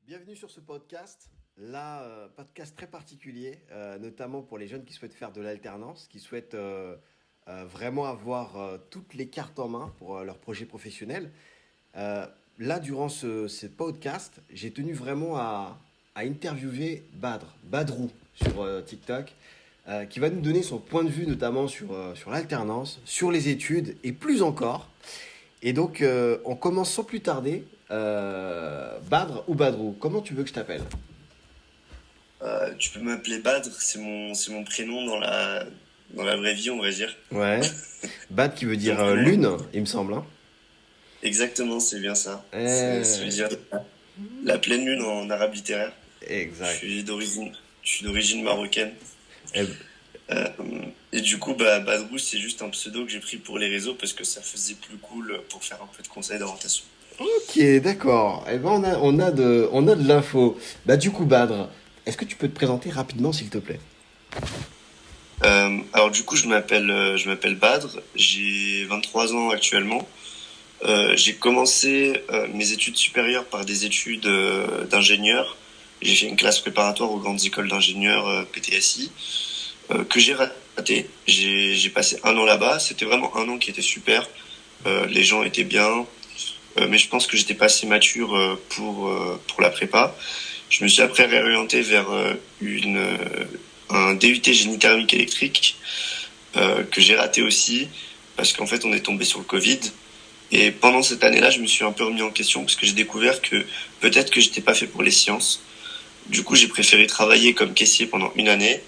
Bienvenue sur ce podcast. Là, podcast très particulier, notamment pour les jeunes qui souhaitent faire de l'alternance, qui souhaitent vraiment avoir toutes les cartes en main pour leur projet professionnel. Euh, Là, durant ce podcast, j'ai tenu vraiment à interviewer Badrou sur TikTok, qui va nous donner son point de vue notamment sur l'alternance, sur les études et plus encore. Et donc, on commence sans plus tarder. Badr ou Badrou, comment tu veux que je t'appelle? Tu peux m'appeler Badr, c'est mon prénom dans la vraie vie, on va dire. Ouais. Badr qui veut Mon dire prénom, lune, il me semble, hein. exactement, c'est bien ça. Ça veut Euh, dire la pleine lune en arabe littéraire. Je exact. suis d'origine, je suis d'origine marocaine. Eh, Euh, et du coup, Badrou, c'est juste un pseudo que j'ai pris pour les réseaux parce que ça faisait plus cool pour faire un peu de conseils d'orientation. ok, d'accord. Eh ben, on a de l'info. Bah, du coup, Badr, est-ce que tu peux te présenter rapidement, s'il te plaît? Alors du coup, je m'appelle Badr, j'ai 23 ans actuellement. J'ai commencé mes études supérieures par des études d'ingénieur. J'ai fait une classe préparatoire aux grandes écoles d'ingénieurs PTSI que j'ai raté. J'ai passé un an là-bas. C'était vraiment un an qui était super. Les gens étaient bien, mais je pense que j'étais pas assez mature pour la prépa. Je me suis après réorienté vers un DUT génie thermique électrique que j'ai raté aussi parce qu'en fait on est tombé sur le Covid. Et pendant cette année-là, je me suis un peu remis en question parce que j'ai découvert que peut-être que j'étais pas fait pour les sciences. Du coup, j'ai préféré travailler comme caissier pendant une année.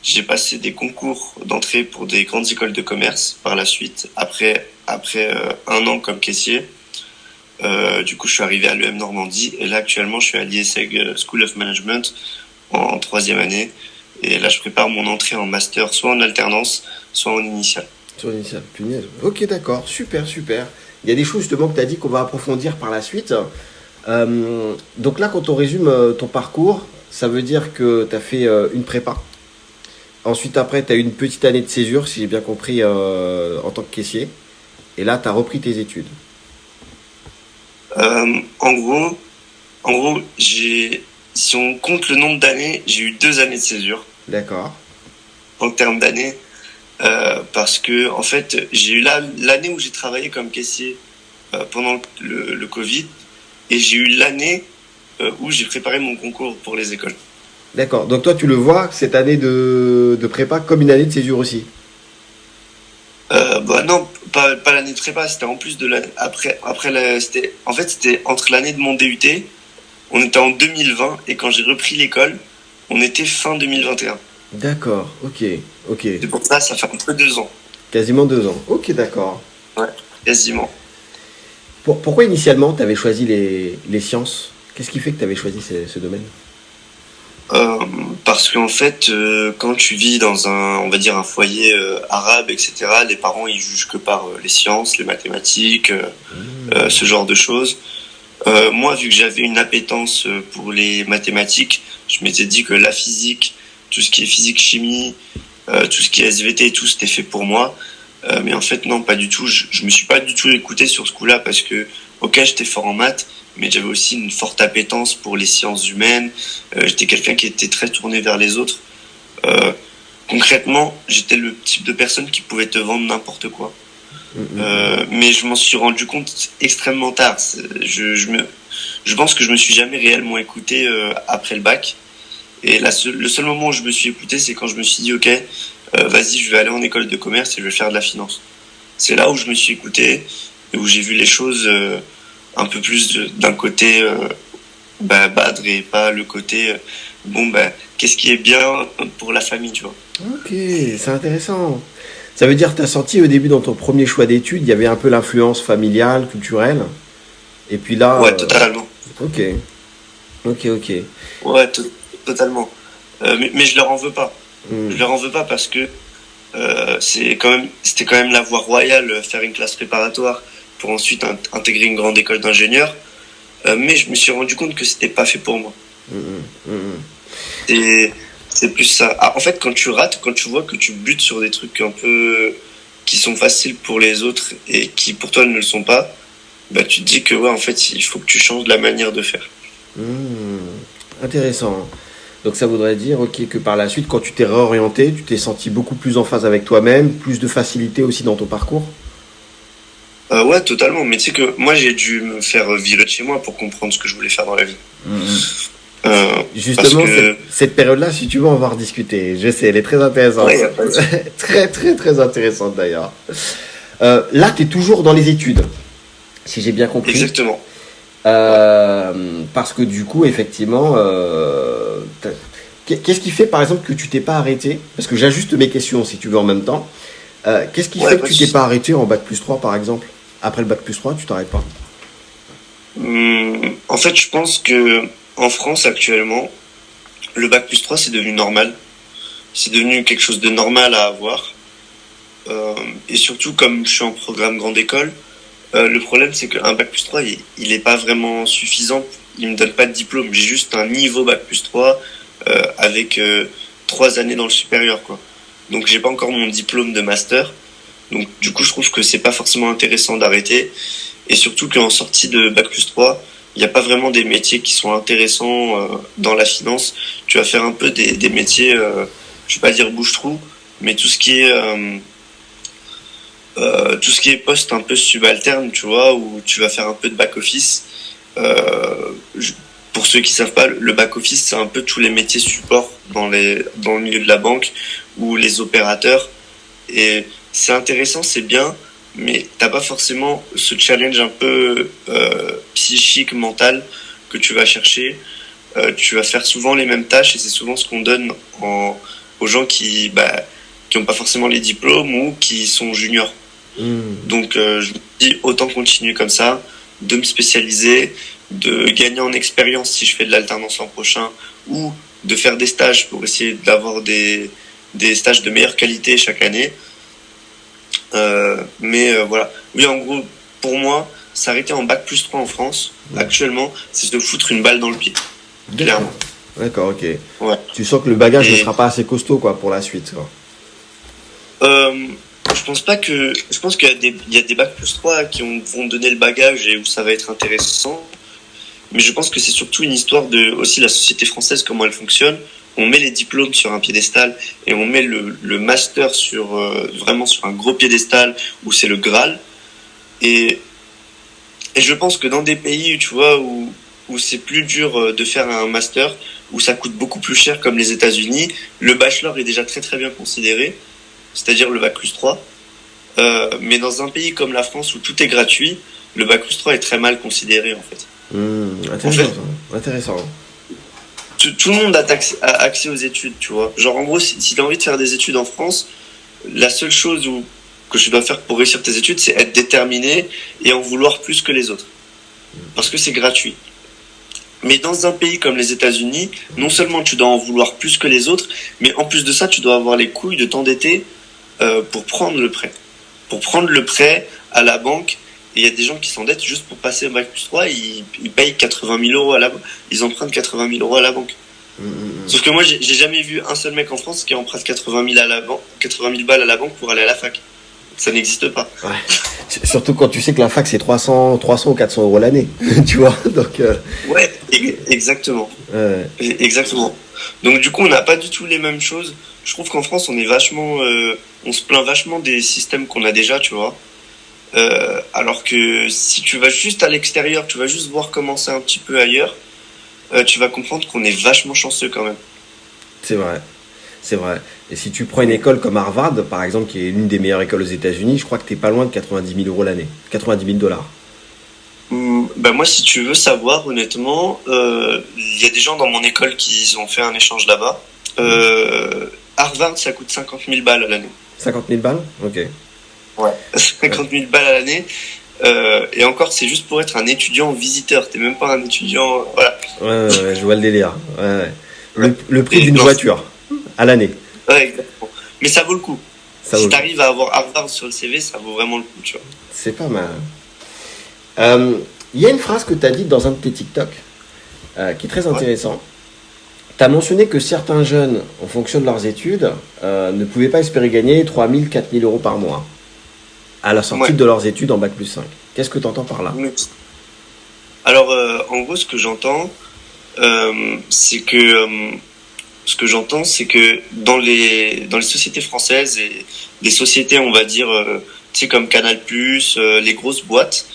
J'ai passé des concours d'entrée pour des grandes écoles de commerce par la suite, après un an comme caissier. Du coup, je suis arrivé à l'EM Normandie et là, actuellement, je suis à l'IESEG School of Management en troisième année. Et là, je prépare mon entrée en master, soit en alternance, soit en initiale. Sur l'initiale, punaise. Ok, d'accord, super, super. Il y a des choses justement que tu as dit qu'on va approfondir par la suite. Donc là, quand on résume ton parcours, ça veut dire que tu as fait une prépa. Ensuite, après, tu as eu une petite année de césure, si j'ai bien compris, en tant que caissier. Et là, tu as repris tes études. En gros, si on compte le nombre d'années, j'ai eu 2 années de césure D'accord. en termes d'années, parce que en fait, j'ai eu l'année où j'ai travaillé comme caissier pendant le Covid, et j'ai eu l'année où j'ai préparé mon concours pour les écoles. D'accord. Donc toi, tu le vois, cette année de prépa, comme une année de césure aussi. Bah non, pas l'année de prépa, c'était en plus de l'année après c'était entre l'année de mon DUT, on était en 2020 et quand j'ai repris l'école, on était fin 2021. D'accord. Ok. Ok. C'est pour ça, ça fait un peu 2 ans. Quasiment 2 ans. Ok, d'accord. Ouais, quasiment. Pourquoi initialement, tu avais choisi les sciences? Qu'est-ce qui fait que tu avais choisi ce domaine? Euh, Parce qu'en fait, quand tu vis dans on va dire un foyer arabe, etc., les parents ils jugent que par les sciences, les mathématiques, Hmm. ce genre de choses. Moi, vu que j'avais une appétence pour les mathématiques, je m'étais dit que la physique, tout ce qui est physique, chimie, tout ce qui est SVT et tout, c'était fait pour moi. Mais en fait, non, pas du tout. Je me suis pas du tout écouté sur ce coup-là parce que, ok, j'étais fort en maths, mais j'avais aussi une forte appétence pour les sciences humaines. J'étais quelqu'un qui était très tourné vers les autres. Euh, Concrètement, j'étais le type de personne qui pouvait te vendre n'importe quoi. Hmm, hmm, hmm. Mais je m'en suis rendu compte extrêmement tard. Je pense que je me suis jamais réellement écouté après le bac. Et le seul moment où je me suis écouté, c'est quand je me suis dit, ok, vas-y, je vais aller en école de commerce et je vais faire de la finance. C'est là où je me suis écouté et où j'ai vu les choses un peu plus d'un côté Badr et pas le côté bon qu'est-ce qui est bien pour la famille, tu vois. Ok, c'est intéressant. Ça veut dire que tu as senti au début dans ton premier choix d'études, il y avait un peu l'influence familiale, culturelle. Et puis là, Ouais, totalement. ok, ok, ok. Ouais, totalement. Mais je leur en veux pas. Je Hmm. leur en veux pas parce que c'était quand même la voie royale, faire une classe préparatoire pour ensuite intégrer une grande école d'ingénieur. Mais je me suis rendu compte que c'était pas fait pour moi. Hmm, hmm, hmm. C'est, c'est plus ça. Ah, en fait, quand tu rates, quand tu vois que tu butes sur des trucs un peu qui sont faciles pour les autres et qui pour toi ne le sont pas, bah tu te dis que ouais, en fait, il faut que tu changes la manière de faire. Intéressant. Donc ça voudrait dire, ok, que par la suite, quand tu t'es réorienté, tu t'es senti beaucoup plus en phase avec toi-même, plus de facilité aussi dans ton parcours. Ouais, totalement. Mais tu sais que moi, j'ai dû me faire virer de chez moi pour comprendre ce que je voulais faire dans la vie. Mhm. Parce Justement, que, cette période-là, si tu veux, on va en rediscuter. Je sais, elle est très ouais, intéressante. y a pas de... Très, très, très intéressante d'ailleurs. Là, tu es toujours dans les études, si j'ai bien compris. Exactement. Ouais. Parce que du coup, effectivement, qu'est-ce qui fait, par exemple, que tu t'es pas arrêté? Parce que j'ajuste mes questions, si tu veux, en même temps. Qu'est-ce qui Ouais, fait que pas de tu t'es souci. pas arrêté en bac plus 3 par exemple? Après le bac plus 3 tu t'arrêtes pas. En fait, je pense que en France, actuellement, le bac plus 3 c'est devenu normal. C'est devenu quelque chose de normal à avoir. Et surtout, comme je suis en programme grande école, le problème, c'est qu'un bac plus 3 il est pas vraiment suffisant. Il me donne pas de diplôme. J'ai juste un niveau bac plus 3 avec 3 années dans le supérieur, quoi. Donc, j'ai pas encore mon diplôme de master. Donc, du coup, je trouve que c'est pas forcément intéressant d'arrêter. Et surtout qu'en sortie de bac plus 3 il n'y a pas vraiment des métiers qui sont intéressants dans la finance. Tu vas faire un peu des métiers, je vais pas dire bouche-trou, mais tout ce qui est poste un peu subalterne, tu vois, où tu vas faire un peu de back-office. Euh, je- pour ceux qui savent pas, le back-office, c'est un peu tous les métiers support dans le milieu de la banque ou les opérateurs. Et c'est intéressant, c'est bien, mais t'as pas forcément ce challenge un peu psychique, mental que tu vas chercher. Tu vas faire souvent les mêmes tâches et c'est souvent ce qu'on donne aux gens qui ont pas forcément les diplômes ou qui sont juniors. Hmm. Donc je me dis autant continuer comme ça, de me spécialiser, de gagner en expérience si je fais de l'alternance l'an prochain ou de faire des stages pour essayer d'avoir des stages de meilleure qualité chaque année. Voilà. Oui, en gros, pour moi, s'arrêter en bac plus 3 en France, Hmm. actuellement, c'est se foutre une balle dans le pied. D'accord. Clairement. D'accord, ok. Ouais. Tu sens que le bagage ne Et sera pas assez costaud quoi pour la suite, quoi. euh, je pense il y a des bacs plus 3 vont donner le bagage et où ça va être intéressant. Mais je pense que c'est surtout une histoire de aussi la société française, comment elle fonctionne. On met les diplômes sur un piédestal et on met le master vraiment sur un gros piédestal où c'est le Graal. Et Et je pense que dans des pays, tu vois, où c'est plus dur de faire un master, où ça coûte beaucoup plus cher comme les États-Unis, le bachelor est déjà très très bien considéré, c'est-à-dire le bac plus 3. Mais dans un pays comme la France où tout est gratuit, le bac plus 3 est très mal considéré en fait. En Intéressant, fait, ça. Intéressant. tout le monde a accès aux études, tu vois. Genre en gros, si tu as envie de faire des études en France, la seule chose que tu dois faire pour réussir tes études, c'est être déterminé et en vouloir plus que les autres. Parce que c'est gratuit. Mais dans un pays comme les États-Unis, non seulement tu dois en vouloir plus que les autres, mais en plus de ça, tu dois avoir les couilles de t'endetter pour prendre le prêt. Pour prendre le prêt à la banque, et il y a des gens qui s'endettent juste pour passer au bac plus 3, ils payent 80 000 euros à la banque. Ils empruntent 80 000 euros à la banque. Sauf que moi, j'ai jamais vu un seul mec en France qui emprunte 80 000 à la banque, 80 000 balles à la banque pour aller à la fac. Ça n'existe pas. Ouais. Surtout quand tu sais que la fac c'est 300 ou 400 euros l'année, tu vois. Donc, Ouais, exactement. euh, Exactement. Donc du coup, on n'a pas du tout les mêmes choses. Je trouve qu'en France, on se plaint vachement des systèmes qu'on a déjà, tu vois. Alors que si tu vas juste à l'extérieur, tu vas juste voir comment c'est un petit peu ailleurs, tu vas comprendre qu'on est vachement chanceux quand même. c'est vrai. C'est vrai. Et si tu prends une école comme Harvard, par exemple, qui est l'une des meilleures écoles aux États-Unis, je crois que t'es pas loin de 90 000 euros l'année. 90 000 dollars. Bah moi, si tu veux savoir, honnêtement, il y a des gens dans mon école qui ont fait un échange là-bas. Harvard, ça coûte 50 000 balles à l'année. 50 000 balles. Ok. Ouais. Ouais. 50 000 balles à l'année. Et encore, c'est juste pour être un étudiant visiteur. T'es même pas un étudiant. Voilà. Ouais, ouais, ouais, je vois le délire. Ouais, ouais. Ouais. Le prix Et d'une non, voiture à l'année. ouais, exactement. Mais ça vaut le coup. Ça vaut Si le coup. t'arrives à avoir Harvard sur le CV, ça vaut vraiment le coup, tu vois. C'est pas mal. Euh, Il y a une phrase que tu as dite dans un de tes TikTok qui est très Ouais. intéressant. Tu as mentionné que certains jeunes, en fonction de leurs études, ne pouvaient pas espérer gagner 3 000, 4 000 euros par mois à la sortie Ouais. de leurs études en bac plus 5. Qu'est-ce que tu entends par là? Alors, en gros, ce que j'entends, C'est que ce que j'entends, c'est que dans les sociétés françaises et des sociétés, on va dire, tu sais, comme Canal+, les grosses boîtes,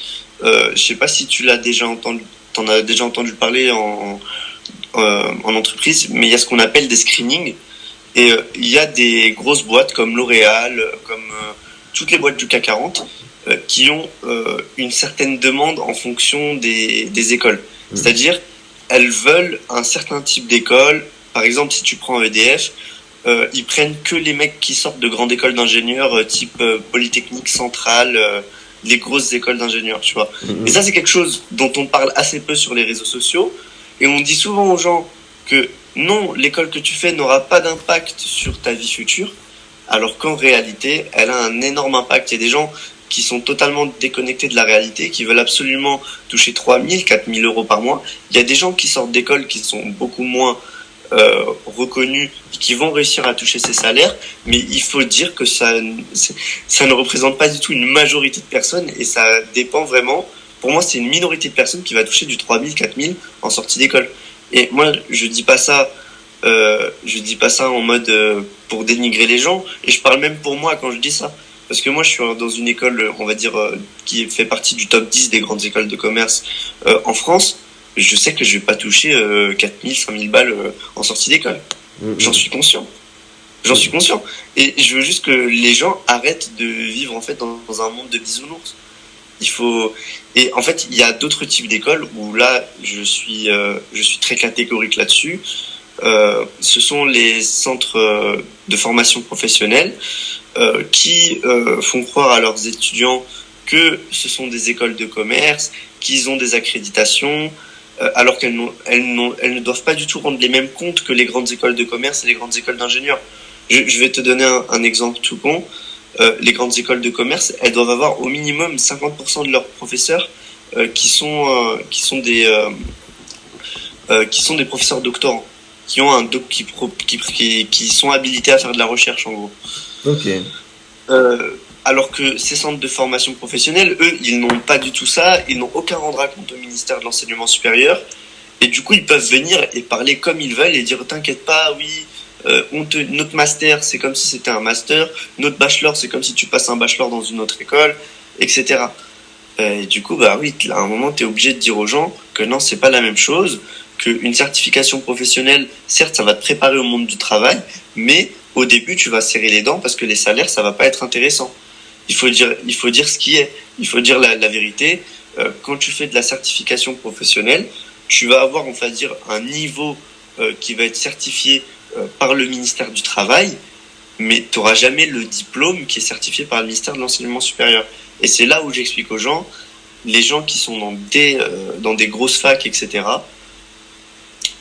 je sais pas si t'en as déjà entendu parler en entreprise, mais il y a ce qu'on appelle des screenings. Et il y a des grosses boîtes comme L'Oréal, comme toutes les boîtes du CAC 40, qui ont une certaine demande en fonction des écoles. C'est-à-dire, elles veulent un certain type d'école. Par exemple, si tu prends EDF, ils prennent que les mecs qui sortent de grandes écoles d'ingénieurs, type Polytechnique Centrale, les grosses écoles d'ingénieurs, tu vois. Et ça, c'est quelque chose dont on parle assez peu sur les réseaux sociaux. Et on dit souvent aux gens que non, l'école que tu fais n'aura pas d'impact sur ta vie future, alors qu'en réalité, elle a un énorme impact. Il y a des gens qui sont totalement déconnectés de la réalité, qui veulent absolument toucher 3 000, 4 000 euros par mois. Il y a des gens qui sortent d'écoles qui sont beaucoup moins reconnus, qui vont réussir à toucher ces salaires, mais il faut dire que ça ne représente pas du tout une majorité de personnes, et ça dépend vraiment. Pour moi, c'est une minorité de personnes qui va toucher du 3 000, 4 000 en sortie d'école. Et moi, je dis pas ça en mode pour dénigrer les gens, et je parle même pour moi quand je dis ça. Parce que moi, je suis dans une école, on va dire, qui fait partie du top 10 des grandes écoles de commerce en France. Je sais que je vais pas toucher 4 000, 5 000 balles en sortie d'école. J'en suis conscient. J'en suis conscient. Et je veux juste que les gens arrêtent de vivre en fait dans un monde de bisounours. Et en fait, il y a d'autres types d'écoles où là, je suis très catégorique là-dessus. Ce sont les centres de formation professionnelle qui font croire à leurs étudiants que ce sont des écoles de commerce, qu'ils ont des accréditations, alors qu'elles ne doivent pas du tout rendre les mêmes comptes que les grandes écoles de commerce et les grandes écoles d'ingénieurs. Je vais te donner un exemple tout con. Les grandes écoles de commerce, elles doivent avoir au minimum 50% de leurs professeurs qui sont des professeurs doctorants, qui ont un doc, qui sont habilités à faire de la recherche en gros. Ok. Alors que ces centres de formation professionnelle, eux, ils n'ont pas du tout ça, ils n'ont aucun rendre à compte au ministère de l'enseignement supérieur, et du coup ils peuvent venir et parler comme ils veulent et dire t'inquiète pas, oui, notre master c'est comme si c'était un master, notre bachelor c'est comme si tu passes un bachelor dans une autre école, etc. Et du coup, bah oui, à un moment t'es obligé de dire aux gens que non, c'est pas la même chose, qu'une certification professionnelle, certes ça va te préparer au monde du travail, mais au début tu vas serrer les dents parce que les salaires ça va pas être intéressant. Il faut dire ce qui est. Il faut dire la vérité. Quand tu fais de la certification professionnelle, tu vas avoir, on va dire, un niveau qui va être certifié par le ministère du Travail, mais tu n'auras jamais le diplôme qui est certifié par le ministère de l'Enseignement supérieur. Et c'est là où j'explique aux gens, les gens qui sont dans des grosses facs, etc.,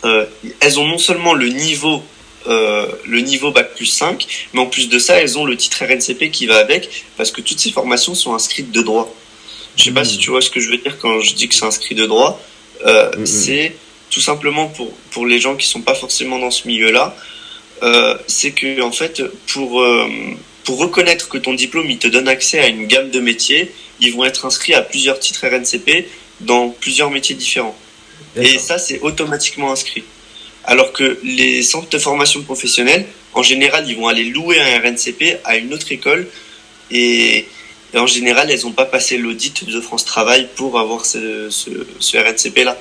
elles ont non seulement le niveau Bac+5, mais en plus de ça, elles ont le titre RNCP qui va avec, parce que toutes ces formations sont inscrites de droit. Je sais pas si tu vois ce que je veux dire quand je dis que c'est inscrit de droit. C'est tout simplement pour les gens qui sont pas forcément dans ce milieu-là, c'est que en fait, pour reconnaître que ton diplôme il te donne accès à une gamme de métiers, ils vont être inscrits à plusieurs titres RNCP dans plusieurs métiers différents. D'accord. Et ça, c'est automatiquement inscrit. Alors que les centres de formation professionnelle, en général, ils vont aller louer un RNCP à une autre école et en général, elles n'ont pas passé l'audit de France Travail pour avoir ce RNCP-là.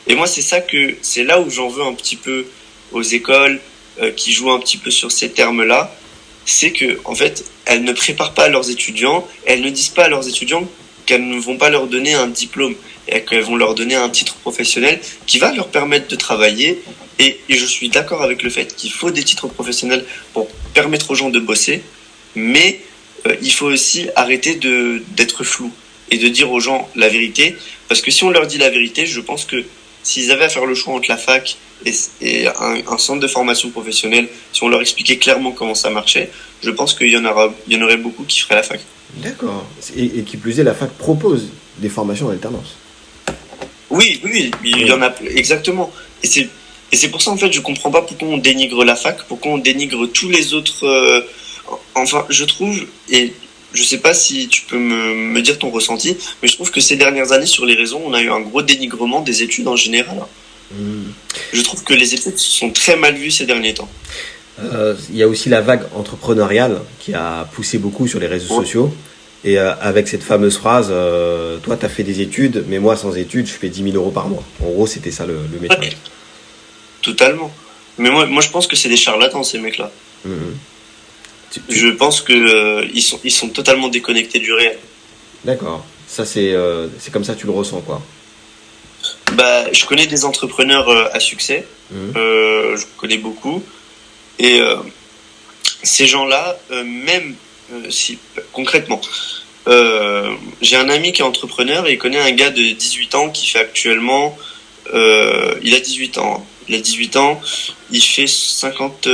Et moi, c'est là où j'en veux un petit peu aux écoles qui jouent un petit peu sur ces termes-là, c'est que en fait, elles ne préparent pas leurs étudiants, elles ne disent pas à leurs étudiants qu'elles ne vont pas leur donner un diplôme et qu'elles vont leur donner un titre professionnel qui va leur permettre de travailler. Et je suis d'accord avec le fait qu'il faut des titres professionnels pour permettre aux gens de bosser, mais il faut aussi arrêter d'être flou et de dire aux gens la vérité, parce que si on leur dit la vérité, je pense que s'ils avaient à faire le choix entre la fac et un centre de formation professionnelle, si on leur expliquait clairement comment ça marchait, je pense qu'il y en aurait beaucoup qui feraient la fac. D'accord. Et qui plus est, la fac propose des formations en alternance. Oui, il y en a exactement. Et c'est pour ça, en fait, je comprends pas pourquoi on dénigre la fac, pourquoi on dénigre tous les autres... Enfin, je trouve, et je sais pas si tu peux me dire ton ressenti, mais je trouve que ces dernières années, sur les réseaux, on a eu un gros dénigrement des études en général. Mm. Je trouve que les études sont très mal vues ces derniers temps. Il y a aussi la vague entrepreneuriale qui a poussé beaucoup sur les réseaux Ouais, sociaux. Et avec cette fameuse phrase, toi, tu as fait des études, mais moi, sans études, je fais 10 000 € par mois. En gros, c'était ça le message. ouais, totalement. Mais moi, je pense que c'est des charlatans, ces mecs-là. Mhm. Je pense que ils sont totalement déconnectés du réel. D'accord. Ça, c'est comme ça que tu le ressens, quoi. Bah, je connais des entrepreneurs à succès. Mhm. Je connais beaucoup. Et ces gens-là, même si concrètement, j'ai un ami qui est entrepreneur et il connaît un gars de 18 ans qui fait actuellement, il a 18 ans, hein. Il a 18 ans, il fait 50,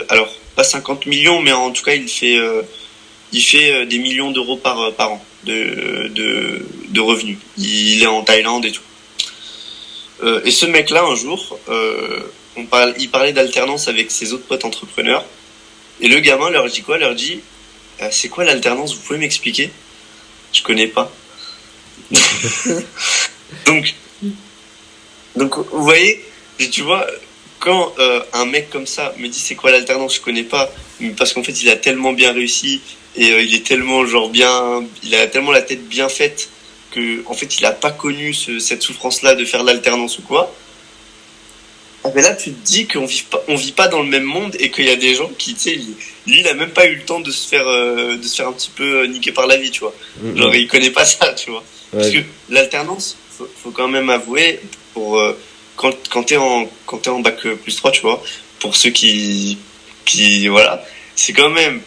alors pas 50 millions, mais en tout cas il fait des millions d'euros par an de revenus. Il est en Thaïlande et tout. Et ce mec-là, un jour, il parlait d'alternance avec ses autres potes entrepreneurs. Et le gamin leur dit quoi? Leur dit, c'est quoi l'alternance? Vous pouvez m'expliquer? Je connais pas. Donc, donc, vous voyez, tu vois, quand un mec comme ça me dit c'est quoi l'alternance, je connais pas, parce qu'en fait il a tellement bien réussi et il est tellement genre bien, il a tellement la tête bien faite que en fait il a pas connu cette souffrance-là de faire l'alternance ou quoi. Ah ben là tu te dis on vit pas dans le même monde et qu'il y a des gens qui, tu sais, lui il a même pas eu le temps de se faire un petit peu niquer par la vie, tu vois. Genre Mhm. il connaît pas ça, tu vois. Parce Ouais. que l'alternance, faut quand même avouer, pour quand t'es en bac plus 3 tu vois, pour ceux qui voilà, c'est quand même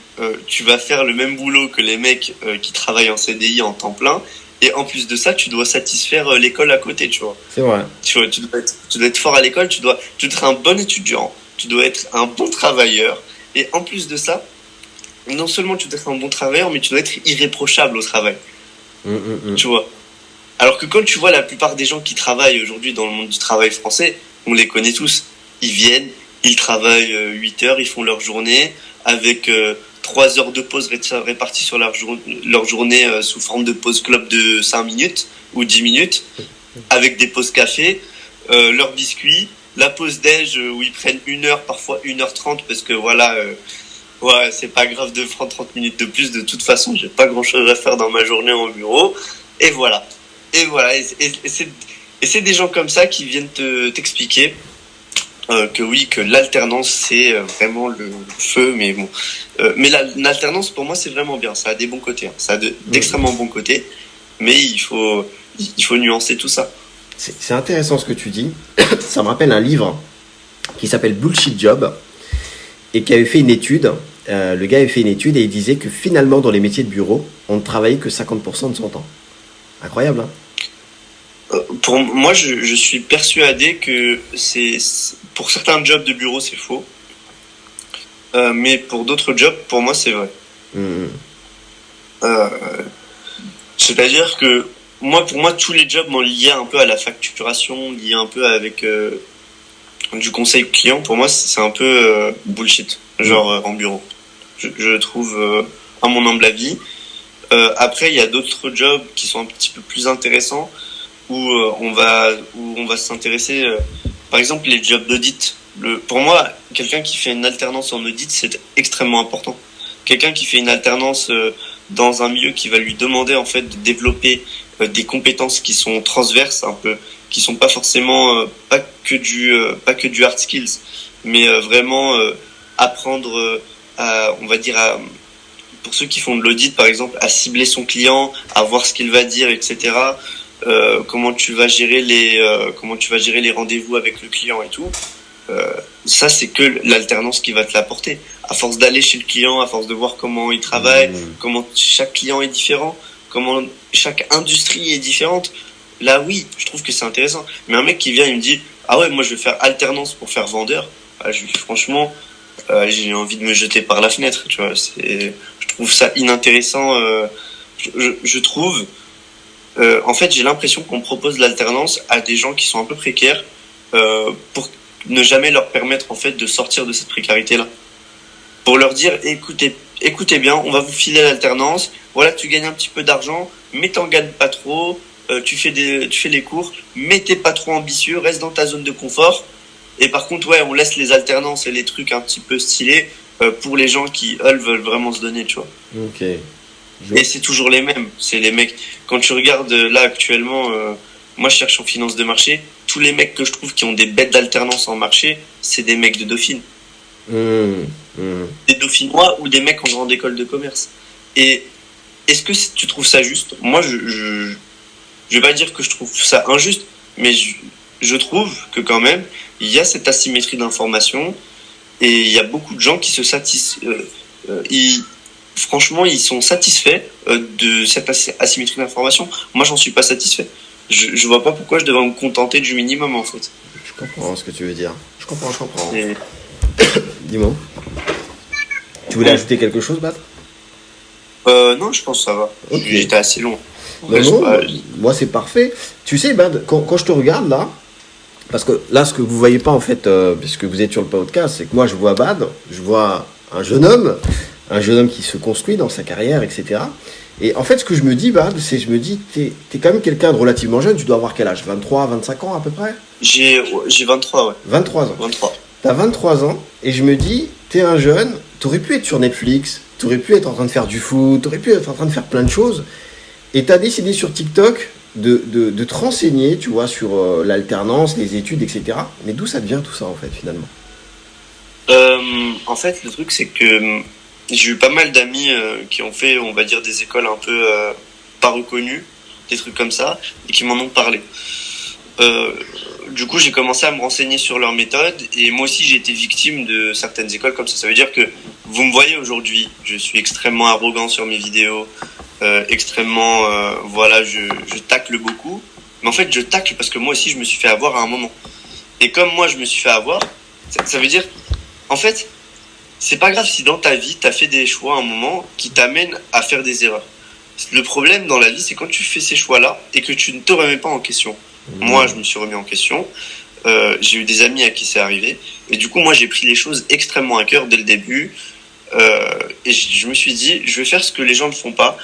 tu vas faire le même boulot que les mecs qui travaillent en CDI en temps plein, et en plus de ça, tu dois satisfaire l'école à côté, tu vois. C'est vrai. Tu vois, tu dois être fort à l'école, tu dois être un bon étudiant, tu dois être un bon travailleur, et en plus de ça, non seulement tu dois être un bon travailleur, mais tu dois être irréprochable au travail, Mhm. tu vois. Alors que quand tu vois la plupart des gens qui travaillent aujourd'hui dans le monde du travail français, on les connaît tous. Ils viennent, ils travaillent 8 heures, ils font leur journée avec 3 heures de pause réparties sur leur journée sous forme de pause club de 5 minutes ou 10 minutes, avec des pauses café, leurs biscuits, la pause déj où ils prennent 1 heure, parfois 1h30 parce que voilà, ouais, c'est pas grave de prendre 30 minutes de plus, de toute façon, j'ai pas grand chose à faire dans ma journée en bureau. Et voilà. Et voilà. Et c'est des gens comme ça qui viennent t'expliquer que oui, que l'alternance, c'est vraiment le feu. Mais bon. Mais l'alternance, pour moi, c'est vraiment bien. Ça a des bons côtés, hein. Ça a Mhm. d'extrêmement bons côtés. Mais il faut nuancer tout ça. C'est intéressant ce que tu dis. Ça me rappelle un livre qui s'appelle Bullshit Job et qui avait fait une étude. Le gars avait fait une étude et il disait que finalement, dans les métiers de bureau, on ne travaillait que 50% de son temps. Incroyable, hein? Pour moi, je suis persuadé que pour certains jobs de bureau, c'est faux. Mais pour d'autres jobs, pour moi, c'est vrai. Mhm. Euh, C'est-à-dire que pour moi, tous les jobs liés un peu à la facturation, liés un peu avec du conseil client, pour moi, c'est un peu bullshit, genre Mhm. en bureau. Je trouve, à mon humble avis. Après, il y a d'autres jobs qui sont un petit peu plus intéressants où on va s'intéresser, par exemple, les jobs d'audit. Pour moi, quelqu'un qui fait une alternance en audit, c'est extrêmement important. Quelqu'un qui fait une alternance dans un milieu qui va lui demander en fait de développer des compétences qui sont transverses un peu, qui sont pas forcément pas que du hard skills, mais vraiment apprendre on va dire pour ceux qui font de l'audit par exemple, à cibler son client, à voir ce qu'il va dire, etc. Comment tu vas gérer les rendez-vous avec le client et tout. Euh, Ça, c'est que l'alternance qui va te l'apporter. À force d'aller chez le client, à force de voir comment il travaille, Mhm. comment chaque client est différent, comment chaque industrie est différente, là, oui, je trouve que c'est intéressant. Mais un mec qui vient, il me dit, ah ouais, moi, je vais faire alternance pour faire vendeur. Ah, franchement, j'ai envie de me jeter par la fenêtre, tu vois. Je trouve ça inintéressant. Je trouve, en fait, j'ai l'impression qu'on propose l'alternance à des gens qui sont un peu précaires pour ne jamais leur permettre en fait de sortir de cette précarité-là. Pour leur dire, écoutez bien, on va vous filer l'alternance. Voilà, tu gagnes un petit peu d'argent, mais t'en gagnes pas trop. tu fais les cours, mais t'es pas trop ambitieux, reste dans ta zone de confort. Et par contre, ouais, on laisse les alternances et les trucs un petit peu stylés pour les gens qui, eux, veulent vraiment se donner, tu vois. Ok. Et c'est toujours les mêmes. C'est les mecs. Quand tu regardes là actuellement, moi je cherche en finance de marché. Tous les mecs que je trouve qui ont des bêtes d'alternance en marché, c'est des mecs de Dauphine. Des Dauphinois ou des mecs en grande école de commerce. Et est-ce que tu trouves ça juste? Moi, je vais pas dire que je trouve ça injuste, mais je trouve que quand même, il y a cette asymétrie d'information et il y a beaucoup de gens qui se satisfont. Franchement, ils sont satisfaits de cette asymétrie d'information. Moi, j'en suis pas satisfait. Je vois pas pourquoi je devrais me contenter du minimum, en fait. Je comprends ce que tu veux dire. Je comprends. Et... Dis-moi. Tu voulais ajouter quelque chose, Bat? Non, je pense que ça va. Ok. J'étais assez long. Non, moi c'est parfait. Tu sais, Bad, quand je te regarde là, parce que là, ce que vous voyez pas en fait, puisque vous êtes sur le podcast, c'est que moi je vois Bad, je vois un jeune homme qui se construit dans sa carrière, etc. Et en fait, ce que je me dis, Bad, c'est je me dis, t'es quand même quelqu'un de relativement jeune, tu dois avoir quel âge? 23, 25 ans à peu près? J'ai 23, ouais. 23 ans. 23. T'as 23 ans, et je me dis, t'es un jeune, t'aurais pu être sur Netflix, t'aurais pu être en train de faire du foot, t'aurais pu être en train de faire plein de choses. Et tu as décidé sur TikTok de te renseigner, tu vois, sur l'alternance, les études, etc. Mais d'où ça devient tout ça, en fait, finalement? En fait, le truc, c'est que j'ai eu pas mal d'amis qui ont fait, on va dire, des écoles un peu pas reconnues, des trucs comme ça, et qui m'en ont parlé. Du coup, j'ai commencé à me renseigner sur leurs méthodes, et moi aussi, j'ai été victime de certaines écoles comme ça. Ça veut dire que vous me voyez aujourd'hui, je suis extrêmement arrogant sur mes vidéos, extrêmement, voilà, je tacle beaucoup. Mais en fait, je tacle parce que moi aussi, je me suis fait avoir à un moment. Et comme moi, je me suis fait avoir, ça veut dire, en fait, c'est pas grave si dans ta vie, t'as fait des choix à un moment qui t'amènent à faire des erreurs. Le problème dans la vie, c'est quand tu fais ces choix-là et que tu ne te remets pas en question. Moi, je me suis remis en question. J'ai eu des amis à qui c'est arrivé. Et du coup, moi, j'ai pris les choses extrêmement à cœur dès le début. Et je me suis dit, je vais faire ce que les gens ne font pas.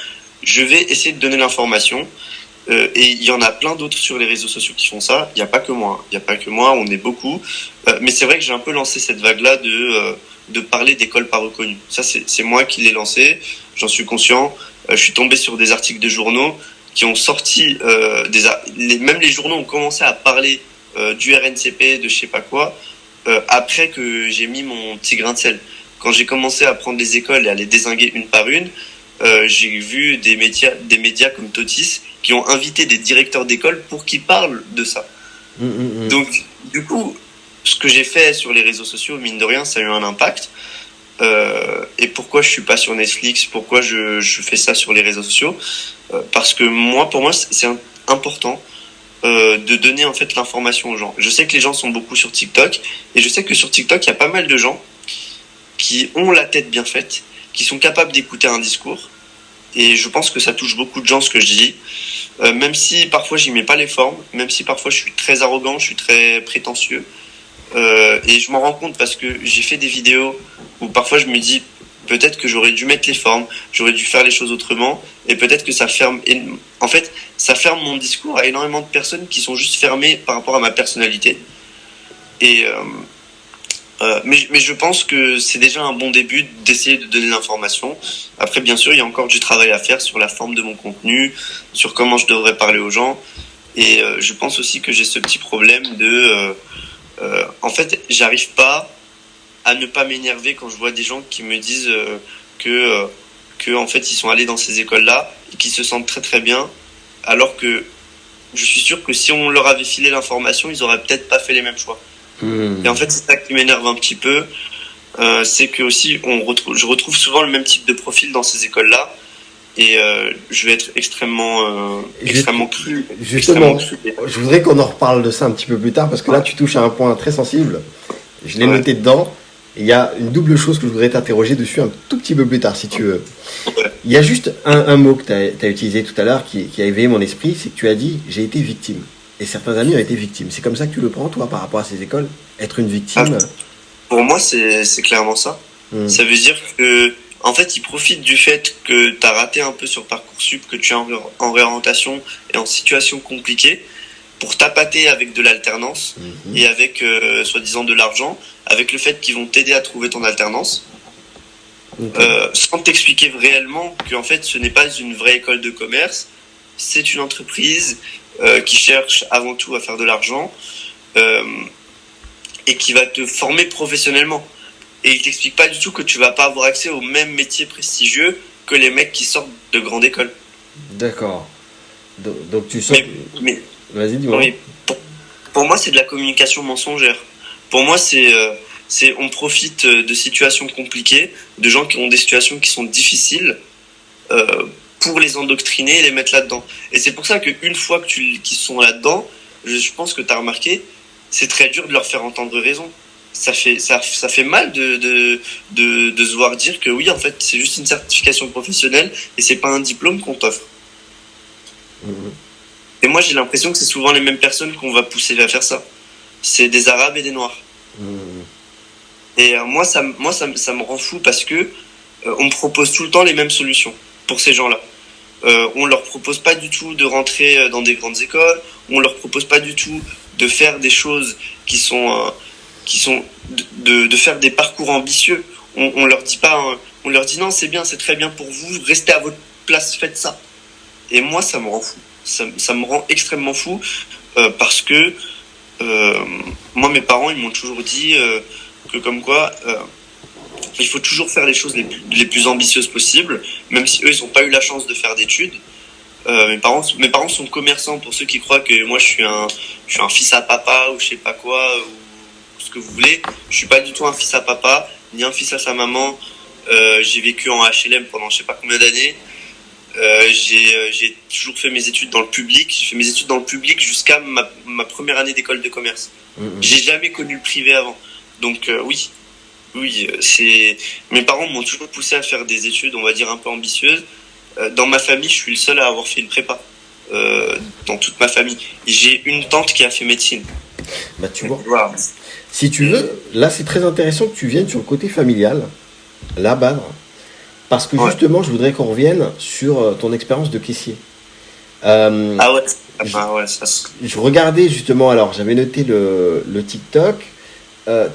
Je vais essayer de donner l'information. Et il y en a plein d'autres sur les réseaux sociaux qui font ça. Il n'y a pas que moi. Il n'y a pas que moi, on est beaucoup. Mais c'est vrai que j'ai un peu lancé cette vague-là de parler d'écoles pas reconnues. Ça, c'est moi qui l'ai lancé. J'en suis conscient. Je suis tombé sur des articles de journaux qui ont sorti, même les journaux ont commencé à parler du RNCP, de je sais pas quoi, après que j'ai mis mon petit grain de sel. Quand j'ai commencé à prendre les écoles et à les dézinguer une par une, j'ai vu des médias comme Totis qui ont invité des directeurs d'école pour qu'ils parlent de ça. Donc, du coup, ce que j'ai fait sur les réseaux sociaux, mine de rien, ça a eu un impact. Et pourquoi je suis pas sur Netflix, pourquoi je fais ça sur les réseaux sociaux, parce que pour moi c'est important de donner en fait l'information aux gens. Je sais que les gens sont beaucoup sur TikTok et je sais que sur TikTok il y a pas mal de gens qui ont la tête bien faite, qui sont capables d'écouter un discours, et je pense que ça touche beaucoup de gens ce que je dis, même si parfois j'y mets pas les formes, même si parfois je suis très arrogant, je suis très prétentieux. Et je m'en rends compte parce que j'ai fait des vidéos où parfois je me dis peut-être que j'aurais dû mettre les formes, j'aurais dû faire les choses autrement, et peut-être que ça ferme mon discours à énormément de personnes qui sont juste fermées par rapport à ma personnalité. Et mais je pense que c'est déjà un bon début d'essayer de donner l'information. Après, bien sûr, il y a encore du travail à faire sur la forme de mon contenu, sur comment je devrais parler aux gens, et je pense aussi que j'ai ce petit problème en fait, j'arrive pas à ne pas m'énerver quand je vois des gens qui me disent que en fait ils sont allés dans ces écoles-là et qui se sentent très très bien, alors que je suis sûr que si on leur avait filé l'information, ils auraient peut-être pas fait les mêmes choix. Et en fait, c'est ça qui m'énerve un petit peu, c'est que aussi je retrouve souvent le même type de profil dans ces écoles-là. Et je vais être extrêmement cru. Justement, je voudrais qu'on en reparle de ça un petit peu plus tard, parce que là, tu touches à un point très sensible. Je l'ai noté dedans. Il y a une double chose que je voudrais t'interroger dessus un tout petit peu plus tard, si tu veux. Ouais. Il y a juste un mot que tu as utilisé tout à l'heure qui a éveillé mon esprit, c'est que tu as dit « j'ai été victime ». Et certains amis ont été victimes. C'est comme ça que tu le prends, toi, par rapport à ces écoles? Être une victime? Pour moi, c'est clairement ça. Ça veut dire que... En fait, ils profitent du fait que tu as raté un peu sur Parcoursup, que tu es en réorientation et en situation compliquée, pour t'appâter avec de l'alternance et avec, soi-disant, de l'argent, avec le fait qu'ils vont t'aider à trouver ton alternance, sans t'expliquer réellement qu'en fait, ce n'est pas une vraie école de commerce, c'est une entreprise qui cherche avant tout à faire de l'argent et qui va te former professionnellement. Et il t'explique pas du tout que tu vas pas avoir accès au même métier prestigieux que les mecs qui sortent de grande école. D'accord. Donc tu sors. Mais vas-y, dis-moi. oui, pour moi, c'est de la communication mensongère. Pour moi, on profite de situations compliquées, de gens qui ont des situations qui sont difficiles, pour les endoctriner et les mettre là-dedans. Et c'est pour ça qu'une fois qu'ils sont là-dedans, je pense que tu as remarqué, c'est très dur de leur faire entendre raison. Ça fait mal de se voir dire que oui, en fait, c'est juste une certification professionnelle et c'est pas un diplôme qu'on t'offre. Et moi, j'ai l'impression que c'est souvent les mêmes personnes qu'on va pousser à faire ça. C'est des Arabes et des Noirs. Et moi, ça me rend fou parce que on me propose tout le temps les mêmes solutions pour ces gens-là. On leur propose pas du tout de rentrer dans des grandes écoles. On leur propose pas du tout de faire des choses qui sont de faire des parcours ambitieux. On leur dit pas, on leur dit non, c'est bien, c'est très bien pour vous, restez à votre place, faites ça. Et moi, ça me rend fou. Ça me rend extrêmement fou parce que moi, mes parents, ils m'ont toujours dit que comme quoi il faut toujours faire les choses les plus ambitieuses possibles, même si eux, ils n'ont pas eu la chance de faire d'études. Mes parents sont commerçants, pour ceux qui croient que moi, je suis un fils à papa ou je sais pas quoi, ou ce que vous voulez. Je suis pas du tout un fils à papa, ni un fils à sa maman. J'ai vécu en HLM pendant je sais pas combien d'années. J'ai toujours fait mes études dans le public. J'ai fait mes études dans le public jusqu'à ma première année d'école de commerce. J'ai jamais connu le privé avant. Donc oui, mes parents m'ont toujours poussé à faire des études, on va dire un peu ambitieuses. Dans ma famille, je suis le seul à avoir fait une prépa. Dans toute ma famille. J'ai une tante qui a fait médecine. Bah tu vois. Wow. Si tu veux, là c'est très intéressant que tu viennes sur le côté familial, là, Badr, parce que justement, je voudrais qu'on revienne sur ton expérience de caissier. Je regardais justement, alors j'avais noté le TikTok.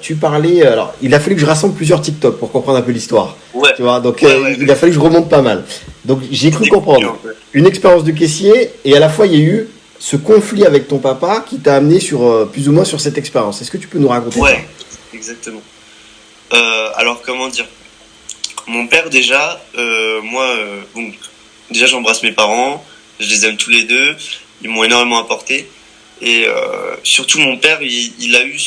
Tu parlais, alors il a fallu que je rassemble plusieurs TikTok pour comprendre un peu l'histoire. Ouais. Tu vois, donc il a fallu que je remonte pas mal. Donc j'ai cru comprendre une expérience de caissier et à la fois il y a eu ce conflit avec ton papa qui t'a amené sur plus ou moins sur cette expérience. Est-ce que tu peux nous raconter ça ? Exactement. Alors comment dire ? Mon père déjà, déjà j'embrasse mes parents, je les aime tous les deux, ils m'ont énormément apporté. Et surtout mon père, il a eu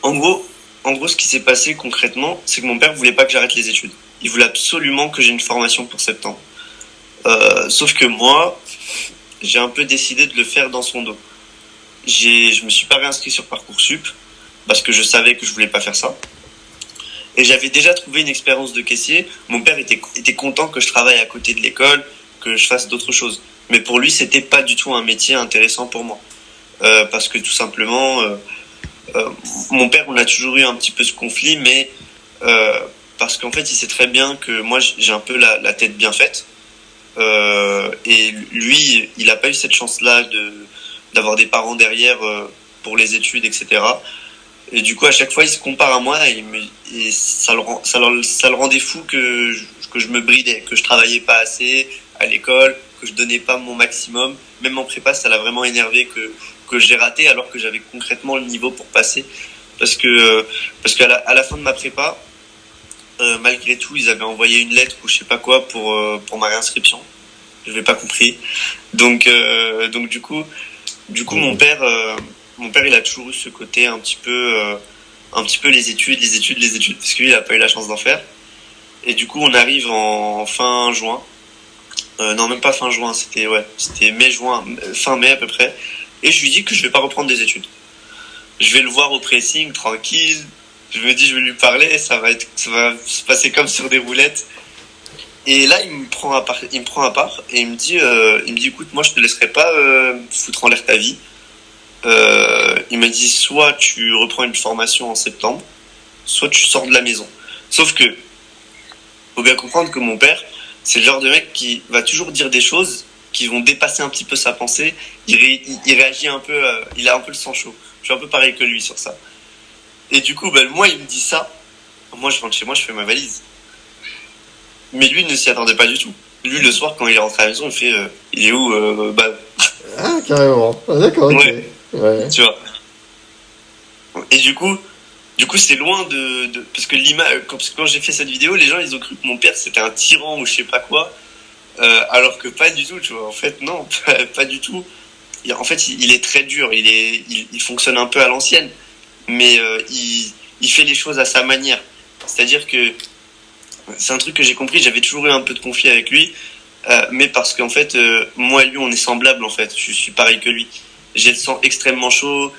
en gros, ce qui s'est passé concrètement, c'est que mon père voulait pas que j'arrête les études. Il voulait absolument que j'ai une formation pour septembre. Sauf que moi, j'ai un peu décidé de le faire dans son dos. Je me suis pas réinscrit sur Parcoursup parce que je savais que je voulais pas faire ça. Et j'avais déjà trouvé une expérience de caissier. Mon père était content que je travaille à côté de l'école, que je fasse d'autres choses. Mais pour lui, c'était pas du tout un métier intéressant pour moi. Parce que tout simplement, mon père, on a toujours eu un petit peu ce conflit, mais parce qu'en fait, il sait très bien que moi, j'ai un peu la tête bien faite. Et lui, il a pas eu cette chance-là d'avoir des parents derrière pour les études, etc. Et du coup, à chaque fois, il se compare à moi et ça le rendait fou que je me bridais, que je travaillais pas assez à l'école, que je donnais pas mon maximum. Même en prépa, ça l'a vraiment énervé que j'ai raté alors que j'avais concrètement le niveau pour passer. Parce qu'à la fin de ma prépa, malgré tout, ils avaient envoyé une lettre ou je sais pas quoi pour ma réinscription. Je n'avais pas compris. Donc du coup, mon père, il a toujours eu ce côté un petit peu les études, parce que lui, il a pas eu la chance d'en faire. Et du coup, on arrive en fin juin. Non, même pas fin juin, c'était mai-juin, fin mai à peu près. Et je lui dis que je vais pas reprendre des études. Je vais le voir au pressing, tranquille. Je me dis, je vais lui parler, ça va se passer comme sur des roulettes. Et là, il me prend à part et il me dit, écoute, moi, je te laisserai pas foutre en l'air ta vie. Il m'a dit, soit tu reprends une formation en septembre, soit tu sors de la maison. Sauf que, faut bien comprendre que mon père, c'est le genre de mec qui va toujours dire des choses qui vont dépasser un petit peu sa pensée. Il réagit un peu, il a un peu le sang chaud. Je suis un peu pareil que lui sur ça. Et du coup, moi, il me dit ça. Moi, je rentre chez moi, je fais ma valise. Mais lui, il ne s'y attendait pas du tout. Lui, le soir, quand il est rentré à la maison, il fait il est où Ah, carrément. Ah, d'accord, ok. Ouais. Tu vois. Et du coup, c'est loin parce que quand j'ai fait cette vidéo, les gens, ils ont cru que mon père, c'était un tyran ou je sais pas quoi. Alors que pas du tout, tu vois. En fait, non, pas du tout. En fait, il est très dur. Il fonctionne un peu à l'ancienne. Mais il fait les choses à sa manière. C'est-à-dire que c'est un truc que j'ai compris. J'avais toujours eu un peu de conflit avec lui. Mais parce qu'en fait, moi et lui, on est semblables, en fait. Je suis pareil que lui. J'ai le sang extrêmement chaud.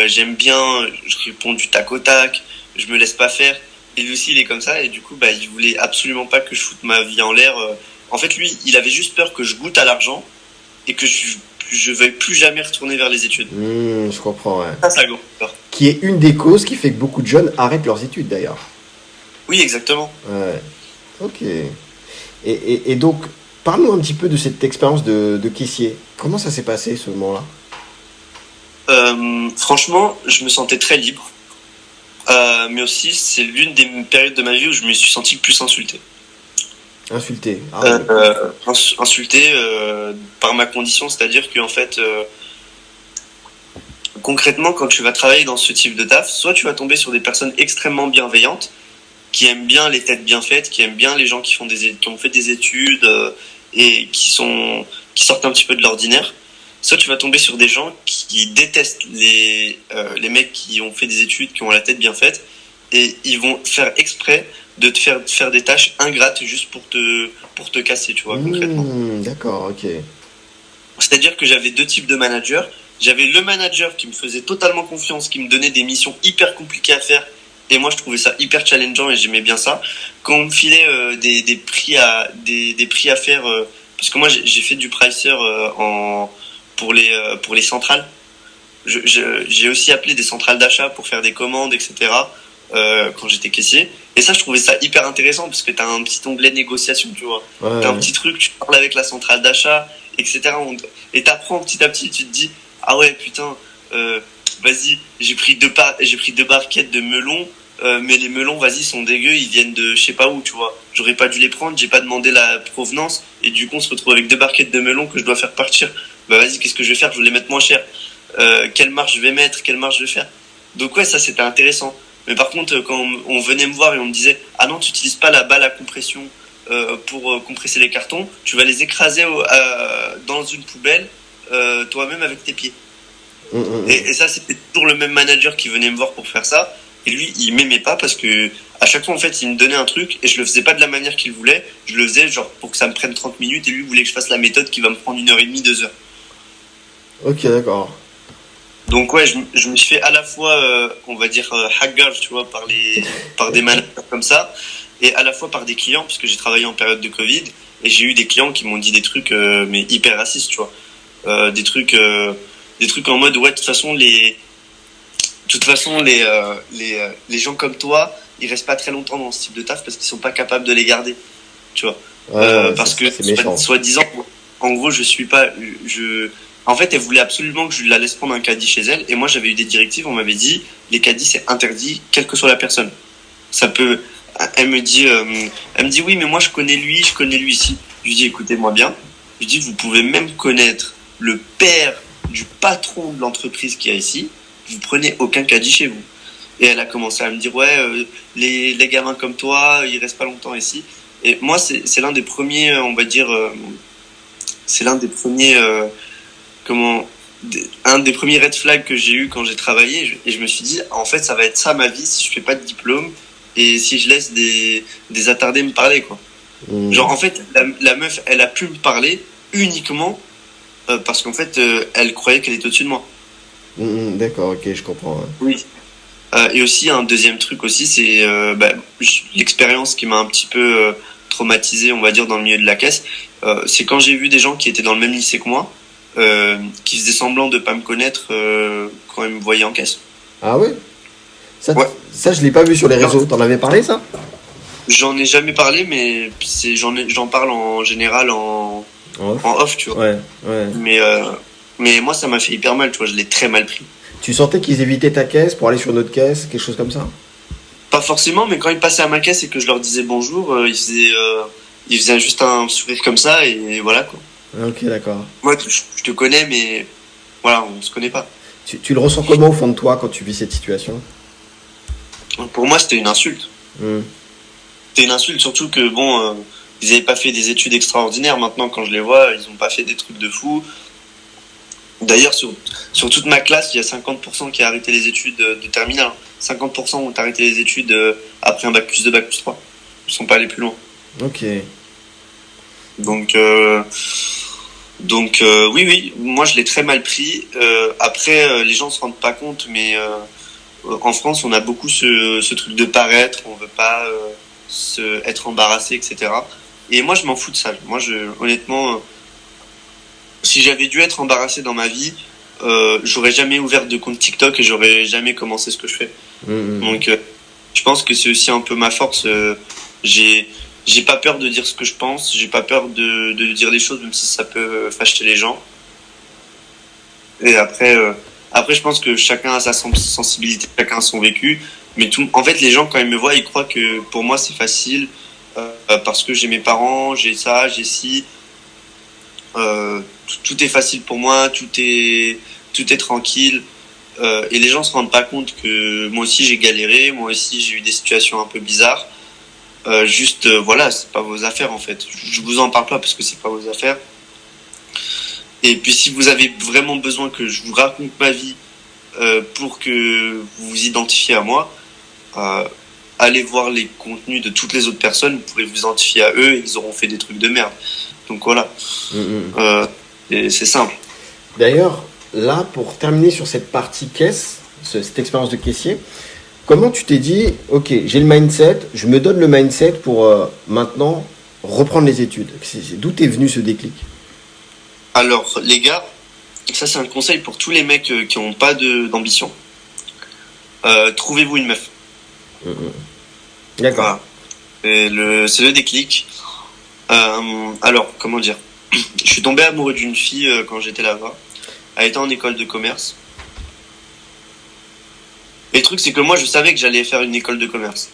J'aime bien, je réponds du tac au tac. Je me laisse pas faire. Et lui aussi, il est comme ça. Et du coup, il voulait absolument pas que je foute ma vie en l'air. En fait, lui, il avait juste peur que je goûte à l'argent et que je veuille plus jamais retourner vers les études. Je comprends, ouais. Ça a grande peur. Qui est une des causes qui fait que beaucoup de jeunes arrêtent leurs études, d'ailleurs. Oui, exactement. Ouais. Ok. Et donc, parle-nous un petit peu de cette expérience de caissier. Comment ça s'est passé, ce moment-là? Franchement, je me sentais très libre. Mais aussi, c'est l'une des périodes de ma vie où je me suis senti le plus insulté. Insulté. Ah, oui. Insulté par ma condition, c'est-à-dire qu'en fait, concrètement, quand tu vas travailler dans ce type de taf, soit tu vas tomber sur des personnes extrêmement bienveillantes, qui aiment bien les têtes bien faites, qui aiment bien les gens qui ont fait des études et qui sortent un petit peu de l'ordinaire. Soit tu vas tomber sur des gens qui détestent les mecs qui ont fait des études, qui ont la tête bien faite, et ils vont faire exprès de te faire des tâches ingrates juste pour te casser, tu vois, concrètement. D'accord, ok. C'est-à-dire que j'avais deux types de managers. J'avais le manager qui me faisait totalement confiance, qui me donnait des missions hyper compliquées à faire, et moi je trouvais ça hyper challengeant et j'aimais bien ça. Quand on me filait des prix à faire, parce que moi j'ai fait du pricer pour les centrales. J'ai aussi appelé des centrales d'achat pour faire des commandes, etc. Quand j'étais caissier. Et ça, je trouvais ça hyper intéressant parce que t'as un petit onglet négociation, tu vois. Ouais, T'as un ouais. petit truc, tu parles avec la centrale d'achat, etc. Et t'apprends petit à petit, tu te dis, ah ouais, putain, vas-y, j'ai pris deux barquettes de melons, mais les melons, vas-y, sont dégueux, ils viennent de je sais pas où, tu vois. J'aurais pas dû les prendre, j'ai pas demandé la provenance, et du coup, on se retrouve avec deux barquettes de melons que je dois faire partir. Bah vas-y, qu'est-ce que je vais faire? Je vais les mettre moins cher. Quelle marge je vais mettre? Quelle marge je vais faire? Donc ouais, ça c'était intéressant. Mais par contre, quand on venait me voir et on me disait ah non, tu n'utilises pas la balle à compression pour compresser les cartons, tu vas les écraser dans une poubelle toi-même avec tes pieds. Hum, hum, hum. Et ça, c'était toujours le même manager qui venait me voir pour faire ça. Et lui, il m'aimait pas parce que à chaque fois, en fait, il me donnait un truc et je le faisais pas de la manière qu'il voulait. Je le faisais genre pour que ça me prenne 30 minutes et lui voulait que je fasse la méthode qui va me prendre 1h30, 2 heures. Ok, d'accord. Donc ouais, je me suis fait à la fois, on va dire, hackage, tu vois, par des managers comme ça, et à la fois par des clients, puisque j'ai travaillé en période de Covid, et j'ai eu des clients qui m'ont dit des trucs, mais hyper racistes, tu vois. Des trucs en mode, ouais, de toute façon, les gens comme toi, ils restent pas très longtemps dans ce type de taf parce qu'ils sont pas capables de les garder, tu vois. Ouais, ouais, Parce que, c'est méchant. soi-disant, en gros, je suis pas, en fait, elle voulait absolument que je la laisse prendre un caddie chez elle, et moi j'avais eu des directives, on m'avait dit, les caddies c'est interdit, quelle que soit la personne. Ça peut, elle me dit oui, mais moi je connais lui ici. Je lui dis, écoutez-moi bien. Je lui dis, vous pouvez même connaître le père du patron de l'entreprise qu'il y a ici, vous prenez aucun caddie chez vous. Et elle a commencé à me dire, ouais, les gamins comme toi, ils restent pas longtemps ici. Et moi, c'est l'un des premiers, on va dire, c'est l'un des premiers, un des premiers red flags que j'ai eu quand j'ai travaillé, et je me suis dit en fait ça va être ça ma vie si je fais pas de diplôme et si je laisse des attardés me parler, quoi. Genre en fait la meuf elle a pu me parler uniquement parce qu'en fait elle croyait qu'elle était au-dessus de moi. D'accord, ok, je comprends. Ouais. Oui. Et aussi un deuxième truc aussi c'est l'expérience qui m'a un petit peu traumatisé, on va dire, dans le milieu de la caisse, c'est quand j'ai vu des gens qui étaient dans le même lycée que moi, qui faisaient semblant de pas me connaître quand ils me voyaient en caisse. Ah ouais? Ça, Ouais. ça je l'ai pas vu sur les réseaux. T'en avais parlé, ça? J'en ai jamais parlé, mais j'en parle en général En off. en off, tu vois. Ouais, ouais. Mais moi, ça m'a fait hyper mal, tu vois. Je l'ai très mal pris. Tu sentais qu'ils évitaient ta caisse pour aller sur une autre caisse, quelque chose comme ça? Pas forcément, mais quand ils passaient à ma caisse et que je leur disais bonjour, ils faisaient juste un sourire comme ça et voilà, quoi. Ok, d'accord. Moi, je te connais, mais voilà, on se connaît pas. Tu le ressens comment au fond de toi quand tu vis cette situation? Pour moi, c'était une insulte. Hmm. C'était une insulte, surtout que bon, ils avaient pas fait des études extraordinaires. Maintenant, quand je les vois, ils ont pas fait des trucs de fou. D'ailleurs, sur toute ma classe, il y a 50% qui a arrêté les études de terminale. 50% ont arrêté les études après un bac plus 2, bac plus 3. Ils sont pas allés plus loin. Ok. Donc, oui, oui, moi je l'ai très mal pris. Après, les gens se rendent pas compte, mais en France, on a beaucoup ce truc de paraître. On veut pas être embarrassé, etc. Et moi, je m'en fous de ça. Moi, honnêtement, si j'avais dû être embarrassé dans ma vie, j'aurais jamais ouvert de compte TikTok et j'aurais jamais commencé ce que je fais. Donc, je pense que c'est aussi un peu ma force. J'ai pas peur de dire ce que je pense. J'ai pas peur de dire les choses, même si ça peut fâcher les gens. Et après, je pense que chacun a sa sensibilité, chacun a son vécu. Mais en fait, les gens, quand ils me voient, ils croient que pour moi, c'est facile parce que j'ai mes parents, j'ai ça, j'ai ci. Tout est facile pour moi, tout est tranquille. Et les gens se rendent pas compte que moi aussi j'ai galéré, moi aussi j'ai eu des situations un peu bizarres. Voilà, c'est pas vos affaires en fait. Je vous en parle pas parce que c'est pas vos affaires. Et puis si vous avez vraiment besoin que je vous raconte ma vie pour que vous vous identifiez à moi, allez voir les contenus de toutes les autres personnes, vous pourrez vous identifier à eux et ils auront fait des trucs de merde. Donc voilà. Et c'est simple. D'ailleurs, là, pour terminer sur cette partie caisse, cette expérience de caissier, comment tu t'es dit, ok, j'ai le mindset, je me donne le mindset pour maintenant reprendre les études? D'où t'es venu ce déclic? Alors les gars, ça c'est un conseil pour tous les mecs qui n'ont pas d'ambition. Trouvez-vous une meuf. D'accord. Voilà. C'est le déclic. Alors, comment dire? Je suis tombé amoureux d'une fille quand j'étais là-bas. Elle était en école de commerce. Et le truc, c'est que moi, je savais que j'allais faire une école de commerce.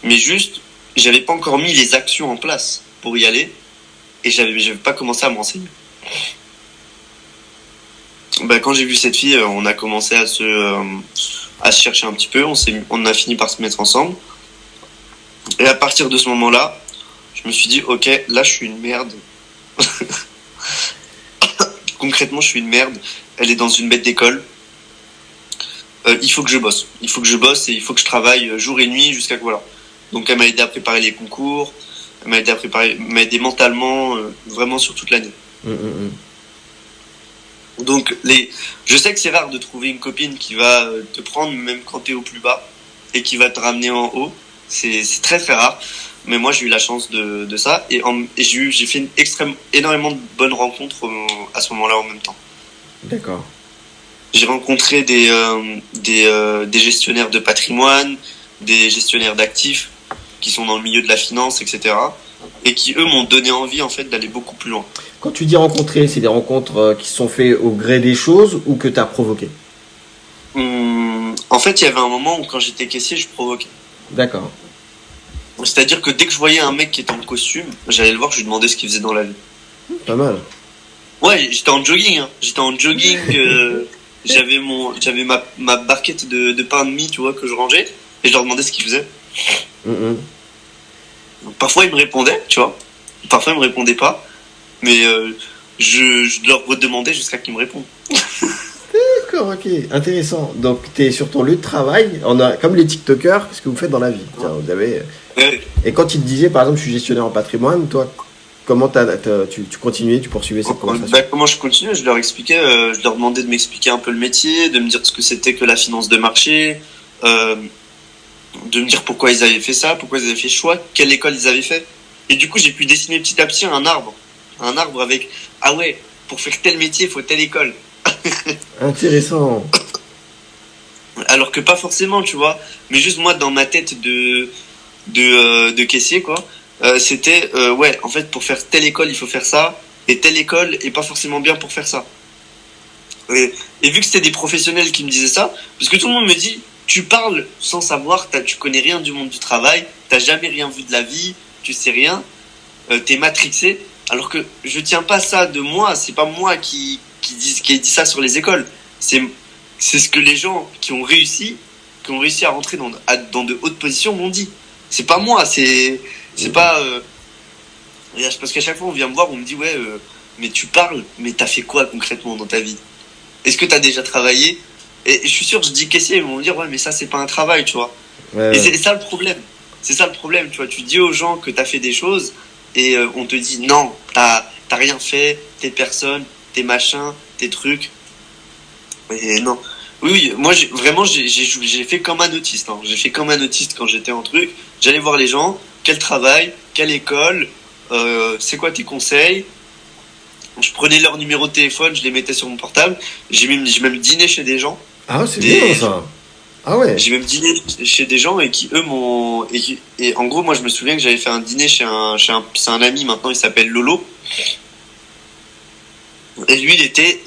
Mais juste, j'avais pas encore mis les actions en place pour y aller. Et j'avais pas commencé à me renseigner. Quand j'ai vu cette fille, on a commencé à se chercher un petit peu. On a fini par se mettre ensemble. Et à partir de ce moment-là, je me suis dit, ok, là, je suis une merde. Concrètement, je suis une merde. Elle est dans une bête d'école. Il faut que je bosse. Il faut que je bosse et il faut que je travaille jour et nuit jusqu'à que voilà. Donc, elle m'a aidé à préparer les concours. Elle m'a aidé mentalement, vraiment sur toute l'année. Donc, je sais que c'est rare de trouver une copine qui va te prendre même quand t'es au plus bas et qui va te ramener en haut. C'est très très rare. Mais moi, j'ai eu la chance de ça et j'ai fait énormément de bonnes rencontres à ce moment-là en même temps. D'accord. J'ai rencontré des gestionnaires de patrimoine, des gestionnaires d'actifs qui sont dans le milieu de la finance, etc. Et qui, eux, m'ont donné envie en fait d'aller beaucoup plus loin. Quand tu dis rencontrer, c'est des rencontres qui se sont faites au gré des choses ou que tu as provoquées? En fait, il y avait un moment où quand j'étais caissier, je provoquais. D'accord. C'est-à-dire que dès que je voyais un mec qui était en costume, j'allais le voir, je lui demandais ce qu'il faisait dans la vie. Pas mal. Ouais, j'étais en jogging. Hein. J'étais en jogging. J'avais ma barquette de pain de mie, tu vois, que je rangeais, et je leur demandais ce qu'ils faisaient. Parfois ils me répondaient, tu vois. Parfois ils me répondaient pas, mais je leur redemandais jusqu'à qu'ils me répondent. D'accord, ok, intéressant. Donc tu es sur ton lieu de travail, comme les TikTokers, qu'est-ce que vous faites dans la vie? Tiens, vous avez... Et quand ils te disaient, par exemple, je suis gestionnaire en patrimoine, toi, comment tu continuais, tu poursuivais cette conversation? Comment je continuais? Je leur expliquais, je leur demandais de m'expliquer un peu le métier, de me dire ce que c'était que la finance de marché, de me dire pourquoi ils avaient fait ça, pourquoi ils avaient fait ce choix, quelle école ils avaient fait. Et du coup, j'ai pu dessiner petit à petit un arbre avec, ah ouais, pour faire tel métier, il faut telle école. Intéressant. Alors que pas forcément, tu vois. Mais juste moi, dans ma tête de caissier, quoi, c'était, ouais, en fait, pour faire telle école, il faut faire ça. Et telle école est pas forcément bien pour faire ça. Et vu que c'était des professionnels qui me disaient ça, parce que tout le monde me dit, tu parles sans savoir, tu connais rien du monde du travail, t'as jamais rien vu de la vie, tu sais rien, t'es matrixé. Alors que je tiens pas ça de moi, c'est pas moi qui ai dit ça sur les écoles. C'est ce que les gens qui ont réussi à rentrer dans de hautes positions m'ont dit. C'est pas moi, c'est pas. Parce qu'à chaque fois on vient me voir, on me dit ouais, mais tu parles, mais t'as fait quoi concrètement dans ta vie? Est-ce que t'as déjà travaillé? Et je suis sûr, je dis caissier, ils vont me dire ouais, mais ça c'est pas un travail, tu vois. Et c'est ça le problème. C'est ça le problème, tu vois. Tu dis aux gens que t'as fait des choses et on te dit non, t'as rien fait, t'es personne, t'es machin, t'es trucs. Et non. Oui, moi j'ai fait comme un autiste. Hein. J'ai fait comme un autiste quand j'étais en truc. J'allais voir les gens, quel travail, quelle école, c'est quoi tes conseils. Je prenais leur numéro de téléphone, je les mettais sur mon portable. J'ai même dîné chez des gens. Ah, c'est bien ça. Ah ouais. J'ai même dîné chez des gens et qui eux m'ont et en gros moi je me souviens que j'avais fait un dîner chez c'est un ami maintenant, il s'appelle Lolo. Et lui il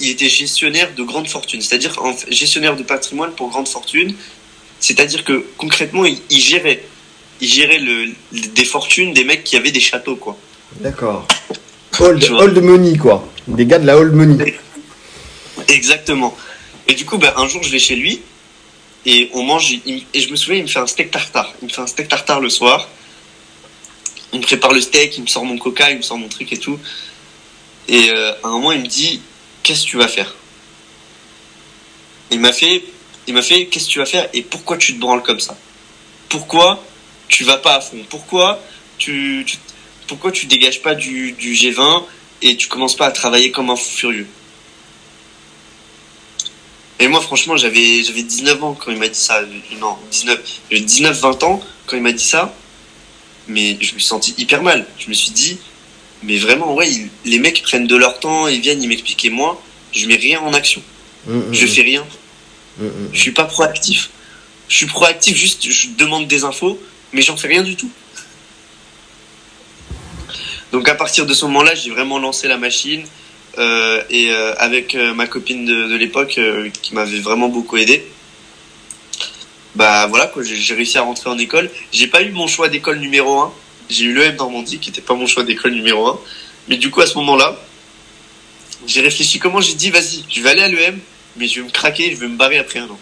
était gestionnaire de grande fortune, c'est-à-dire gestionnaire de patrimoine pour grande fortune, c'est-à-dire que concrètement il gérait des fortunes des mecs qui avaient des châteaux, quoi. D'accord. Old money, quoi. Des gars de la old money. Exactement. Et du coup un jour je vais chez lui et on mange, et je me souviens, il me fait un steak tartare. Il me fait un steak tartare le soir. Il me prépare le steak, il me sort mon coca, il me sort mon truc et tout. Et à un moment, il me dit, qu'est-ce que tu vas faire? Il m'a fait, qu'est-ce que tu vas faire et pourquoi tu te branles comme ça? Pourquoi tu vas pas à fond? Pourquoi tu dégages pas du G20 et tu commences pas à travailler comme un fou furieux? Et moi, franchement, j'avais 19 ans quand il m'a dit ça. Non, 19. J'avais 19-20 ans quand il m'a dit ça. Mais je me suis senti hyper mal. Je me suis dit, mais vraiment, ouais, les mecs prennent de leur temps, ils viennent, ils m'expliquent. Et moi, je mets rien en action. Je fais rien. Je suis pas proactif. Je suis proactif, juste, je demande des infos, mais j'en fais rien du tout. Donc à partir de ce moment-là, j'ai vraiment lancé la machine. Et avec ma copine de l'époque qui m'avait vraiment beaucoup aidé, bah voilà quoi, j'ai réussi à rentrer en école. J'ai pas eu mon choix d'école numéro 1, j'ai eu l'EM Normandie qui était pas mon choix d'école numéro 1, mais du coup à ce moment-là j'ai réfléchi, comment j'ai dit vas-y, je vais aller à l'EM, mais je vais me craquer, je vais me barrer après un an.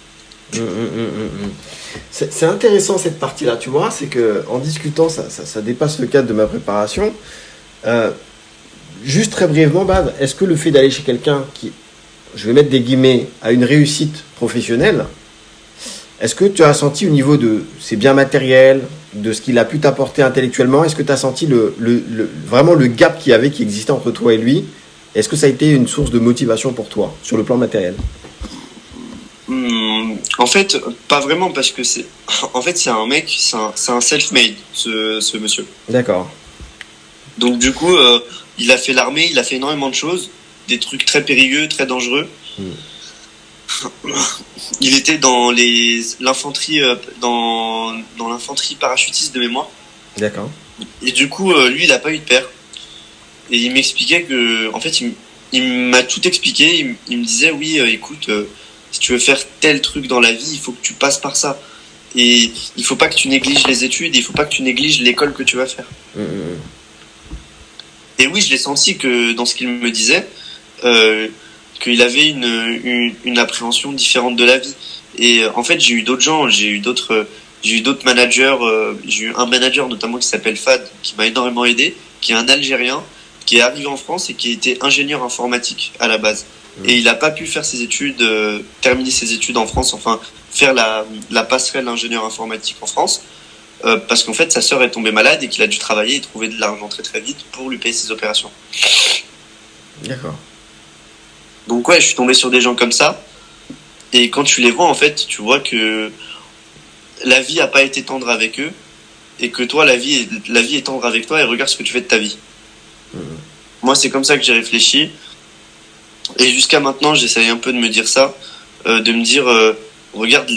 C'est intéressant cette partie-là, tu vois, c'est que en discutant, ça dépasse le cadre de ma préparation. Juste très brièvement, Bad, est-ce que le fait d'aller chez quelqu'un qui, je vais mettre des guillemets, a une réussite professionnelle, est-ce que tu as senti au niveau de ses biens matériels, de ce qu'il a pu t'apporter intellectuellement, est-ce que tu as senti vraiment le gap qui existait entre toi et lui? Est-ce que ça a été une source de motivation pour toi, sur le plan matériel? En fait, pas vraiment, parce que c'est un mec, c'est un self-made, ce monsieur. D'accord. Donc du coup, il a fait l'armée, il a fait énormément de choses, des trucs très périlleux, très dangereux. Il était dans l'infanterie, dans l'infanterie parachutiste de mémoire. D'accord. Et du coup, lui, il a pas eu de père. Et il m'expliquait que, en fait, il m'a tout expliqué. Il me disait, oui, écoute, si tu veux faire tel truc dans la vie, il faut que tu passes par ça. Et il faut pas que tu négliges les études, et il faut pas que tu négliges l'école que tu vas faire. Et oui, je l'ai senti que dans ce qu'il me disait, qu'il avait une appréhension différente de la vie. Et en fait, j'ai eu d'autres gens, j'ai eu d'autres managers. J'ai eu un manager notamment qui s'appelle Fad, qui m'a énormément aidé, qui est un Algérien, qui est arrivé en France et qui était ingénieur informatique à la base. Et il n'a pas pu faire ses études, terminer ses études en France, enfin faire la passerelle ingénieur informatique en France. Parce qu'en fait sa sœur est tombée malade et qu'il a dû travailler et trouver de l'argent très très vite pour lui payer ses opérations. D'accord. Donc ouais, je suis tombé sur des gens comme ça, et quand tu les vois, en fait, tu vois que la vie a pas été tendre avec eux, et que toi, la vie est tendre avec toi, et regarde ce que tu fais de ta vie. Moi, c'est comme ça que j'ai réfléchi, et jusqu'à maintenant, j'essaye un peu de me dire ça, de me dire, regarde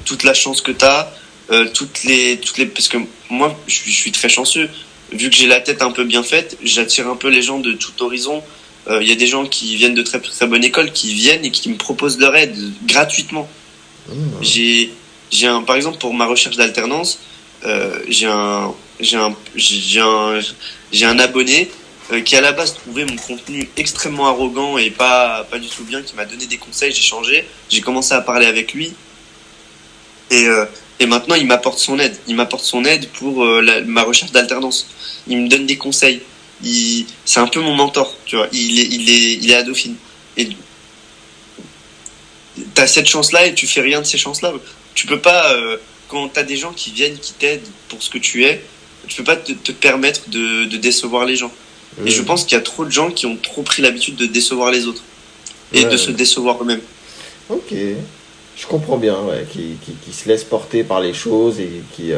toute la chance que t'as, parce que moi, je suis très chanceux. Vu que j'ai la tête un peu bien faite, j'attire un peu les gens de tout horizon. Il y a des gens qui viennent de très très bonne école, qui viennent et qui me proposent leur aide gratuitement. J'ai par exemple, pour ma recherche d'alternance, j'ai un abonné qui à la base trouvait mon contenu extrêmement arrogant et pas du tout bien, qui m'a donné des conseils, j'ai changé, j'ai commencé à parler avec lui et maintenant il m'apporte son aide. Il m'apporte son aide pour ma recherche d'alternance. Il me donne des conseils. C'est un peu mon mentor, tu vois. Il est à Dauphine. Et t'as cette chance-là et tu fais rien de ces chances-là. Tu peux pas, quand t'as des gens qui viennent, qui t'aident pour ce que tu es, tu peux pas te permettre de décevoir les gens. Et je pense qu'il y a trop de gens qui ont trop pris l'habitude de décevoir les autres et de se décevoir eux-mêmes. Ok, je comprends bien, ouais, qui se laisse porter par les choses et qui...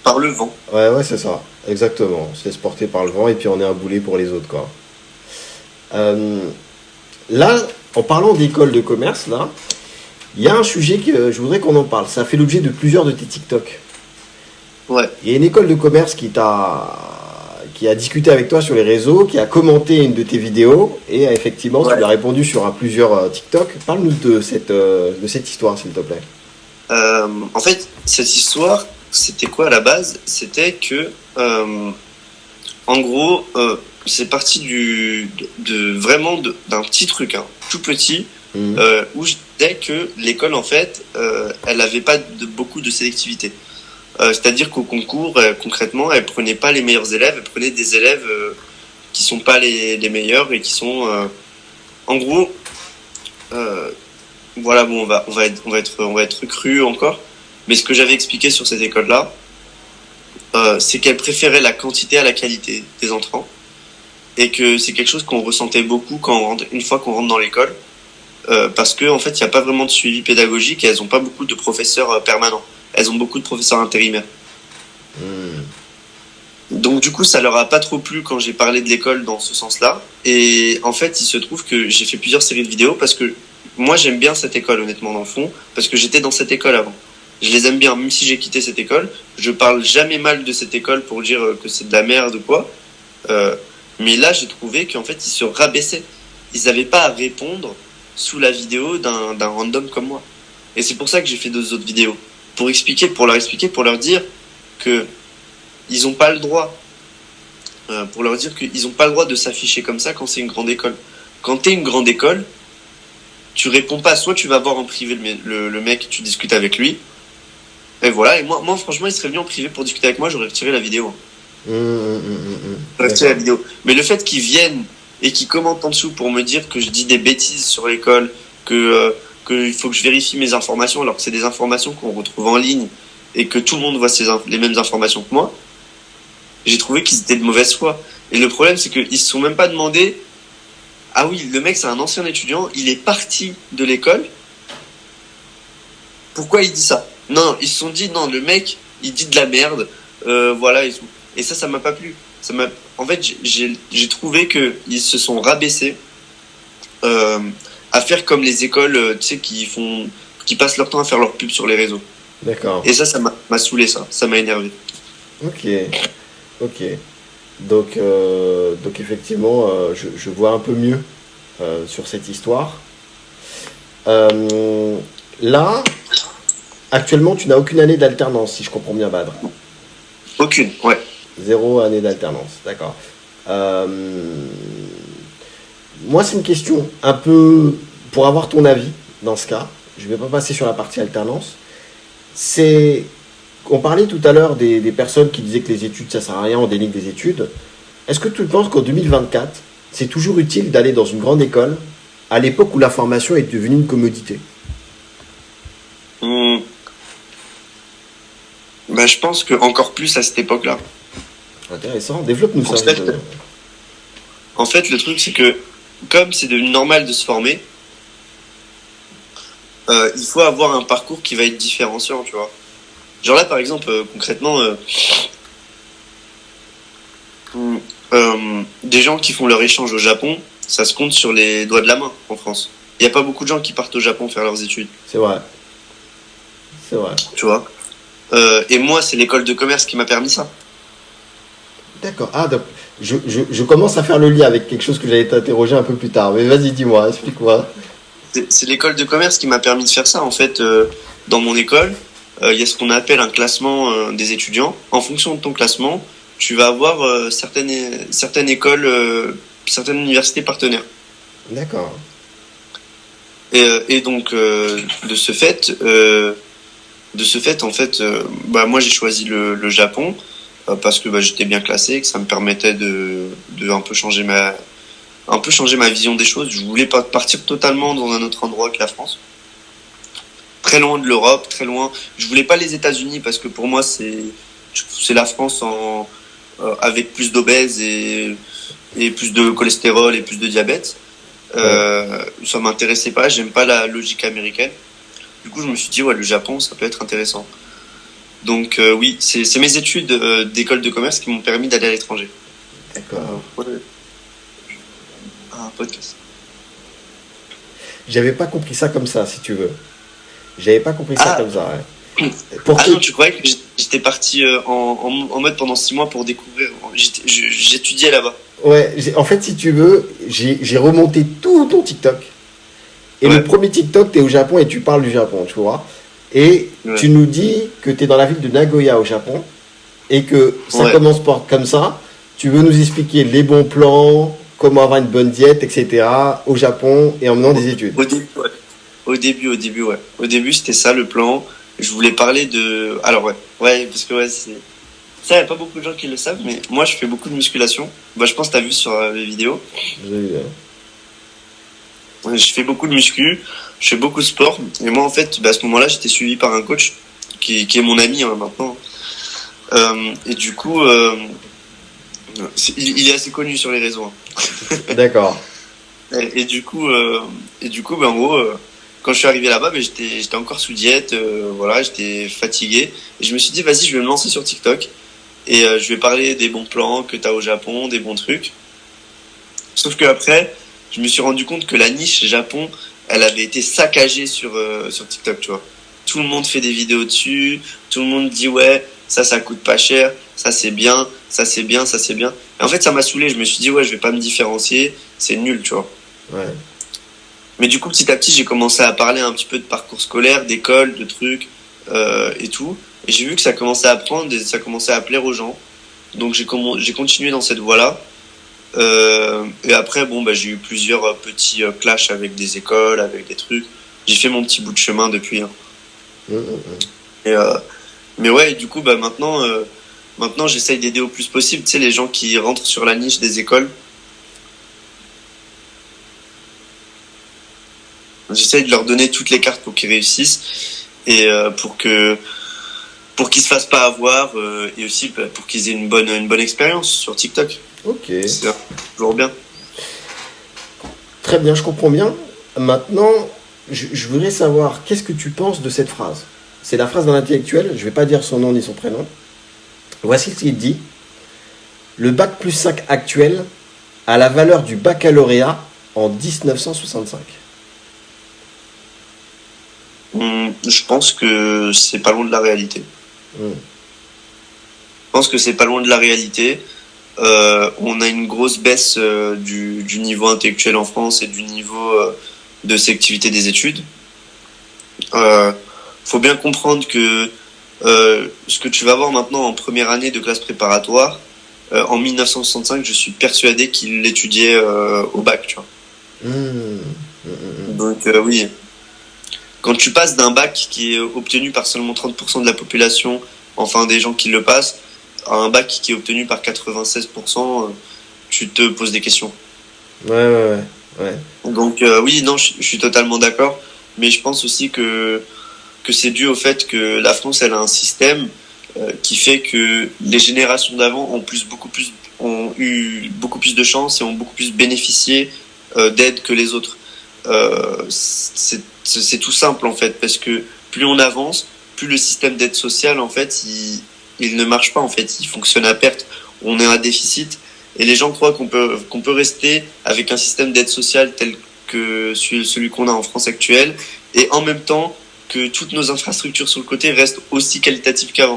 Par le vent. Ouais, c'est ça, exactement. On se laisse porter par le vent et puis on est un boulet pour les autres, quoi. Là, en parlant d'école de commerce, là, il y a un sujet que je voudrais qu'on en parle. Ça fait l'objet de plusieurs de tes TikTok. Ouais. Il y a une école de commerce qui a discuté avec toi sur les réseaux, qui a commenté une de tes vidéos et effectivement, tu lui as répondu sur plusieurs TikTok. Parle-nous de cette histoire, s'il te plaît. En fait, cette histoire, c'était quoi à la base? C'était que, en gros, c'est parti vraiment d'un petit truc, hein, tout petit, où je disais que l'école, en fait, elle n'avait pas beaucoup de sélectivité. C'est-à-dire qu'au concours, concrètement, elle prenait pas les meilleurs élèves, elle prenait des élèves qui sont pas les meilleurs et qui sont, en gros, voilà, bon, on va être cru encore. Mais ce que j'avais expliqué sur cette école-là, c'est qu'elle préférait la quantité à la qualité des entrants, et que c'est quelque chose qu'on ressentait beaucoup une fois qu'on rentre dans l'école, parce que en fait, il n'y a pas vraiment de suivi pédagogique et elles n'ont pas beaucoup de professeurs permanents. Elles ont beaucoup de professeurs intérimaires. Donc du coup, ça leur a pas trop plu quand j'ai parlé de l'école dans ce sens-là. Et en fait, il se trouve que j'ai fait plusieurs séries de vidéos parce que moi, j'aime bien cette école, honnêtement, dans le fond, parce que j'étais dans cette école avant. Je les aime bien, même si j'ai quitté cette école. Je parle jamais mal de cette école pour dire que c'est de la merde ou quoi. Mais là, j'ai trouvé qu'en fait, ils se rabaissaient. Ils n'avaient pas à répondre sous la vidéo d'un random comme moi. Et c'est pour ça que j'ai fait 2 autres vidéos. Pour leur dire que ils n'ont pas le droit. Pour leur dire qu'ils n'ont pas le droit de s'afficher comme ça quand c'est une grande école. Quand t'es une grande école, tu réponds pas. Soit tu vas voir en privé le mec, tu discutes avec lui. Et voilà. Et moi, franchement, il serait venu en privé pour discuter avec moi, j'aurais retiré la vidéo. J'aurais retiré la vidéo. Mais le fait qu'ils viennent et qu'ils commentent en dessous pour me dire que je dis des bêtises sur l'école, qu'il faut que je vérifie mes informations, alors que c'est des informations qu'on retrouve en ligne et que tout le monde voit les mêmes informations que moi, j'ai trouvé qu'ils étaient de mauvaise foi. Et le problème, c'est qu'ils se sont même pas demandé, ah oui, le mec, c'est un ancien étudiant, il est parti de l'école, pourquoi il dit ça? Non, ils se sont dit, non, le mec, il dit de la merde, voilà et tout. Et ça m'a pas plu. En fait, j'ai trouvé qu'ils se sont rabaissés à faire comme les écoles, tu sais, qui passent leur temps à faire leur pub sur les réseaux. D'accord. Et ça m'a saoulé, ça m'a énervé. Ok. Donc effectivement, je vois un peu mieux sur cette histoire. Là, actuellement, tu n'as aucune année d'alternance, si je comprends bien, Badr. Aucune, ouais. 0 année d'alternance, d'accord. Moi, c'est une question un peu pour avoir ton avis dans ce cas. Je ne vais pas passer sur la partie alternance. On parlait tout à l'heure des personnes qui disaient que les études, ça sert à rien, on dénigre des études. Est-ce que tu penses qu'en 2024, c'est toujours utile d'aller dans une grande école à l'époque où la formation est devenue une commodité? Ben, je pense que encore plus à cette époque-là. Intéressant, développe-nous ça. En fait, le truc, c'est que comme c'est devenu normal de se former, il faut avoir un parcours qui va être différenciant, tu vois. Genre là, par exemple, concrètement, des gens qui font leur échange au Japon, ça se compte sur les doigts de la main en France. Il n'y a pas beaucoup de gens qui partent au Japon faire leurs études. C'est vrai. c'est vrai. Tu vois. Et moi, c'est l'école de commerce qui m'a permis ça. D'accord. Ah, donc, je commence à faire le lien avec quelque chose que j'allais t'interroger un peu plus tard. Mais vas-y, dis-moi, explique-moi. C'est l'école de commerce qui m'a permis de faire ça. En fait, dans mon école, il y a ce qu'on appelle un classement des étudiants. En fonction de ton classement, tu vas avoir certaines écoles, certaines universités partenaires. D'accord. Et donc, de ce fait, en fait, moi j'ai choisi le Japon parce que j'étais bien classé, que ça me permettait de un peu changer ma vision des choses. Je voulais pas partir totalement dans un autre endroit que la France, très loin de l'Europe, très loin. Je voulais pas les États-Unis parce que pour moi c'est la France avec plus d'obèses et plus de cholestérol et plus de diabète. Ça m'intéressait pas, j'aime pas la logique américaine. Du coup, je me suis dit, le Japon, ça peut être intéressant. Donc, oui, c'est mes études d'école de commerce qui m'ont permis d'aller à l'étranger. D'accord. Un podcast. J'avais pas compris ça comme ça, si tu veux. J'avais pas compris ça comme ça, ouais. Non, tu croyais que j'étais parti en mode pendant 6 mois pour découvrir. J'étudiais là-bas. Ouais, en fait, si tu veux, j'ai remonté tout ton TikTok. Et le premier TikTok, t'es au Japon et tu parles du Japon, tu vois. Et tu nous dis que t'es dans la ville de Nagoya au Japon. Et que ça commence comme ça. Tu veux nous expliquer les bons plans, comment avoir une bonne diète, etc. au Japon et en menant des études. Au début, ouais. Au début, c'était ça le plan. Je voulais parler de... Alors, parce que c'est... Ça, il n'y a pas beaucoup de gens qui le savent, mais moi, je fais beaucoup de musculation. Je pense que tu as vu sur les vidéos. J'ai vu, Je fais beaucoup de muscu, je fais beaucoup de sport. Et moi, en fait, à ce moment-là, j'étais suivi par un coach qui est mon ami maintenant. Et du coup, il est assez connu sur les réseaux. D'accord. Et du coup, en gros, quand je suis arrivé là-bas, j'étais encore sous diète, j'étais fatigué. Et je me suis dit, vas-y, je vais me lancer sur TikTok. Et je vais parler des bons plans que tu as au Japon, des bons trucs. Sauf que après, je me suis rendu compte que la niche Japon, elle avait été saccagée sur TikTok, tu vois. Tout le monde fait des vidéos dessus, tout le monde dit ça coûte pas cher, ça c'est bien, ça c'est bien, ça c'est bien. Et en fait, ça m'a saoulé, je me suis dit je vais pas me différencier, c'est nul, tu vois. Ouais. Mais du coup, petit à petit, j'ai commencé à parler un petit peu de parcours scolaire, d'école, de trucs et tout. Et j'ai vu que ça commençait à prendre et ça commençait à plaire aux gens. Donc j'ai continué dans cette voie-là. Et après, j'ai eu plusieurs petits clashs avec des écoles, avec des trucs. J'ai fait mon petit bout de chemin depuis. Et du coup, maintenant, j'essaye d'aider au plus possible, tu sais, les gens qui rentrent sur la niche des écoles. J'essaye de leur donner toutes les cartes pour qu'ils réussissent et pour qu'ils se fassent pas avoir et aussi pour qu'ils aient une bonne expérience sur TikTok. Ok. C'est toujours bien. Très bien, je comprends bien. Maintenant, je voudrais savoir, qu'est-ce que tu penses de cette phrase? C'est la phrase d'un intellectuel, je ne vais pas dire son nom ni son prénom. Voici ce qu'il dit. Le bac plus 5 actuel a la valeur du baccalauréat en 1965. Je pense que c'est pas loin de la réalité. Je pense que c'est pas loin de la réalité. On a une grosse baisse du niveau intellectuel en France et du niveau de sélectivité des études. Faut bien comprendre que ce que tu vas voir maintenant en première année de classe préparatoire, en 1965, je suis persuadé qu'il l'étudiait au bac, tu vois. Donc oui, quand tu passes d'un bac qui est obtenu par seulement 30% de la population, enfin des gens qui le passent, à un bac qui est obtenu par 96%, tu te poses des questions. Ouais. Donc oui, non, je suis totalement d'accord, mais je pense aussi que c'est dû au fait que la France, elle a un système qui fait que les générations d'avant ont eu beaucoup plus de chance et ont beaucoup plus bénéficié d'aide que les autres. C'est tout simple en fait, parce que plus on avance, plus le système d'aide sociale en fait il ne marche pas en fait, il fonctionne à perte. On est à déficit et les gens croient qu'on peut rester avec un système d'aide sociale tel que celui qu'on a en France actuelle et en même temps que toutes nos infrastructures sur le côté restent aussi qualitatives qu'avant.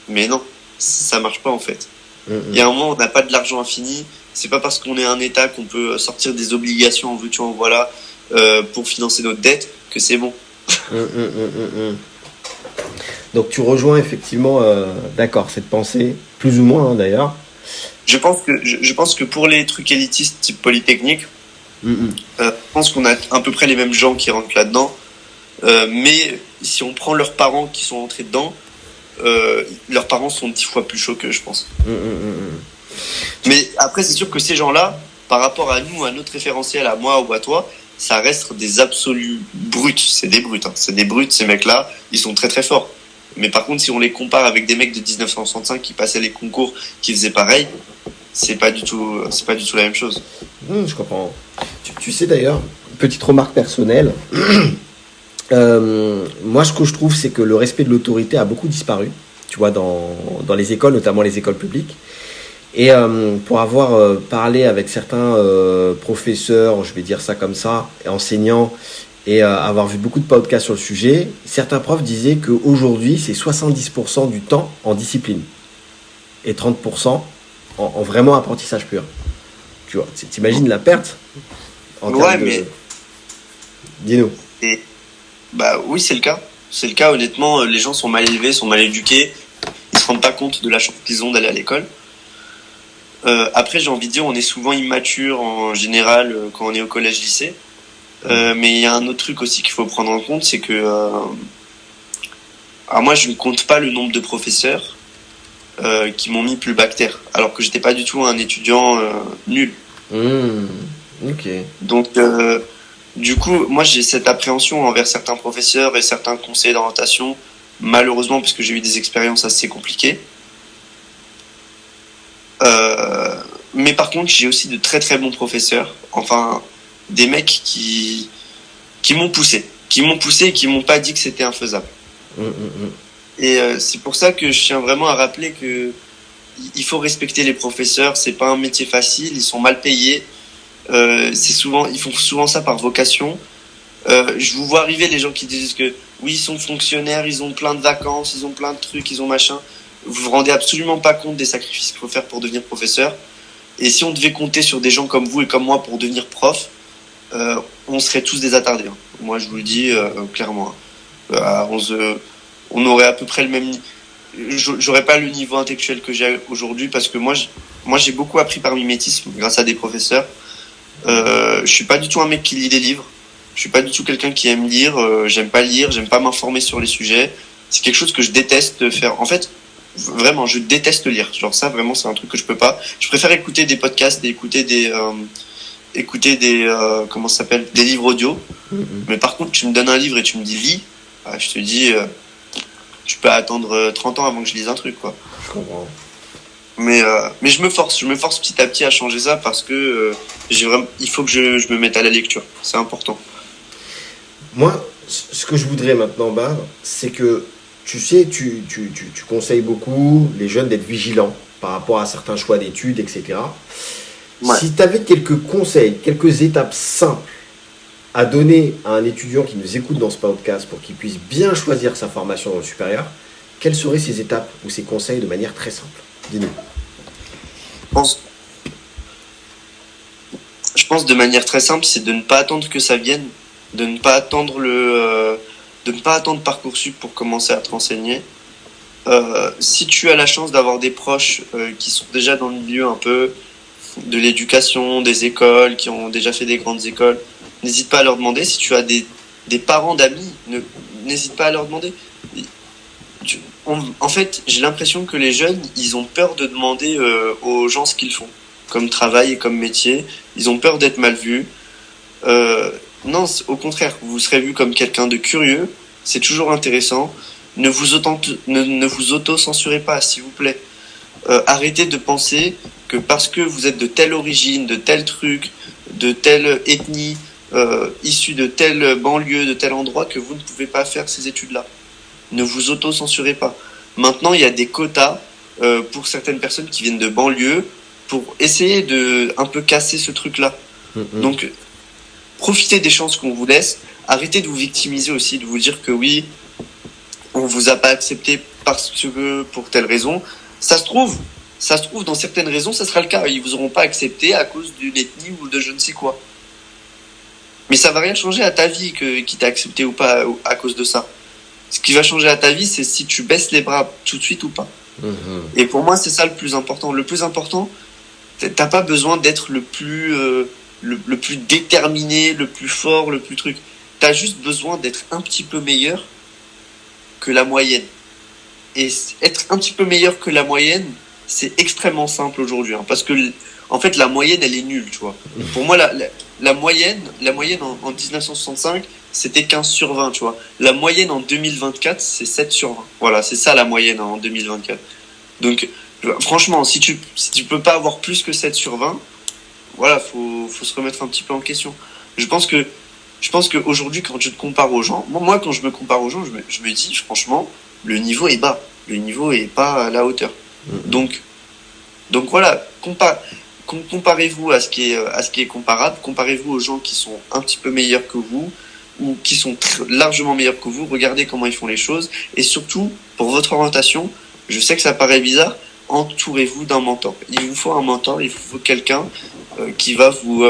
Mais non, ça marche pas en fait. Il y a un moment, on n'a pas de l'argent infini. C'est pas parce qu'on est un État qu'on peut sortir des obligations en veux-tu en voilà pour financer notre dette que c'est bon. Donc tu rejoins effectivement, d'accord, cette pensée, plus ou moins d'ailleurs. Je pense que pour les trucs élitistes type Polytechnique, je pense qu'on a à peu près les mêmes gens qui rentrent là-dedans. Mais si on prend leurs parents qui sont entrés dedans, leurs parents sont 10 fois plus chauds qu'eux, je pense. Mais après, c'est sûr que ces gens-là, par rapport à nous, à notre référentiel, à moi ou à toi, ça reste des absolus brutes. C'est des brutes. Hein. C'est des brutes, ces mecs-là. Ils sont très très forts. Mais par contre, si on les compare avec des mecs de 1965 qui passaient les concours, qui faisaient pareil, c'est pas du tout la même chose. Je comprends. Tu sais d'ailleurs, petite remarque personnelle. Moi, ce que je trouve, c'est que le respect de l'autorité a beaucoup disparu. Tu vois, dans les écoles, notamment les écoles publiques. Et pour avoir parlé avec certains professeurs, je vais dire ça comme ça, et enseignants, et avoir vu beaucoup de podcasts sur le sujet, certains profs disaient qu'aujourd'hui, c'est 70% du temps en discipline et 30% en vraiment apprentissage pur. Tu vois, t'imagines la perte en termes de... Dis-nous. Et, bah oui, c'est le cas. C'est le cas, honnêtement, les gens sont mal élevés, sont mal éduqués, ils se rendent pas compte de la chance qu'ils ont d'aller à l'école. Après, j'ai envie de dire, on est souvent immature en général quand on est au collège-lycée. Mais il y a un autre truc aussi qu'il faut prendre en compte, c'est que alors moi, je ne compte pas le nombre de professeurs qui m'ont mis plus bactère, alors que j'étais pas du tout un étudiant nul. Ok. Donc, du coup, moi, j'ai cette appréhension envers certains professeurs et certains conseillers d'orientation, malheureusement, parce que j'ai eu des expériences assez compliquées. Mais par contre, j'ai aussi de très très bons professeurs, enfin des mecs qui m'ont poussé et qui m'ont pas dit que c'était infaisable. Et c'est pour ça que je tiens vraiment à rappeler que il faut respecter les professeurs. C'est pas un métier facile, ils sont mal payés. Ils font souvent ça par vocation. Je vous vois arriver les gens qui disent que oui, ils sont fonctionnaires, ils ont plein de vacances, ils ont plein de trucs, ils ont machin. Vous vous rendez absolument pas compte des sacrifices qu'il faut faire pour devenir professeur. Et si on devait compter sur des gens comme vous et comme moi pour devenir prof, on serait tous des attardés. Hein. Moi, je vous le dis clairement. On aurait à peu près le même. J'aurais pas le niveau intellectuel que j'ai aujourd'hui parce que moi, j'ai beaucoup appris par mimétisme grâce à des professeurs. Je suis pas du tout un mec qui lit des livres. Je suis pas du tout quelqu'un qui aime lire. J'aime pas lire. J'aime pas m'informer sur les sujets. C'est quelque chose que je déteste faire. En fait. Vraiment, je déteste lire. Genre ça, vraiment, c'est un truc que je peux pas. Je préfère écouter des podcasts et écouter des comment ça s'appelle, des livres audio. Mais par contre, tu me donnes un livre et tu me dis lis, je te dis, tu peux attendre 30 ans avant que je lise un truc, quoi. Je comprends. Mais je me force petit à petit à changer ça parce que il faut que je me mette à la lecture. C'est important. Moi, ce que je voudrais maintenant, c'est que tu sais, tu conseilles beaucoup les jeunes d'être vigilants par rapport à certains choix d'études, etc. Ouais. Si tu avais quelques conseils, quelques étapes simples à donner à un étudiant qui nous écoute dans ce podcast pour qu'il puisse bien choisir sa formation dans le supérieur, quelles seraient ces étapes ou ces conseils de manière très simple? Dis-nous. Je pense de manière très simple, c'est de ne pas attendre que ça vienne, de ne pas attendre Parcoursup pour commencer à te renseigner. Si tu as la chance d'avoir des proches qui sont déjà dans le milieu un peu de l'éducation, des écoles, qui ont déjà fait des grandes écoles, n'hésite pas à leur demander. Si tu as des parents d'amis, n'hésite pas à leur demander. En fait, j'ai l'impression que les jeunes, ils ont peur de demander aux gens ce qu'ils font, comme travail et comme métier. Ils ont peur d'être mal vus. Non, au contraire, vous serez vu comme quelqu'un de curieux. C'est toujours intéressant. Ne vous auto-censurez pas, s'il vous plaît. Arrêtez de penser que parce que vous êtes de telle origine, de tel truc, de telle ethnie, issu de telle banlieue, de tel endroit, que vous ne pouvez pas faire ces études-là. Ne vous auto-censurez pas. Maintenant, il y a des quotas pour certaines personnes qui viennent de banlieue pour essayer de un peu casser ce truc-là. Donc, profitez des chances qu'on vous laisse. arrêtez de vous victimiser aussi, de vous dire que oui, on vous a pas accepté parce que pour telle raison. Ça se trouve, dans certaines raisons, ça sera le cas. Ils vous auront pas accepté à cause d'une ethnie ou de je ne sais quoi. Mais ça va rien changer à ta vie qui t'a accepté ou pas à cause de ça. Ce qui va changer à ta vie, c'est si tu baisses les bras tout de suite ou pas. Et pour moi, c'est ça le plus important. Le plus important, t'as pas besoin d'être le plus déterminé, le plus fort, le plus truc. T'as juste besoin d'être un petit peu meilleur que la moyenne. Et être un petit peu meilleur que la moyenne, c'est extrêmement simple aujourd'hui, hein, parce que en fait la moyenne elle est nulle, tu vois. Pour moi la moyenne en 1965 c'était 15 sur 20, tu vois. La moyenne en 2024 c'est 7 sur 20. Voilà, c'est ça la moyenne en 2024. Donc franchement, si tu peux pas avoir plus que 7 sur 20, voilà, faut se remettre un petit peu en question. Je pense que aujourd'hui quand tu te compares aux gens, moi quand je me compare aux gens, je me dis franchement, le niveau est bas. Le niveau est pas à la hauteur. Donc voilà, comparez-vous à ce qui est comparable, comparez-vous aux gens qui sont un petit peu meilleurs que vous ou qui sont largement meilleurs que vous, regardez comment ils font les choses et surtout pour votre orientation, je sais que ça paraît bizarre, entourez-vous d'un mentor. Il vous faut un mentor, il vous faut quelqu'un qui va vous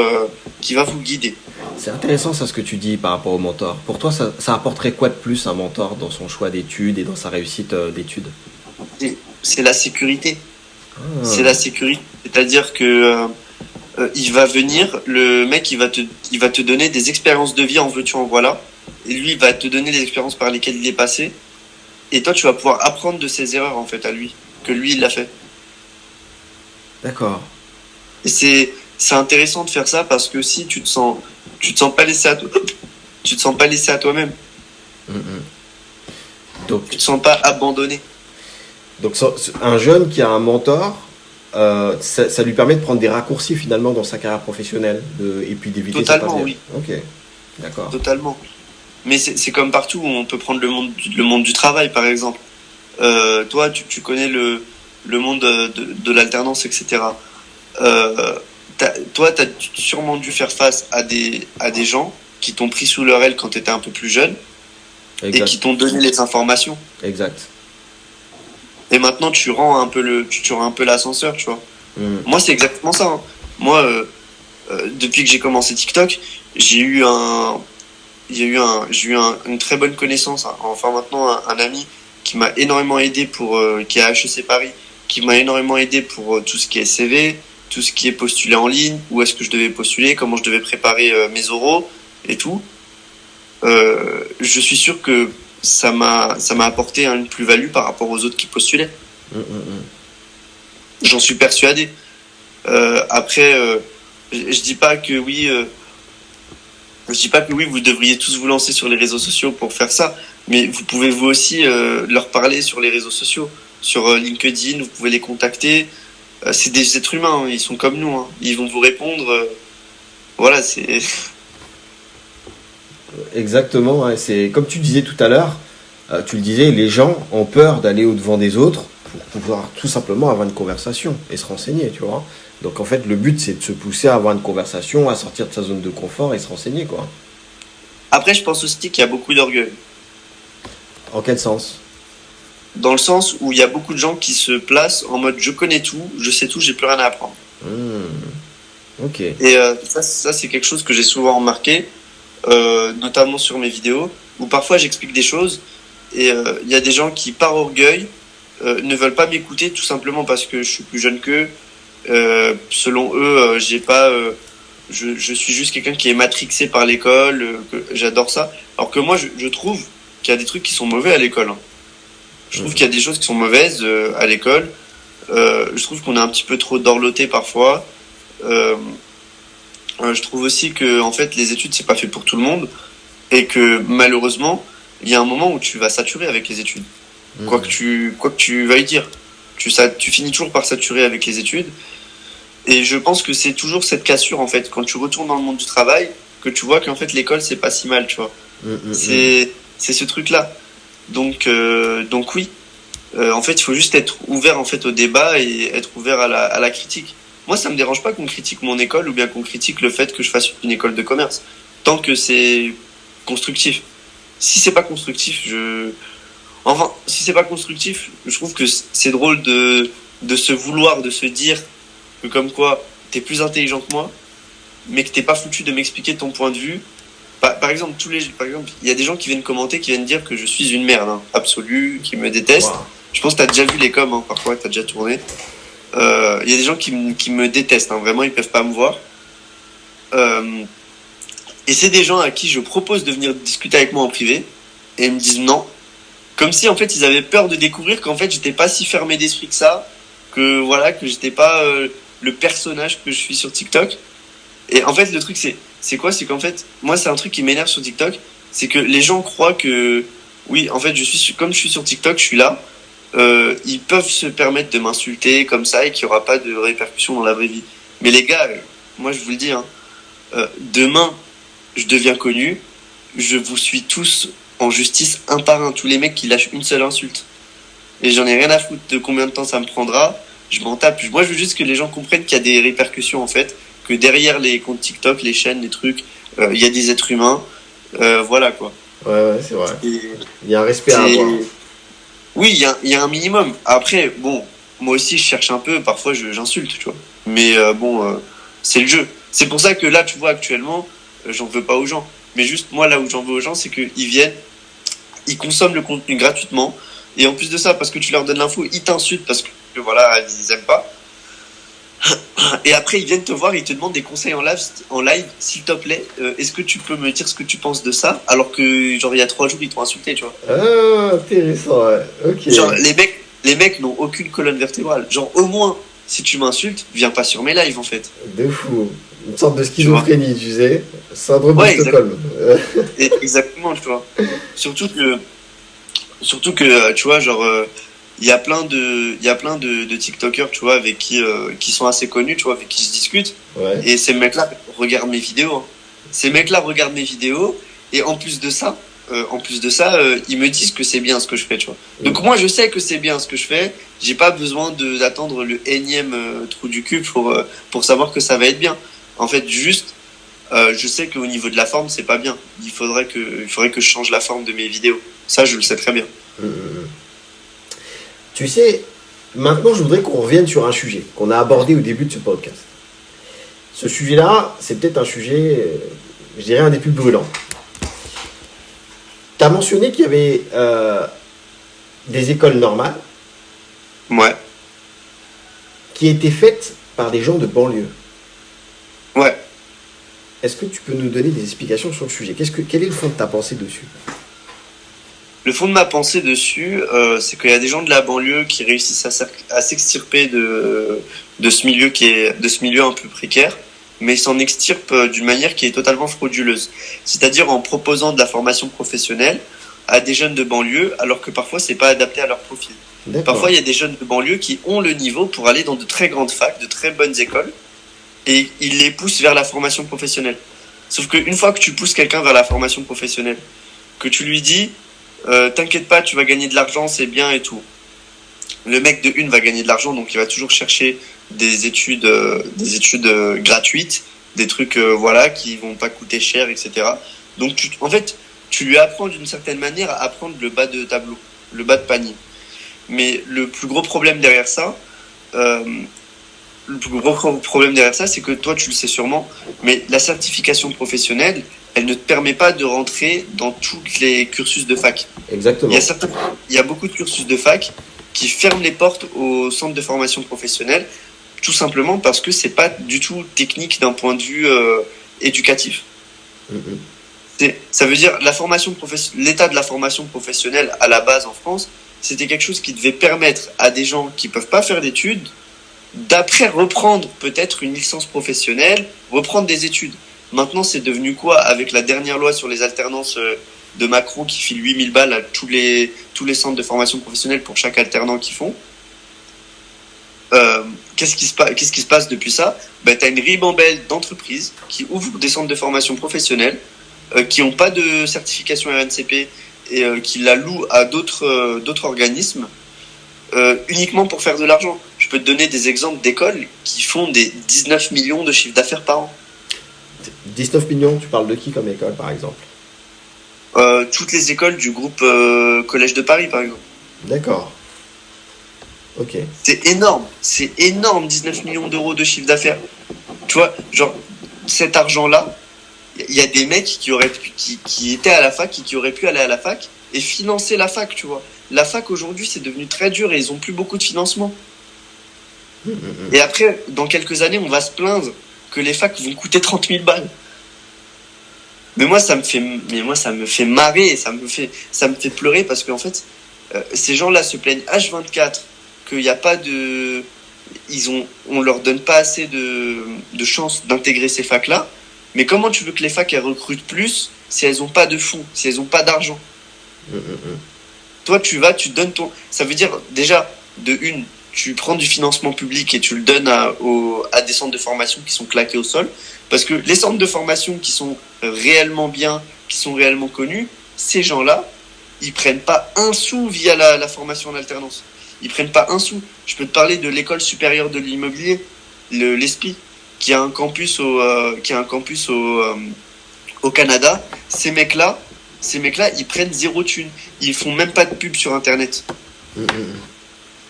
guider. C'est intéressant ça ce que tu dis par rapport au mentor. Pour toi, ça apporterait quoi de plus un mentor dans son choix d'études et dans sa réussite d'études? C'est la sécurité. C'est la sécurité. C'est-à-dire que il va venir, le mec, il va te donner des expériences de vie en veux-tu en voilà. Et lui, il va te donner des expériences par lesquelles il est passé. Et toi, tu vas pouvoir apprendre de ses erreurs en fait à lui, que lui il l'a fait. D'accord. Et c'est intéressant de faire ça parce que si tu te sens pas laissé à toi-même. Donc tu te sens pas abandonné. Donc un jeune qui a un mentor, ça lui permet de prendre des raccourcis finalement dans sa carrière professionnelle et puis d'éviter totalement, oui. Ok, d'accord. Totalement. Mais c'est comme partout, on peut prendre le monde du travail par exemple. Toi, tu connais le monde de l'alternance, etc. Toi, t'as sûrement dû faire face à des gens qui t'ont pris sous leur aile quand tu étais un peu plus jeune. Exact. Et qui t'ont donné les informations. Exact. Et maintenant, tu rends un peu l'ascenseur, tu vois. Moi, c'est exactement ça. Hein. Moi, depuis que j'ai commencé TikTok, j'ai eu une très bonne connaissance. Hein. Enfin, maintenant, un ami qui m'a énormément aidé qui est à HEC Paris, qui m'a énormément aidé pour tout ce qui est CV, tout ce qui est postulé en ligne, où est-ce que je devais postuler, comment je devais préparer mes oraux et tout. Je suis sûr que ça m'a apporté une plus-value par rapport aux autres qui postulaient. J'en suis persuadé. Après, je dis pas que oui, vous devriez tous vous lancer sur les réseaux sociaux pour faire ça, mais vous pouvez vous aussi leur parler sur les réseaux sociaux, sur LinkedIn, vous pouvez les contacter. C'est des êtres humains, hein, ils sont comme nous, hein, ils vont vous répondre. Voilà, c'est. Exactement, hein, c'est comme tu disais tout à l'heure, tu le disais, les gens ont peur d'aller au-devant des autres pour pouvoir tout simplement avoir une conversation et se renseigner, tu vois. Donc en fait, le but, c'est de se pousser à avoir une conversation, à sortir de sa zone de confort et se renseigner, quoi. Après, je pense aussi qu'il y a beaucoup d'orgueil. En quel sens? Dans le sens où il y a beaucoup de gens qui se placent en mode je connais tout, je sais tout, j'ai plus rien à apprendre. Ok. Et ça, c'est quelque chose que j'ai souvent remarqué, notamment sur mes vidéos, où parfois j'explique des choses et il y a des gens qui, par orgueil, ne veulent pas m'écouter tout simplement parce que je suis plus jeune qu'eux. Selon eux, j'ai pas, je suis juste quelqu'un qui est matrixé par l'école, que j'adore ça. Alors que moi, je trouve qu'il y a des trucs qui sont mauvais à l'école. Hein. Je trouve qu'il y a des choses qui sont mauvaises à l'école. Je trouve qu'on est un petit peu trop dorloté parfois. Je trouve aussi que en fait les études c'est pas fait pour tout le monde et que malheureusement il y a un moment où tu vas saturer avec les études. Quoi que tu veuilles dire, tu finis toujours par saturer avec les études. Et je pense que c'est toujours cette cassure en fait quand tu retournes dans le monde du travail que tu vois qu'en fait l'école c'est pas si mal, tu vois. C'est ce truc là. Donc oui. En fait, il faut juste être ouvert en fait au débat et être ouvert à la critique. Moi, ça me dérange pas qu'on critique mon école ou bien qu'on critique le fait que je fasse une école de commerce. Tant que c'est constructif. Si c'est pas constructif, je trouve que c'est drôle de se vouloir, de se dire que comme quoi t'es plus intelligent que moi, mais que t'es pas foutu de m'expliquer ton point de vue. Par exemple, il y a des gens qui viennent commenter, qui viennent dire que je suis une merde absolue, qui me détestent. Wow. Je pense que t'as déjà vu les coms, parfois t'as déjà tourné. Il y a des gens qui me détestent, vraiment, ils peuvent pas me voir. Et c'est des gens à qui je propose de venir discuter avec moi en privé, et ils me disent non. Comme si en fait ils avaient peur de découvrir qu'en fait j'étais pas si fermé d'esprit que ça, que j'étais pas le personnage que je suis sur TikTok. Et en fait le truc c'est quoi, c'est qu'en fait moi c'est un truc qui m'énerve sur TikTok, c'est que les gens croient que oui en fait comme je suis sur TikTok, je suis là, ils peuvent se permettre de m'insulter comme ça et qu'il y aura pas de répercussions dans la vraie vie. Mais les gars, moi je vous le dis, demain je deviens connu, je vous suis tous en justice un par un, tous les mecs qui lâchent une seule insulte. Et j'en ai rien à foutre de combien de temps ça me prendra, je m'en tape. Moi je veux juste que les gens comprennent qu'il y a des répercussions en fait, que derrière les comptes TikTok, les chaînes, les trucs, il y a des êtres humains, voilà quoi. Ouais, c'est vrai. Il y a un respect à avoir. Oui, il y a un minimum. Après, bon, moi aussi je cherche un peu, parfois j'insulte, tu vois. Mais c'est le jeu. C'est pour ça que là, tu vois, actuellement, j'en veux pas aux gens. Mais juste, moi, là où j'en veux aux gens, c'est qu'ils viennent, ils consomment le contenu gratuitement. Et en plus de ça, parce que tu leur donnes l'info, ils t'insultent parce que, voilà, ils aiment pas. Et après, ils viennent te voir, ils te demandent des conseils en live, s'il te plaît, est-ce que tu peux me dire ce que tu penses de ça? Alors que, genre, il y a 3 jours, ils t'ont insulté, tu vois. Ah, intéressant, ouais. Ok. Genre, les mecs n'ont aucune colonne vertébrale. Genre, au moins, si tu m'insultes, viens pas sur mes lives, en fait. De fou. Une sorte de schizophrénie, tu sais. Syndrome de Stockholm. Exactement, tu vois. Surtout que, tu vois, genre, il y a plein de TikTokers, tu vois, avec qui sont assez connus, tu vois, avec qui je discute. Ouais. Et ces mecs-là regardent mes vidéos. Ces mecs-là regardent mes vidéos. Et en plus de ça, ils me disent que c'est bien ce que je fais, tu vois. Donc moi, je sais que c'est bien ce que je fais. J'ai pas besoin d'attendre le énième trou du cul pour savoir que ça va être bien. En fait, juste, je sais qu'au niveau de la forme, c'est pas bien. Il faudrait que je change la forme de mes vidéos. Ça, je le sais très bien. Tu sais, maintenant, je voudrais qu'on revienne sur un sujet qu'on a abordé au début de ce podcast. Ce sujet-là, c'est peut-être un sujet, je dirais, un des plus brûlants. Tu as mentionné qu'il y avait des écoles normales. Ouais. Qui étaient faites par des gens de banlieue. Ouais. Est-ce que tu peux nous donner des explications sur le sujet? Quel est le fond de ta pensée dessus? Le fond de ma pensée dessus, c'est qu'il y a des gens de la banlieue qui réussissent à s'extirper de ce milieu un peu précaire, mais ils s'en extirpent d'une manière qui est totalement frauduleuse. C'est-à-dire en proposant de la formation professionnelle à des jeunes de banlieue, alors que parfois c'est pas adapté à leur profil. D'accord. Parfois il y a des jeunes de banlieue qui ont le niveau pour aller dans de très grandes facs, de très bonnes écoles, et ils les poussent vers la formation professionnelle. Sauf qu'une fois que tu pousses quelqu'un vers la formation professionnelle, que tu lui dis t'inquiète pas, tu vas gagner de l'argent, c'est bien et tout. Le mec de une va gagner de l'argent, donc il va toujours chercher des études gratuites, des trucs voilà qui vont pas coûter cher, etc. Donc tu lui apprends d'une certaine manière à apprendre le bas de tableau, le bas de panier. Mais le plus gros problème derrière ça, c'est que toi tu le sais sûrement, mais la certification professionnelle, elle ne te permet pas de rentrer dans tous les cursus de fac. Exactement. Il y a beaucoup de cursus de fac qui ferment les portes aux centres de formation professionnelle, tout simplement parce que c'est pas du tout technique d'un point de vue éducatif. Ça veut dire l'état de la formation professionnelle à la base en France, c'était quelque chose qui devait permettre à des gens qui peuvent pas faire d'études d'après reprendre peut-être une licence professionnelle, reprendre des études. Maintenant, c'est devenu quoi avec la dernière loi sur les alternances de Macron qui file 8000 balles à tous les centres de formation professionnelle pour chaque alternant qu'ils font. Qu'est-ce qui se passe depuis ça? Tu as une ribambelle d'entreprises qui ouvrent des centres de formation professionnelle qui n'ont pas de certification RNCP et qui la louent à d'autres organismes uniquement pour faire de l'argent. Je peux te donner des exemples d'écoles qui font des 19 millions de chiffre d'affaires par an. 19 millions, tu parles de qui comme école par exemple? Toutes les écoles du groupe Collège de Paris, par exemple. D'accord. Ok. C'est énorme, 19 millions d'euros de chiffre d'affaires. Tu vois, genre, cet argent-là, il y a des mecs qui étaient à la fac et qui auraient pu aller à la fac et financer la fac, tu vois. La fac, aujourd'hui, c'est devenu très dur et ils ont plus beaucoup de financement. Et après, dans quelques années, on va se plaindre que les facs vont coûter 30 000 balles. Mais moi, ça me fait marrer et ça me fait pleurer parce qu'en fait, ces gens-là se plaignent H24 qu'il n'y a pas de, on leur donne pas assez de chances d'intégrer ces facs-là. Mais comment tu veux que les facs elles recrutent plus si elles ont pas de fonds, si elles ont pas d'argent? Toi, tu donnes ton, ça veut dire déjà de une, tu prends du financement public et tu le donnes à des centres de formation qui sont claqués au sol. Parce que les centres de formation qui sont réellement bien, qui sont réellement connus, ces gens-là, ils prennent pas un sou via la formation en alternance. Ils prennent pas un sou. Je peux te parler de l'école supérieure de l'immobilier, l'ESPI, qui a un campus au Canada. Ces mecs-là, ils prennent zéro thune. Ils font même pas de pub sur Internet.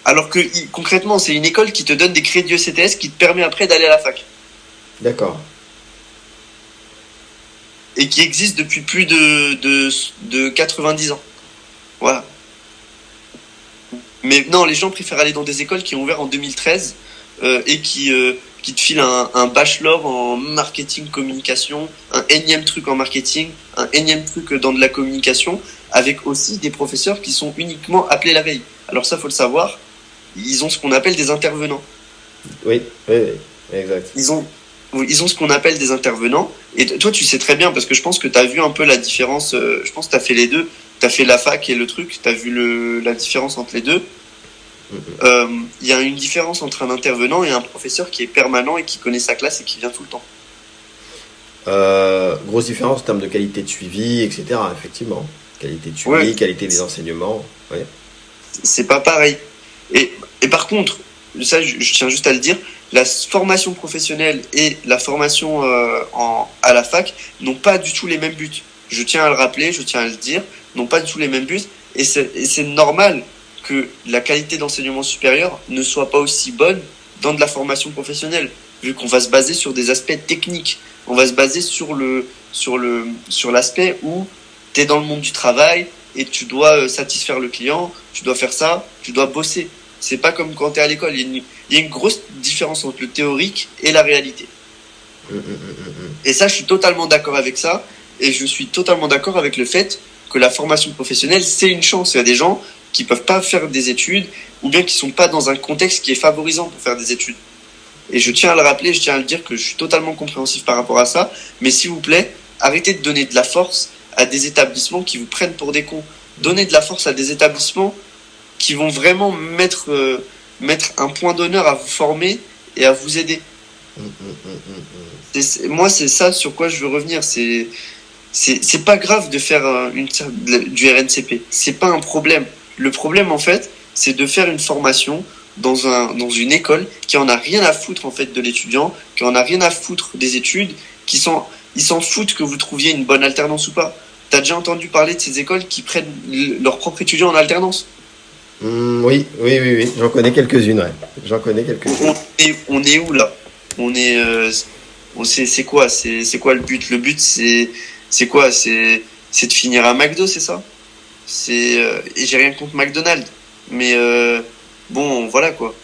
Alors que concrètement, c'est une école qui te donne des crédits ECTS qui te permet après d'aller à la fac. D'accord. Et qui existe depuis plus de 90 ans. Voilà. Mais non, les gens préfèrent aller dans des écoles qui ont ouvert en 2013 et qui te filent un bachelor en marketing communication, un énième truc en marketing, un énième truc dans de la communication, avec aussi des professeurs qui sont uniquement appelés la veille. Alors ça, faut le savoir, ils ont ce qu'on appelle des intervenants. Oui, exact. Ils ont ce qu'on appelle des intervenants. Et toi, tu sais très bien, parce que je pense que tu as vu un peu la différence. Je pense que tu as fait les deux. Tu as fait la fac et le truc. Tu as vu la différence entre les deux. Il y a une différence entre un intervenant et un professeur qui est permanent et qui connaît sa classe et qui vient tout le temps. Grosse différence en termes de qualité de suivi, etc. Effectivement. Qualité de suivi, qualité des enseignements. Ouais. C'est pas pareil. Et par contre, ça, je tiens juste à le dire, la formation professionnelle et la formation à la fac n'ont pas du tout les mêmes buts. Je tiens à le rappeler, je tiens à le dire, n'ont pas du tout les mêmes buts. Et c'est normal que la qualité d'enseignement supérieur ne soit pas aussi bonne dans de la formation professionnelle, vu qu'on va se baser sur des aspects techniques. On va se baser sur l'aspect où tu es dans le monde du travail et tu dois satisfaire le client, tu dois faire ça, tu dois bosser. C'est pas comme quand tu es à l'école. Il y a une grosse différence entre le théorique et la réalité. Et ça, je suis totalement d'accord avec ça. Et je suis totalement d'accord avec le fait que la formation professionnelle, c'est une chance. Il y a des gens qui peuvent pas faire des études ou bien qui sont pas dans un contexte qui est favorisant pour faire des études. Et je tiens à le rappeler, je tiens à le dire que je suis totalement compréhensif par rapport à ça. Mais s'il vous plaît, arrêtez de donner de la force à des établissements qui vous prennent pour des cons. Donnez de la force à des établissements qui vont vraiment mettre un point d'honneur à vous former et à vous aider. Moi, c'est ça sur quoi je veux revenir. C'est pas grave de faire du RNCP. C'est pas un problème. Le problème, en fait, c'est de faire une formation dans une école qui en a rien à foutre, en fait, de l'étudiant, qui en a rien à foutre des études, ils s'en foutent que vous trouviez une bonne alternance ou pas. T'as déjà entendu parler de ces écoles qui prennent leurs propres étudiants en alternance? Oui. J'en connais quelques-unes, On est où, là? C'est quoi? C'est quoi le but? Le but, c'est quoi? C'est de finir à McDo, c'est ça? Et j'ai rien contre McDonald's. Mais, bon, voilà, quoi.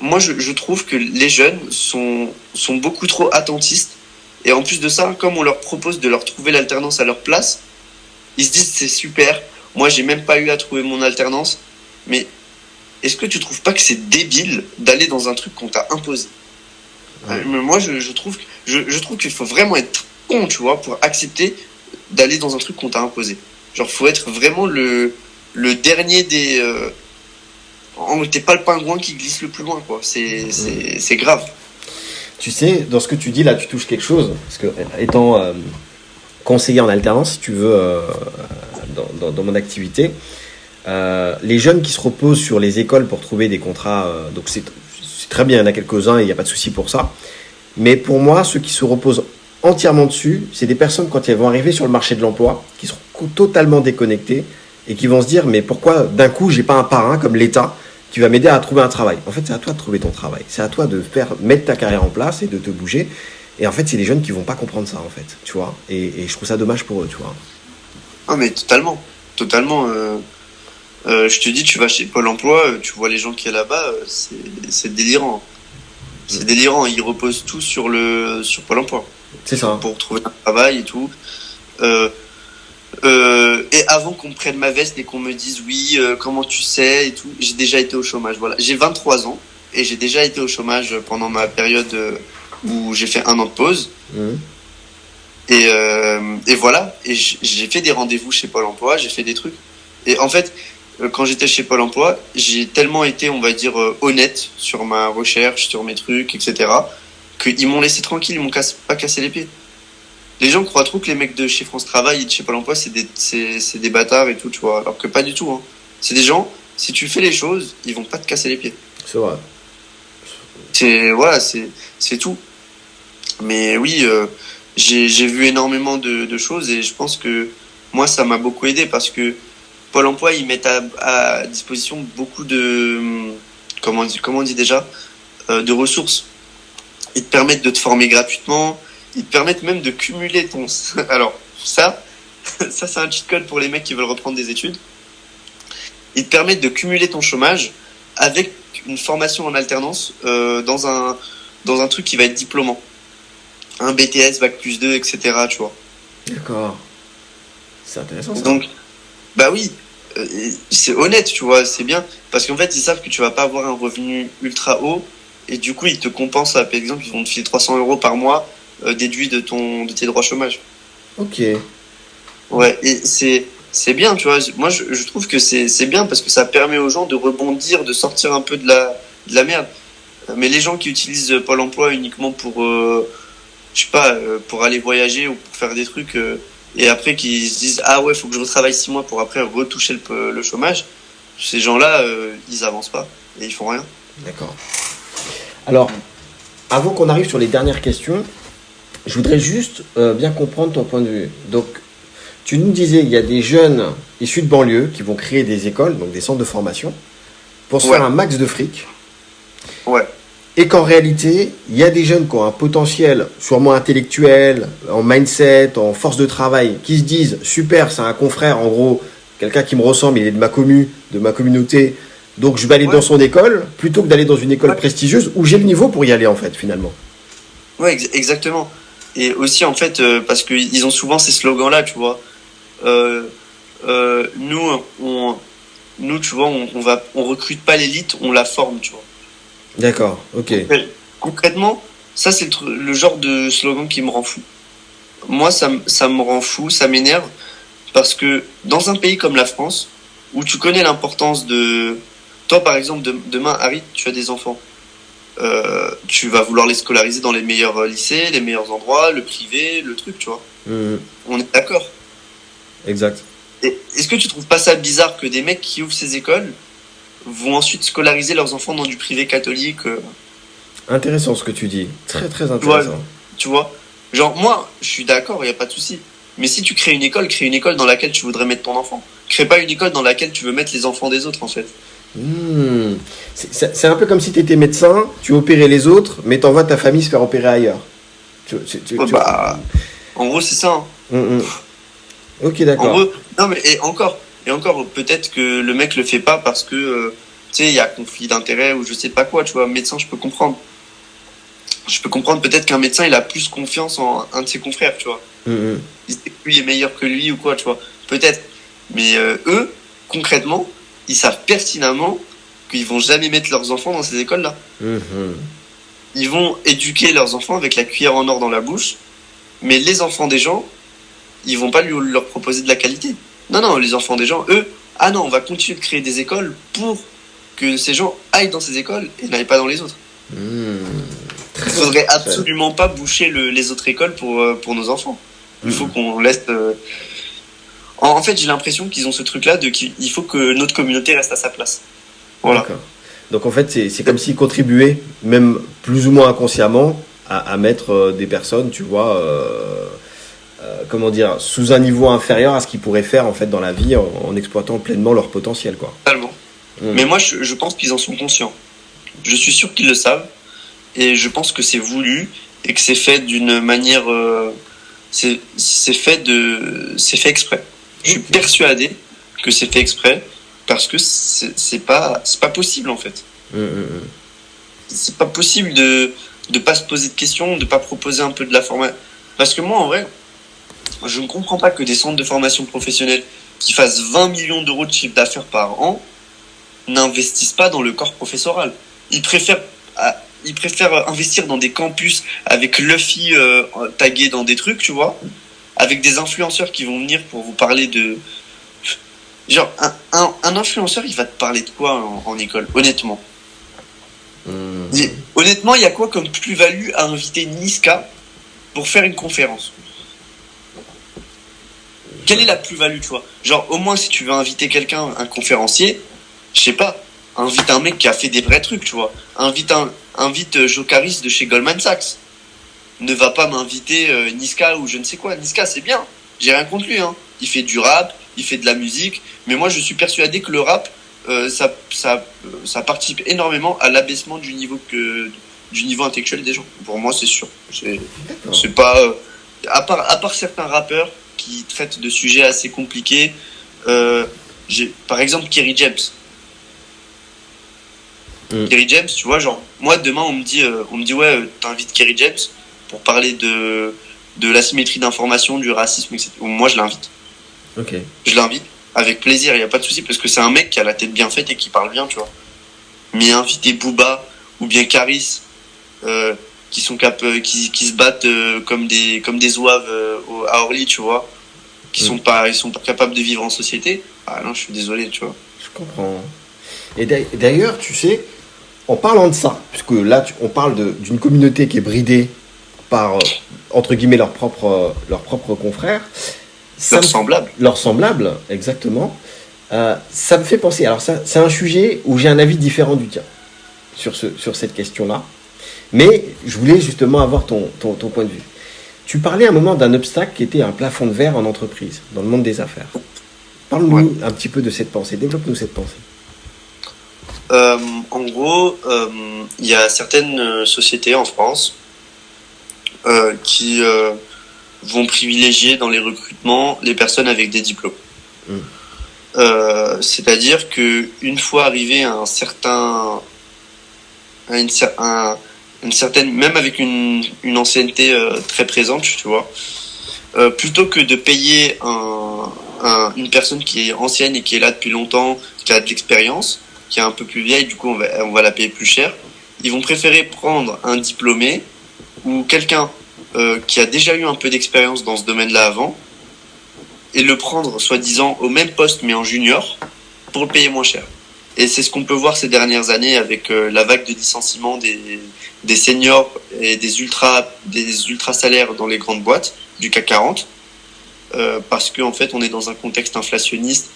Moi, je trouve que les jeunes sont beaucoup trop attentistes. Et en plus de ça, comme on leur propose de leur trouver l'alternance à leur place, ils se disent c'est super, moi j'ai même pas eu à trouver mon alternance. Mais est-ce que tu trouves pas que c'est débile d'aller dans un truc qu'on t'a imposé? Moi je trouve qu'il faut vraiment être con, tu vois, pour accepter d'aller dans un truc qu'on t'a imposé. Genre faut être vraiment le dernier des... t'es pas le pingouin qui glisse le plus loin, quoi. C'est grave. Tu sais, dans ce que tu dis là, tu touches quelque chose. Parce que, étant conseiller en alternance, si tu veux, dans mon activité, les jeunes qui se reposent sur les écoles pour trouver des contrats, donc c'est très bien, il y en a quelques-uns et il n'y a pas de souci pour ça. Mais pour moi, ceux qui se reposent entièrement dessus, c'est des personnes quand elles vont arriver sur le marché de l'emploi, qui seront totalement déconnectées et qui vont se dire mais pourquoi d'un coup j'ai pas un parrain comme l'État qui va m'aider à trouver un travail. En fait, c'est à toi de trouver ton travail. C'est à toi de mettre ta carrière en place et de te bouger. Et en fait, c'est les jeunes qui vont pas comprendre ça, en fait, tu vois. Et je trouve ça dommage pour eux, tu vois. Ah, mais totalement. Totalement. Je te dis, tu vas chez Pôle emploi, tu vois les gens qui est là-bas, c'est délirant. C'est délirant. Ils reposent tout sur Pôle emploi. C'est ça. Pour trouver un travail et tout. Et avant qu'on me prenne ma veste et qu'on me dise oui, comment tu sais et tout, j'ai déjà été au chômage. Voilà. J'ai 23 ans et j'ai déjà été au chômage pendant ma période où j'ai fait 1 an de pause. Et voilà. Et j'ai fait des rendez-vous chez Pôle emploi, j'ai fait des trucs. Et en fait, quand j'étais chez Pôle emploi, j'ai tellement été, on va dire, honnête sur ma recherche, sur mes trucs, etc., qu'ils m'ont laissé tranquille, ils m'ont pas cassé les pieds. Les gens croient trop que les mecs de chez France Travail et de chez Pôle emploi, c'est des bâtards et tout, tu vois. Alors que pas du tout, hein. C'est des gens, si tu fais les choses, ils vont pas te casser les pieds. C'est vrai. Voilà, c'est tout. Mais oui, j'ai vu énormément de choses et je pense que moi, ça m'a beaucoup aidé parce que Pôle emploi, ils mettent à disposition beaucoup de, comment on dit déjà, de ressources. Ils te permettent de te former gratuitement. Ils te permettent même de cumuler ton... Alors, ça c'est un cheat code pour les mecs qui veulent reprendre des études. Ils te permettent de cumuler ton chômage avec une formation en alternance dans un truc qui va être diplômant. Un BTS, Bac+2, etc., tu vois. D'accord. C'est intéressant, ça. Donc, bah oui, c'est honnête, tu vois, c'est bien. Parce qu'en fait, ils savent que tu vas pas avoir un revenu ultra haut. Et du coup, ils te compensent. Par exemple, ils vont te filer 300 € par mois déduit de tes droits chômage. Ok. Ouais, et c'est bien, tu vois. Moi, je trouve que c'est bien parce que ça permet aux gens de rebondir, de sortir un peu de la merde. Mais les gens qui utilisent Pôle emploi uniquement pour, je sais pas, pour aller voyager ou pour faire des trucs, et après qui se disent ah ouais, faut que je retravaille 6 mois pour après retoucher le chômage, ces gens-là, ils avancent pas et ils font rien. D'accord. Alors, avant qu'on arrive sur les dernières questions, je voudrais juste bien comprendre ton point de vue. Donc, tu nous disais, il y a des jeunes issus de banlieue qui vont créer des écoles, donc des centres de formation, pour se faire un max de fric. Ouais. Et qu'en réalité, il y a des jeunes qui ont un potentiel sûrement intellectuel, en mindset, en force de travail, qui se disent, super, c'est un confrère, en gros, quelqu'un qui me ressemble, il est de ma communauté, donc je vais aller dans son école, plutôt que d'aller dans une école prestigieuse, où j'ai le niveau pour y aller, en fait, finalement. Ouais, exactement. Et aussi, en fait, parce qu'ils ont souvent ces slogans-là, tu vois. Nous, tu vois, on recrute pas l'élite, on la forme, tu vois. D'accord, ok. Concrètement, ça, c'est le genre de slogan qui me rend fou. Moi, ça me rend fou, ça m'énerve, parce que dans un pays comme la France, où tu connais l'importance de... Toi, par exemple, demain, Harry, tu as des enfants. Tu vas vouloir les scolariser dans les meilleurs lycées, les meilleurs endroits, le privé, le truc, tu vois. On est d'accord. Exact. Et est-ce que tu trouves pas ça bizarre que des mecs qui ouvrent ces écoles vont ensuite scolariser leurs enfants dans du privé catholique Intéressant ce que tu dis. Très, très intéressant. Tu vois, genre, moi, je suis d'accord, il n'y a pas de souci. Mais si tu crée une école dans laquelle tu voudrais mettre ton enfant. Crée pas une école dans laquelle tu veux mettre les enfants des autres, en fait. C'est un peu comme si tu étais médecin, tu opérais les autres, mais t'envoies ta famille se faire opérer ailleurs. En gros, c'est ça. Ok, d'accord. En gros, non, mais et encore, peut-être que le mec le fait pas parce que, tu sais, il y a conflit d'intérêt ou je sais pas quoi, tu vois. Médecin, je peux comprendre. Je peux comprendre peut-être qu'un médecin, il a plus confiance en un de ses confrères, tu vois. Il sait que lui est meilleur que lui ou quoi, tu vois. Peut-être. Mais eux, concrètement, ils savent pertinemment qu'ils vont jamais mettre leurs enfants dans ces écoles-là. Ils vont éduquer leurs enfants avec la cuillère en or dans la bouche, mais les enfants des gens, ils vont pas leur proposer de la qualité. Non, les enfants des gens, eux, ah non, on va continuer de créer des écoles pour que ces gens aillent dans ces écoles et n'aillent pas dans les autres. Il faudrait absolument pas boucher les autres écoles pour nos enfants. Il faut qu'on laisse... En fait, j'ai l'impression qu'ils ont ce truc-là qu'il faut que notre communauté reste à sa place. Voilà. D'accord. Donc en fait, c'est comme s'ils contribuaient, même plus ou moins inconsciemment, à mettre des personnes, tu vois, comment dire, sous un niveau inférieur à ce qu'ils pourraient faire en fait dans la vie en exploitant pleinement leur potentiel, quoi. Totalement. Mais moi, je pense qu'ils en sont conscients. Je suis sûr qu'ils le savent. Et je pense que c'est voulu et que c'est fait d'une manière... c'est fait exprès. Je suis persuadé que c'est fait exprès parce que c'est pas possible, en fait. C'est pas possible de pas se poser de questions, de pas proposer un peu de la formation. Parce que moi, en vrai, je ne comprends pas que des centres de formation professionnelle qui fassent 20 millions d'euros de chiffre d'affaires par an n'investissent pas dans le corps professoral. Ils préfèrent investir dans des campus avec Luffy tagué dans des trucs, tu vois, avec des influenceurs qui vont venir pour vous parler de... Genre, un influenceur, il va te parler de quoi en école, honnêtement? Honnêtement, il y a quoi comme plus-value à inviter Niska pour faire une conférence? Quelle est la plus-value, tu vois? Genre, au moins, si tu veux inviter quelqu'un, un conférencier, je sais pas, invite un mec qui a fait des vrais trucs, tu vois. Invite Jocaris de chez Goldman Sachs. Ne va pas m'inviter Niska ou je ne sais quoi. Niska, c'est bien. J'ai rien contre lui, hein. Il fait du rap, il fait de la musique. Mais moi, je suis persuadé que le rap, ça participe énormément à l'abaissement du niveau intellectuel des gens. Pour moi, c'est sûr. C'est pas... à part certains rappeurs qui traitent de sujets assez compliqués, par exemple Kerry James. Kerry James, tu vois, genre, moi demain on me dit ouais, t'invites Kerry James pour parler de l'asymétrie d'information, du racisme, etc. Moi je l'invite. Ok. Je l'invite avec plaisir, il n'y a pas de souci, parce que c'est un mec qui a la tête bien faite et qui parle bien, tu vois. Mais inviter Booba ou bien Caris, qui se battent comme des zouaves à Orly, tu vois, ils sont pas capables de vivre en société. Ah non, je suis désolé, tu vois. Je comprends. Et d'ailleurs, tu sais, en parlant de ça, puisque là, on parle d'une communauté qui est bridée par, entre guillemets, leurs propres confrères. Leurs semblables, exactement. Ça me fait penser, alors ça, c'est un sujet où j'ai un avis différent du tien sur cette question-là. Mais je voulais justement avoir ton point de vue. Tu parlais à un moment d'un obstacle qui était un plafond de verre en entreprise, dans le monde des affaires. Parle-nous un petit peu de cette pensée, développe-nous cette pensée. En gros, il y a certaines sociétés en France qui vont privilégier dans les recrutements les personnes avec des diplômes. C'est-à-dire que une fois arrivé à une certaine, même avec une ancienneté très présente, tu vois, plutôt que de payer une personne qui est ancienne et qui est là depuis longtemps, qui a de l'expérience, qui est un peu plus vieille, du coup on va la payer plus cher, ils vont préférer prendre un diplômé ou quelqu'un qui a déjà eu un peu d'expérience dans ce domaine-là avant et le prendre soi-disant au même poste mais en junior pour le payer moins cher. Et c'est ce qu'on peut voir ces dernières années avec la vague de licenciement des seniors et des ultra salaires dans les grandes boîtes du CAC 40, parce qu'en fait on est dans un contexte inflationniste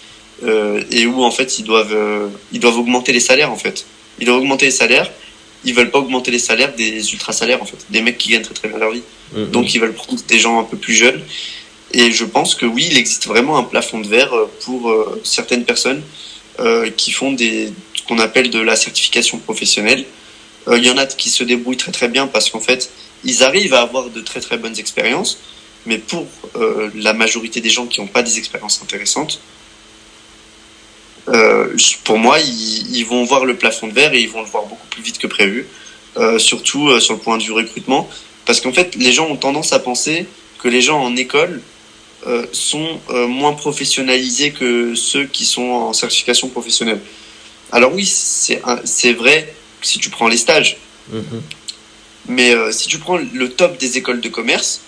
et où en fait ils doivent augmenter les salaires en fait. Ils doivent augmenter les salaires, ils veulent pas augmenter les salaires des ultra salaires en fait, des mecs qui gagnent très très bien leur vie. Donc ils veulent prendre des gens un peu plus jeunes. Et je pense que oui, il existe vraiment un plafond de verre pour certaines personnes qui font ce qu'on appelle de la certification professionnelle. Il y en a qui se débrouillent très très bien parce qu'en fait, ils arrivent à avoir de très très bonnes expériences, mais pour la majorité des gens qui n'ont pas des expériences intéressantes, pour moi, ils vont voir le plafond de verre et ils vont le voir beaucoup plus vite que prévu, surtout sur le point de vue recrutement, parce qu'en fait, les gens ont tendance à penser que les gens en école sont moins professionnalisés que ceux qui sont en certification professionnelle. Alors oui, c'est vrai si tu prends les stages. Mais si tu prends le top des écoles de commerce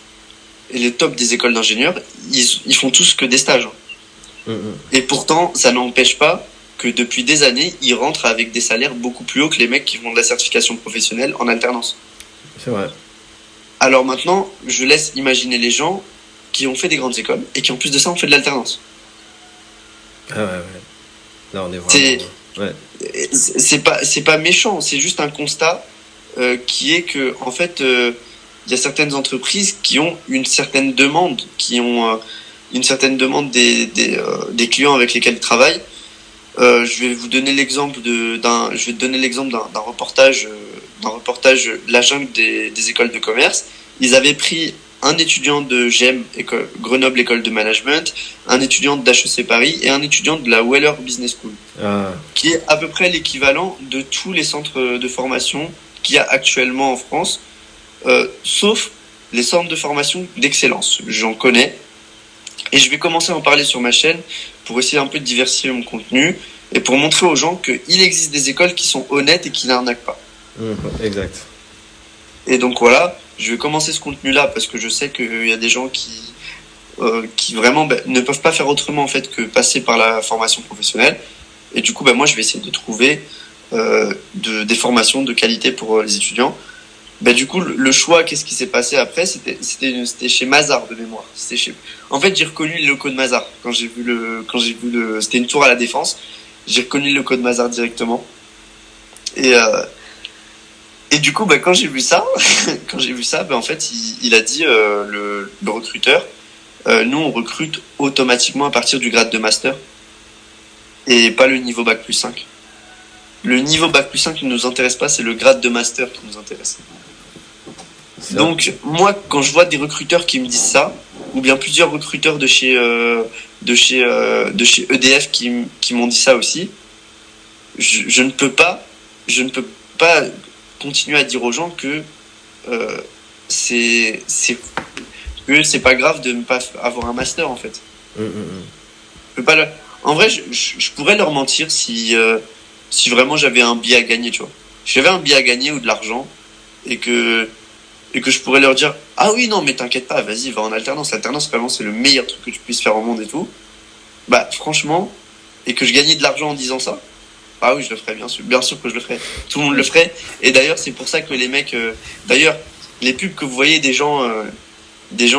et le top des écoles d'ingénieurs, ils font tous que des stages. Et pourtant, ça n'empêche pas que depuis des années, ils rentrent avec des salaires beaucoup plus hauts que les mecs qui font de la certification professionnelle en alternance. C'est vrai. Alors maintenant, je laisse imaginer les gens qui ont fait des grandes écoles et qui en plus de ça ont fait de l'alternance. Ah ouais. Là, on est vraiment... C'est pas méchant, c'est juste un constat qui est que en fait il y a certaines entreprises qui ont une certaine demande, une certaine demande des clients avec lesquels ils travaillent. Je vais vous donner l'exemple d'un reportage, La jungle des écoles de commerce. Ils avaient pris un étudiant de GEM, Grenoble École de Management, un étudiant d'HEC Paris et un étudiant de la Weller Business School, qui est à peu près l'équivalent de tous les centres de formation qu'il y a actuellement en France, sauf les centres de formation d'excellence. J'en connais. Et je vais commencer à en parler sur ma chaîne pour essayer un peu de diversifier mon contenu et pour montrer aux gens qu'il existe des écoles qui sont honnêtes et qui n'arnaquent pas. Exact. Et donc voilà, je vais commencer ce contenu-là parce que je sais qu'il y a des gens qui vraiment ne peuvent pas faire autrement en fait que passer par la formation professionnelle. Et du coup, moi, je vais essayer de trouver des formations de qualité pour les étudiants. Du coup, le choix, qu'est-ce qui s'est passé après? C'était chez Mazars de mémoire. En fait, j'ai reconnu le logo de Mazars quand j'ai vu c'était une tour à la Défense. J'ai reconnu le logo de Mazars directement. Et du coup, quand j'ai vu ça, en fait, il a dit le recruteur, nous on recrute automatiquement à partir du grade de master et pas le niveau bac plus 5. Le niveau bac plus 5 ne nous intéresse pas, c'est le grade de master qui nous intéresse. Donc moi, quand je vois des recruteurs qui me disent ça, ou bien plusieurs recruteurs de chez EDF qui m'ont dit ça aussi, je ne peux pas continuer à dire aux gens que c'est pas grave de ne pas avoir un master en fait. Je peux pas En vrai, je pourrais leur mentir si vraiment j'avais un billet à gagner, tu vois. Si j'avais un billet à gagner ou de l'argent et que je pourrais leur dire ah oui non mais t'inquiète pas, vas-y, va en alternance. L'alternance vraiment c'est le meilleur truc que tu puisses faire au monde et tout. Franchement, et que je gagnais de l'argent en disant ça, ah oui, je le ferais, bien sûr que je le ferais. Tout le monde le ferait. Et d'ailleurs, c'est pour ça que les mecs, d'ailleurs, les pubs que vous voyez des gens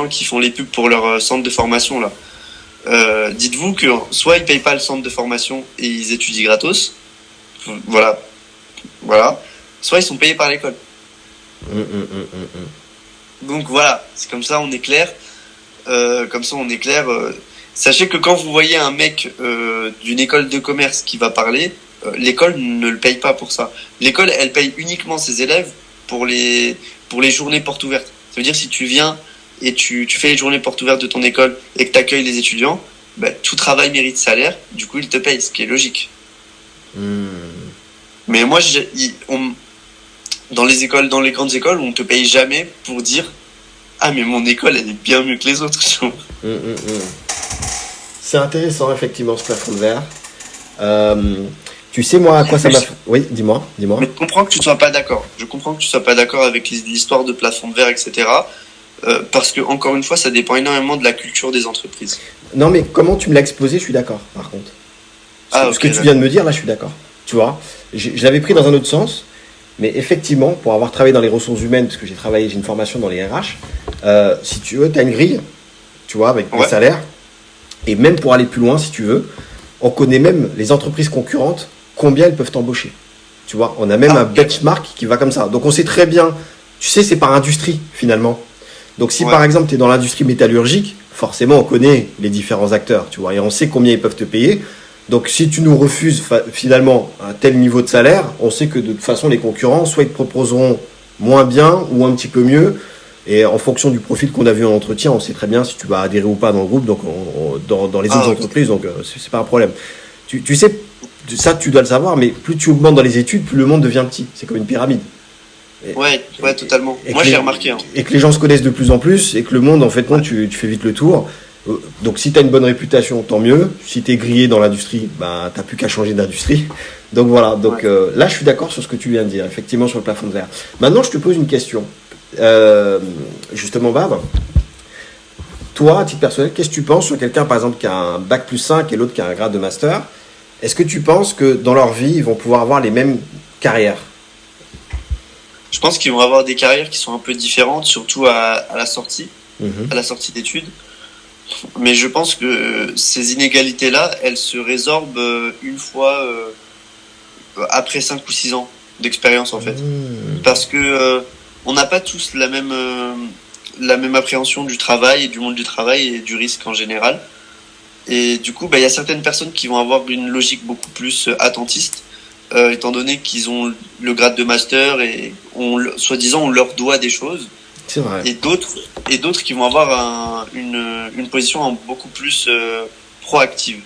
qui font les pubs pour leur centre de formation là, dites-vous que soit ils payent pas le centre de formation et ils étudient gratos, voilà, soit ils sont payés par l'école. Donc voilà, c'est comme ça, on est clair. Sachez que quand vous voyez un mec d'une école de commerce qui va parler, l'école ne le paye pas pour ça. L'école, elle paye uniquement ses élèves pour les journées portes ouvertes. Ça veut dire si tu viens et tu fais les journées portes ouvertes de ton école et que tu accueilles les étudiants, tout travail mérite salaire, du coup ils te payent, ce qui est logique. Mais moi, dans les grandes écoles, on te paye jamais pour dire ah mais mon école elle est bien mieux que les autres. C'est intéressant effectivement ce plafond de verre. Tu sais moi à quoi ça m'a fait... Oui, dis-moi. Mais je comprends que tu sois pas d'accord. Je comprends que tu sois pas d'accord avec l'histoire de plafond de verre, etc. Parce que encore une fois, ça dépend énormément de la culture des entreprises. Non mais comment tu me l'as exposé, je suis d'accord par contre. Ce que tu viens de me dire là, je suis d'accord. Tu vois, je l'avais pris dans un autre sens. Mais effectivement, pour avoir travaillé dans les ressources humaines, parce que j'ai une formation dans les RH, si tu veux, tu as une grille, tu vois, avec des salaires. Et même pour aller plus loin, si tu veux, on connaît même les entreprises concurrentes, combien elles peuvent t'embaucher. Tu vois, on a même un benchmark qui va comme ça. Donc on sait très bien, tu sais, c'est par industrie finalement. Donc si par exemple tu es dans l'industrie métallurgique, forcément on connaît les différents acteurs, tu vois, et on sait combien ils peuvent te payer. Donc si tu nous refuses finalement un tel niveau de salaire, on sait que de toute façon les concurrents, soit ils te proposeront moins bien ou un petit peu mieux. Et en fonction du profil qu'on a vu en entretien, on sait très bien si tu vas adhérer ou pas dans le groupe, donc dans les autres entreprises, donc c'est pas un problème. Tu sais, ça tu dois le savoir, mais plus tu augmentes dans les études, plus le monde devient petit. C'est comme une pyramide. Ouais, totalement. Moi j'ai remarqué. Et que les gens se connaissent de plus en plus, et que le monde, en fait, tu fais vite le tour. Donc si tu as une bonne réputation, tant mieux. Si tu es grillé dans l'industrie, t'as plus qu'à changer d'industrie. Donc voilà, là je suis d'accord sur ce que tu viens de dire, effectivement sur le plafond de verre. Maintenant je te pose une question. Justement Bab, toi à titre personnel, qu'est-ce que tu penses sur quelqu'un par exemple qui a un bac plus 5 et l'autre qui a un grade de master? Est-ce que tu penses que dans leur vie ils vont pouvoir avoir les mêmes carrières? Je pense qu'ils vont avoir des carrières qui sont un peu différentes, surtout à la sortie, à la sortie d'études. Mais je pense que ces inégalités-là, elles se résorbent une fois après 5 ou 6 ans d'expérience en fait. Parce que on n'a pas tous la même appréhension du travail et du monde du travail et du risque en général. Et du coup, il y a certaines personnes qui vont avoir une logique beaucoup plus attentiste, étant donné qu'ils ont le grade de master et soi-disant on leur doit des choses. C'est vrai. Et d'autres qui vont avoir une position beaucoup plus proactive.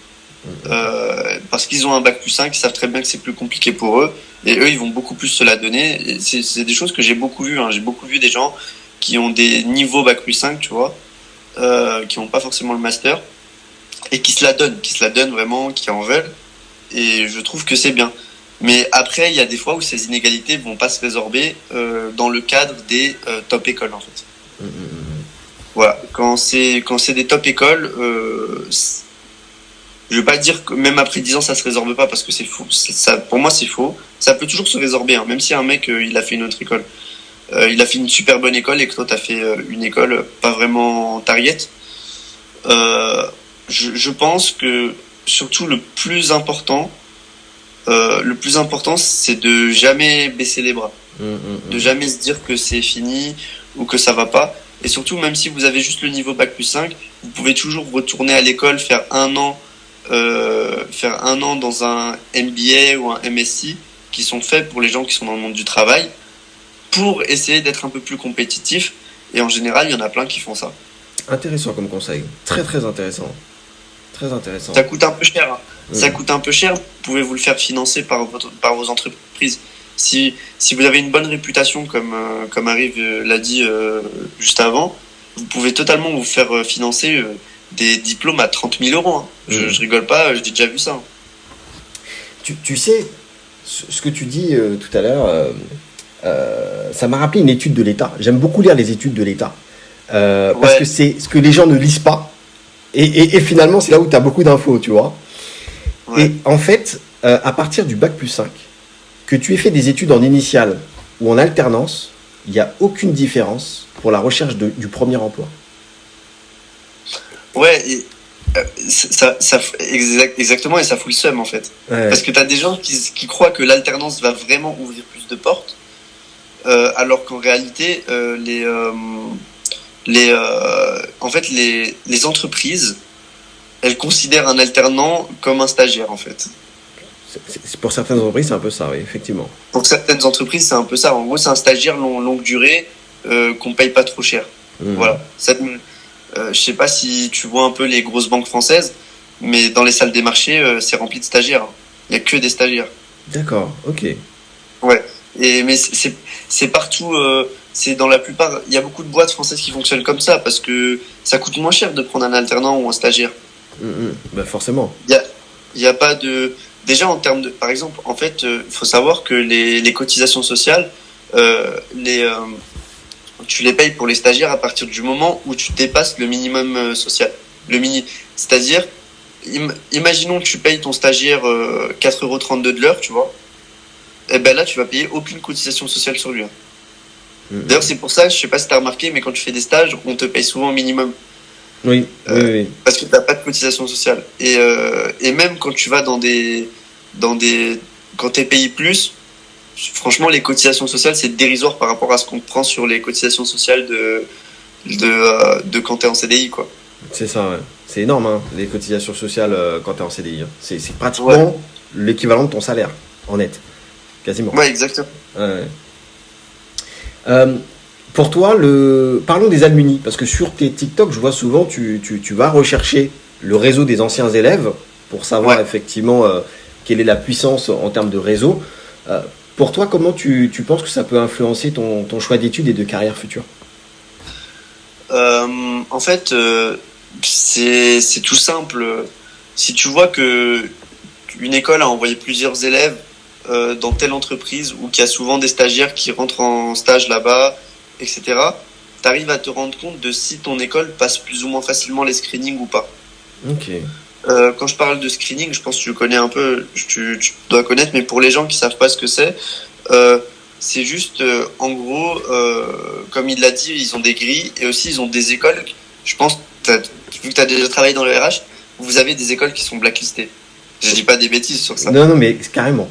Parce qu'ils ont un bac plus 5, ils savent très bien que c'est plus compliqué pour eux. Et eux, ils vont beaucoup plus se la donner. Et c'est des choses que j'ai beaucoup vues. J'ai beaucoup vu des gens qui ont des niveaux bac plus 5, tu vois, qui n'ont pas forcément le master, et qui se la donnent vraiment, qui en veulent. Et je trouve que c'est bien. Mais après, il y a des fois où ces inégalités vont pas se résorber dans le cadre des top écoles, en fait. Voilà. Quand c'est des top écoles, je veux pas dire que même après 10 ans ça se résorbe pas, parce que c'est faux. Ça, pour moi, c'est faux. Ça peut toujours se résorber, même si un mec il a fait une autre école, il a fait une super bonne école et que toi t'as fait une école pas vraiment target. Je pense que surtout le plus important, c'est de jamais baisser les bras, de jamais se dire que c'est fini ou que ça va pas. Et surtout, même si vous avez juste le niveau bac plus 5, vous pouvez toujours retourner à l'école, faire un an dans un MBA ou un MSc qui sont faits pour les gens qui sont dans le monde du travail, pour essayer d'être un peu plus compétitif. Et en général, il y en a plein qui font ça. Intéressant comme conseil. Très très intéressant. Très intéressant. Ça coûte un peu cher. Ça coûte un peu cher. Pouvez-vous le faire financer par vos entreprises. Si vous avez une bonne réputation, comme Arrive l'a dit juste avant, vous pouvez totalement vous faire financer des diplômes à 30 000 euros. Je rigole pas, j'ai déjà vu ça. Tu sais, ce que tu dis tout à l'heure, ça m'a rappelé une étude de l'État. J'aime beaucoup lire les études de l'État. Parce que c'est ce que les gens ne lisent pas. Et finalement, c'est là où tu as beaucoup d'infos, tu vois. Ouais. Et en fait, à partir du bac plus 5, que tu aies fait des études en initiale ou en alternance, il n'y a aucune différence pour la recherche du premier emploi. Ouais, et, exactement, et ça fout le seum en fait. Ouais. Parce que tu as des gens qui croient que l'alternance va vraiment ouvrir plus de portes, alors qu'en réalité, en fait, les entreprises, elles considèrent un alternant comme un stagiaire en fait. Pour certaines entreprises, c'est un peu ça, oui, effectivement. Pour certaines entreprises, c'est un peu ça. En gros, c'est un stagiaire longue durée qu'on paye pas trop cher. Voilà. Je sais pas si tu vois un peu les grosses banques françaises, mais dans les salles des marchés, c'est rempli de stagiaires. Il y a que des stagiaires. D'accord, ok. Ouais. Mais c'est partout. C'est dans la plupart. Il y a beaucoup de boîtes françaises qui fonctionnent comme ça parce que ça coûte moins cher de prendre un alternant ou un stagiaire. Ben forcément. Il y a pas de. Déjà en termes de, par exemple, en fait, faut savoir que les cotisations sociales, tu les payes pour les stagiaires à partir du moment où tu dépasses le minimum social. C'est-à-dire, imaginons que tu payes ton stagiaire 4,32 € de l'heure, tu vois. Et ben là, tu vas payer aucune cotisation sociale sur lui. D'ailleurs, c'est pour ça, je sais pas si tu as remarqué, mais quand tu fais des stages, on te paye souvent au minimum. Oui. Parce que tu n'as pas de cotisation sociale. Et même quand tu vas quand tu es payé plus, franchement, les cotisations sociales, c'est dérisoire par rapport à ce qu'on prend sur les cotisations sociales de quand tu es en CDI, quoi. C'est ça, ouais. C'est énorme, hein, les cotisations sociales quand tu es en CDI. Hein. C'est pratiquement l'équivalent de ton salaire, en net. Quasiment. Ouais, exactement. Ouais. Pour toi, parlons des alumni, parce que sur tes TikTok, je vois souvent tu vas rechercher le réseau des anciens élèves pour savoir effectivement quelle est la puissance en termes de réseau. Pour toi, comment tu penses que ça peut influencer ton choix d'études et de carrière future ? En fait, c'est tout simple. Si tu vois que une école a envoyé plusieurs élèves dans telle entreprise ou qu'il y a souvent des stagiaires qui rentrent en stage là-bas, etc., tu arrives à te rendre compte de si ton école passe plus ou moins facilement les screenings ou pas. Ok. Quand je parle de screening, je pense que tu connais un peu, tu dois connaître, mais pour les gens qui savent pas ce que c'est juste, en gros, comme il l'a dit, ils ont des grilles et aussi ils ont des écoles. Je pense, vu que tu as déjà travaillé dans le RH, vous avez des écoles qui sont blacklistées. Je dis pas des bêtises sur ça. Non, mais carrément.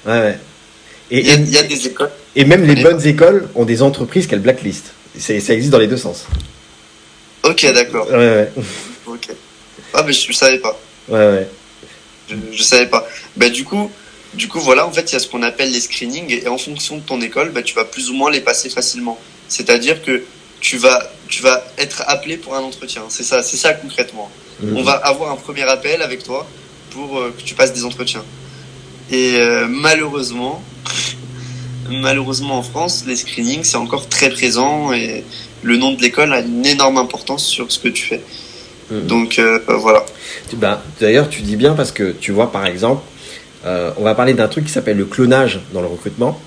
Ouais. Il y a des écoles. Et même les bonnes écoles ont des entreprises qu'elles blacklistent. Ça existe dans les deux sens. Ok, d'accord. Ouais. Ok. Ah, mais je savais pas. Ouais. Je savais pas. Bah, du coup, voilà, en fait, il y a ce qu'on appelle les screenings et en fonction de ton école, bah, tu vas plus ou moins les passer facilement. C'est-à-dire que tu vas être appelé pour un entretien. C'est ça concrètement. On va avoir un premier appel avec toi pour que tu passes des entretiens. Et malheureusement en France, les screenings, c'est encore très présent et le nom de l'école a une énorme importance sur ce que tu fais. Donc voilà. D'ailleurs, tu dis bien parce que tu vois, par exemple, on va parler d'un truc qui s'appelle le clonage dans le recrutement.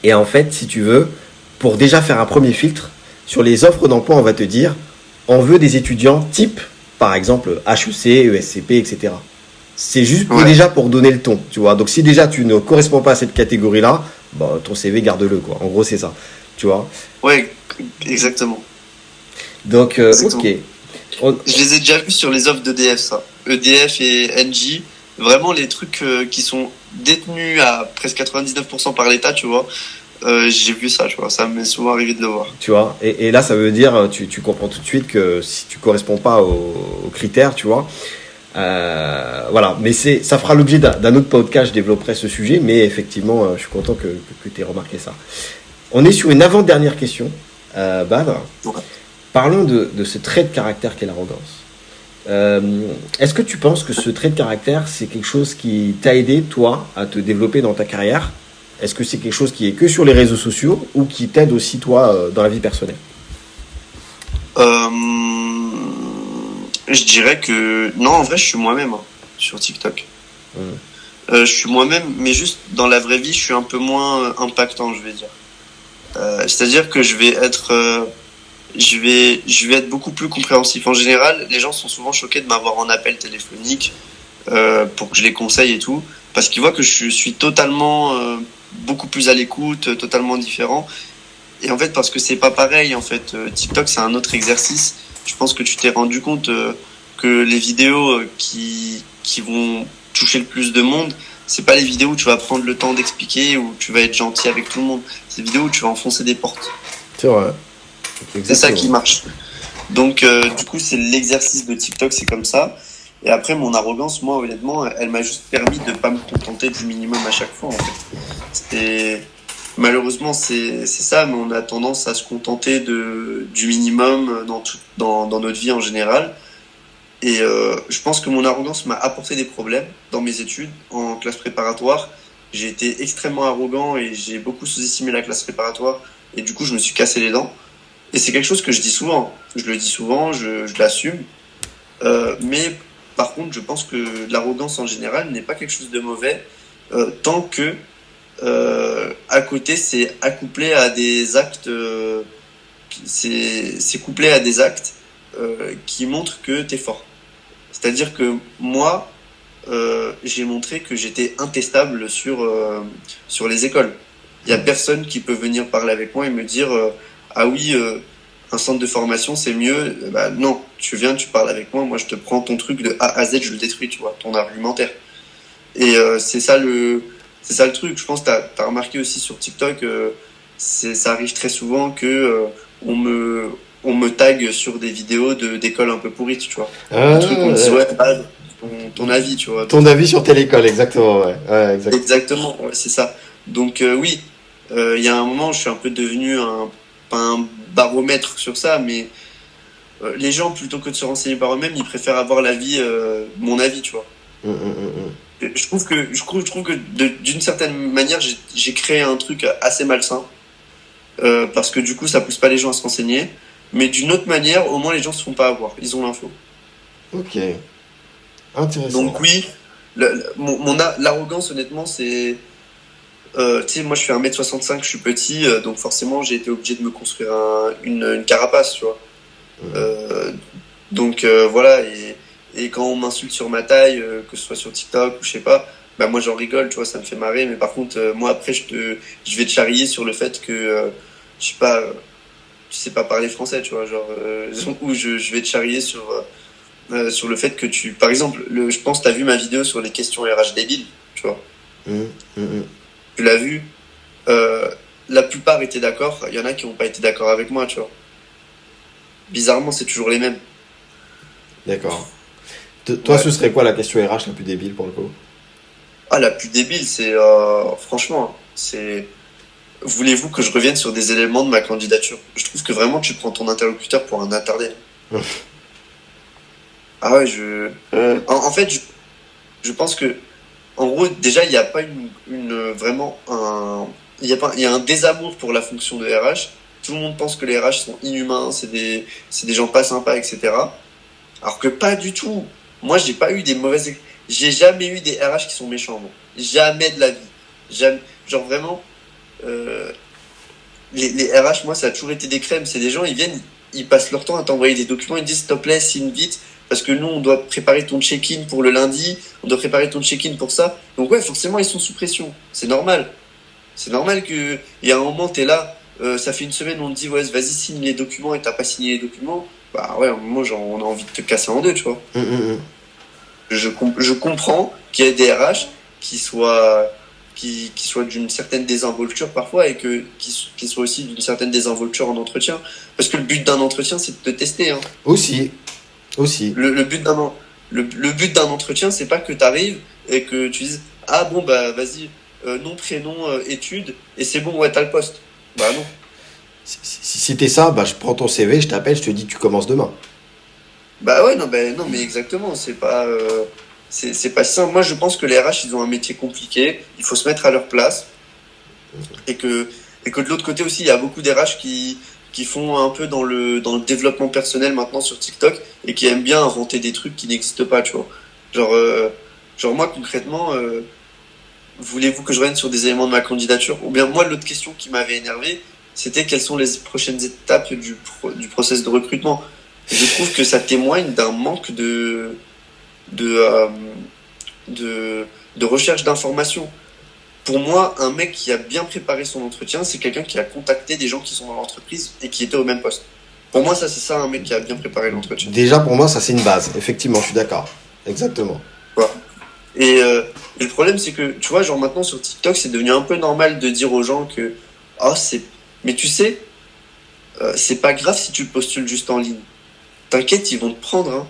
Et en fait, si tu veux, pour déjà faire un premier filtre, sur les offres d'emploi, on va te dire, on veut des étudiants type, par exemple, HEC, ESCP, etc. C'est juste déjà pour donner le ton, tu vois. Donc, si déjà tu ne corresponds pas à cette catégorie-là, bah, ton CV, garde-le, quoi. En gros, c'est ça, tu vois. Ouais, exactement. Donc, exactement. Ok. Je les ai déjà vus sur les offres d'EDF, ça. EDF et Engie, vraiment les trucs qui sont détenus à presque 99% par l'État, tu vois. J'ai vu ça, tu vois. Ça m'est souvent arrivé de le voir. Tu vois, et là, ça veut dire, tu comprends tout de suite que si tu corresponds pas aux critères, tu vois. Voilà, mais ça fera l'objet d'un autre podcast. Je développerai ce sujet, mais effectivement, je suis content que tu aies remarqué ça. On est sur une avant-dernière question. Bad. Ouais. Parlons de ce trait de caractère qu'est l'arrogance. Est-ce que tu penses que ce trait de caractère, c'est quelque chose qui t'a aidé, toi, à te développer dans ta carrière? Est-ce que c'est quelque chose qui est que sur les réseaux sociaux ou qui t'aide aussi, toi, dans la vie personnelle? Je dirais que... Non, en vrai, je suis moi-même sur TikTok. Je suis moi-même, mais juste dans la vraie vie, je suis un peu moins impactant, je vais dire. C'est-à-dire que je vais être beaucoup plus compréhensif. En général, les gens sont souvent choqués de m'avoir en appel téléphonique pour que je les conseille et tout, parce qu'ils voient que je suis totalement beaucoup plus à l'écoute, totalement différent. Et en fait, parce que c'est pas pareil, en fait, TikTok, c'est un autre exercice. Je pense que tu t'es rendu compte que les vidéos qui vont toucher le plus de monde, c'est pas les vidéos où tu vas prendre le temps d'expliquer, où tu vas être gentil avec tout le monde. C'est les vidéos où tu vas enfoncer des portes. C'est vrai. C'est ça qui marche. Donc, du coup, c'est l'exercice de TikTok, c'est comme ça. Et après, mon arrogance, moi, honnêtement, elle m'a juste permis de pas me contenter du minimum à chaque fois, en fait. Malheureusement, c'est ça, mais on a tendance à se contenter du minimum dans notre vie en général. Et je pense que mon arrogance m'a apporté des problèmes dans mes études en classe préparatoire. J'ai été extrêmement arrogant et j'ai beaucoup sous-estimé la classe préparatoire. Et du coup, je me suis cassé les dents. Et c'est quelque chose que je dis souvent. Je le dis souvent, je l'assume. Mais par contre, je pense que l'arrogance en général n'est pas quelque chose de mauvais tant que à côté, c'est accouplé à des actes. C'est couplé à des actes qui montrent que t'es fort. C'est-à-dire que moi, j'ai montré que j'étais intestable sur les écoles. Il y a personne qui peut venir parler avec moi et me dire ah oui, un centre de formation c'est mieux. Bah non, tu viens, tu parles avec moi, moi je te prends ton truc de A à Z, je le détruis, tu vois, ton argumentaire. Et c'est ça le truc. Je pense que t'as remarqué aussi sur TikTok, ça arrive très souvent que on me tag sur des vidéos d'écoles un peu pourries, tu vois. Un truc on me dit ouais, ton avis, tu vois. Ton avis sur telle école, exactement, ouais exactement, ouais, c'est ça. Donc oui, il y a un moment, je suis un peu devenu pas un baromètre sur ça, mais les gens, plutôt que de se renseigner par eux-mêmes, ils préfèrent avoir mon avis, tu vois. Je trouve que d'une certaine manière, j'ai créé un truc assez malsain, parce que du coup, ça pousse pas les gens à se renseigner, mais d'une autre manière, au moins les gens se font pas avoir, ils ont l'info. Ok, intéressant. Donc oui, l'arrogance, honnêtement, c'est... tu sais, moi je fais 1m65, je suis petit, donc forcément j'ai été obligé de me construire une carapace, tu vois. Donc voilà, et quand on m'insulte sur ma taille, que ce soit sur TikTok ou je sais pas, bah moi j'en rigole, tu vois, ça me fait marrer, mais par contre, moi après je vais te charrier sur le fait que, je sais pas, tu sais pas parler français, tu vois, genre, ou je vais te charrier sur le fait que par exemple, je pense que t'as vu ma vidéo sur les questions RH débiles, tu vois. Tu l'as vu. la plupart étaient d'accord. Il y en a qui n'ont pas été d'accord avec moi, tu vois. Bizarrement, c'est toujours les mêmes. D'accord. Toi, ce serait quoi la question RH la plus débile pour le coup? Ah, la plus débile, c'est franchement, c'est voulez-vous que je revienne sur des éléments de ma candidature? Je trouve que vraiment tu prends ton interlocuteur pour un attardé. Ah ouais, en fait, je pense que en gros, déjà, il n'y a pas vraiment il y a un désamour pour la fonction de RH. Tout le monde pense que les RH sont inhumains, c'est des gens pas sympas, etc. Alors que pas du tout. Moi, j'ai jamais eu des RH qui sont méchants, moi. Jamais de la vie. Jamais. Genre vraiment, euh, les RH, moi, ça a toujours été des crèmes. C'est des gens, ils viennent, ils passent leur temps à t'envoyer des documents, ils disent, s'il te plaît, signe vite, parce que nous, on doit préparer ton check-in pour le lundi, on doit préparer ton check-in pour ça. Donc ouais, forcément, ils sont sous pression. C'est normal. C'est normal que, il y a un moment, t'es là, ça fait une semaine, on te dit, ouais, vas-y, signe les documents, et t'as pas signé les documents. Bah ouais, à un moment, on a envie de te casser en deux, tu vois. Je comprends qu'il y ait des RH qui soient d'une certaine désinvolture parfois et qui soient aussi d'une certaine désinvolture en entretien. Parce que le but d'un entretien, c'est de te tester. Hein. Aussi. Le but d'un entretien, c'est pas que tu arrives et que tu dises ah bon bah vas-y nom prénom études et c'est bon ouais t'as le poste. Bah non. Si c'était ça, bah, je prends ton CV, je t'appelle, je te dis tu commences demain. Bah ouais non mais exactement c'est pas si simple. Moi je pense que les RH ils ont un métier compliqué, il faut se mettre à leur place et que de l'autre côté aussi il y a beaucoup d'RH qui font un peu dans le développement personnel maintenant sur TikTok et qui aiment bien inventer des trucs qui n'existent pas, tu vois. Genre moi concrètement voulez-vous que je revienne sur des éléments de ma candidature? Ou bien moi l'autre question qui m'avait énervé c'était quelles sont les prochaines étapes du process de recrutement. Je trouve que ça témoigne d'un manque de, euh, de recherche d'informations. Pour moi, un mec qui a bien préparé son entretien, c'est quelqu'un qui a contacté des gens qui sont dans l'entreprise et qui étaient au même poste. Pour moi, ça, c'est ça, un mec qui a bien préparé l'entretien. Déjà, pour moi, ça, c'est une base. Effectivement, je suis d'accord. Exactement. Voilà. Et le problème, c'est que, tu vois, genre maintenant sur TikTok, c'est devenu un peu normal de dire aux gens que, oh, mais tu sais, c'est pas grave si tu postules juste en ligne. T'inquiète, ils vont te prendre, hein.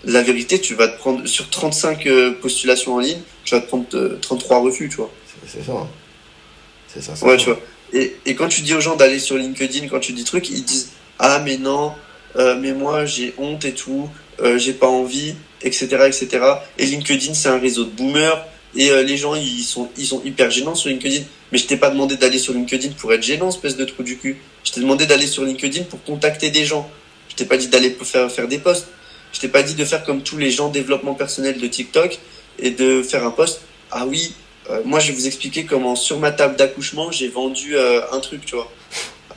La vérité, tu vas te prendre, sur 35 postulations en ligne, tu vas te prendre 33 refus, tu vois. C'est ça. Hein. C'est ça. Ouais, tu vois. Et quand tu dis aux gens d'aller sur LinkedIn, quand tu dis trucs, ils disent ah mais non, mais moi j'ai honte et tout, j'ai pas envie, etc., etc. Et LinkedIn c'est un réseau de boomers et les gens ils sont hyper gênants sur LinkedIn. Mais je t'ai pas demandé d'aller sur LinkedIn pour être gênant, espèce de trou du cul. Je t'ai demandé d'aller sur LinkedIn pour contacter des gens. Je t'ai pas dit d'aller faire des posts. Je t'ai pas dit de faire comme tous les gens développement personnel de TikTok et de faire un post. Ah oui. Moi, je vais vous expliquer comment, sur ma table d'accouchement, j'ai vendu un truc, tu vois.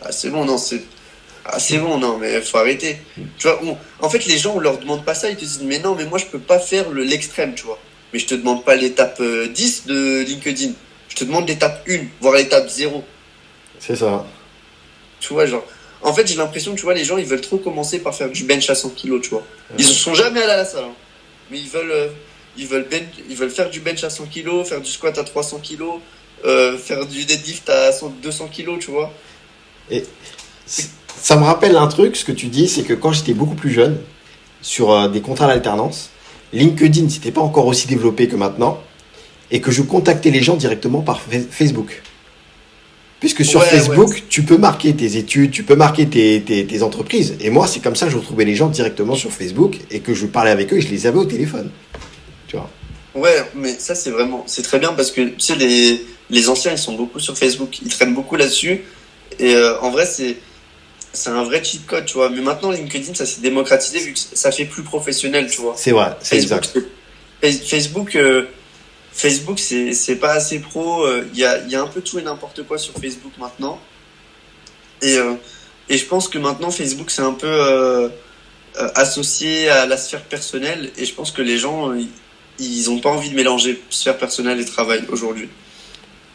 Ah, c'est bon, non, c'est bon, non, mais faut arrêter. Tu vois, en fait, les gens, on leur demande pas ça, ils te disent, mais non, mais moi, je peux pas faire l'extrême, tu vois. Mais je te demande pas l'étape 10 de LinkedIn. Je te demande l'étape 1, voire l'étape 0. C'est ça. Tu vois, genre. En fait, j'ai l'impression, tu vois, les gens, ils veulent trop commencer par faire du bench à 100 kilos, tu vois. Ils ne sont jamais allés à la salle, hein. Mais ils veulent faire du bench à 100 kilos, faire du squat à 300 kilos, faire du deadlift à 200 kilos, tu vois. Et ça me rappelle un truc, ce que tu dis, c'est que quand j'étais beaucoup plus jeune, sur des contrats d'alternance, LinkedIn, c'était pas encore aussi développé que maintenant, et que je contactais les gens directement par Facebook. Puisque sur Facebook, tu peux marquer tes études, tu peux marquer tes entreprises. Et moi, c'est comme ça que je retrouvais les gens directement sur Facebook et que je parlais avec eux et je les avais au téléphone. Tu vois. Ouais, mais ça, c'est très bien parce que, tu sais, les anciens, ils sont beaucoup sur Facebook. Ils traînent beaucoup là-dessus. Et en vrai, c'est un vrai cheat code, tu vois. Mais maintenant, LinkedIn, ça s'est démocratisé vu que ça fait plus professionnel, tu vois. C'est vrai, c'est exact. Facebook, c'est pas assez pro. Il y a un peu tout et n'importe quoi sur Facebook maintenant. Et je pense que maintenant, Facebook, c'est un peu associé à la sphère personnelle. Et je pense que les gens, ils ont pas envie de mélanger sphère personnelle et travail aujourd'hui.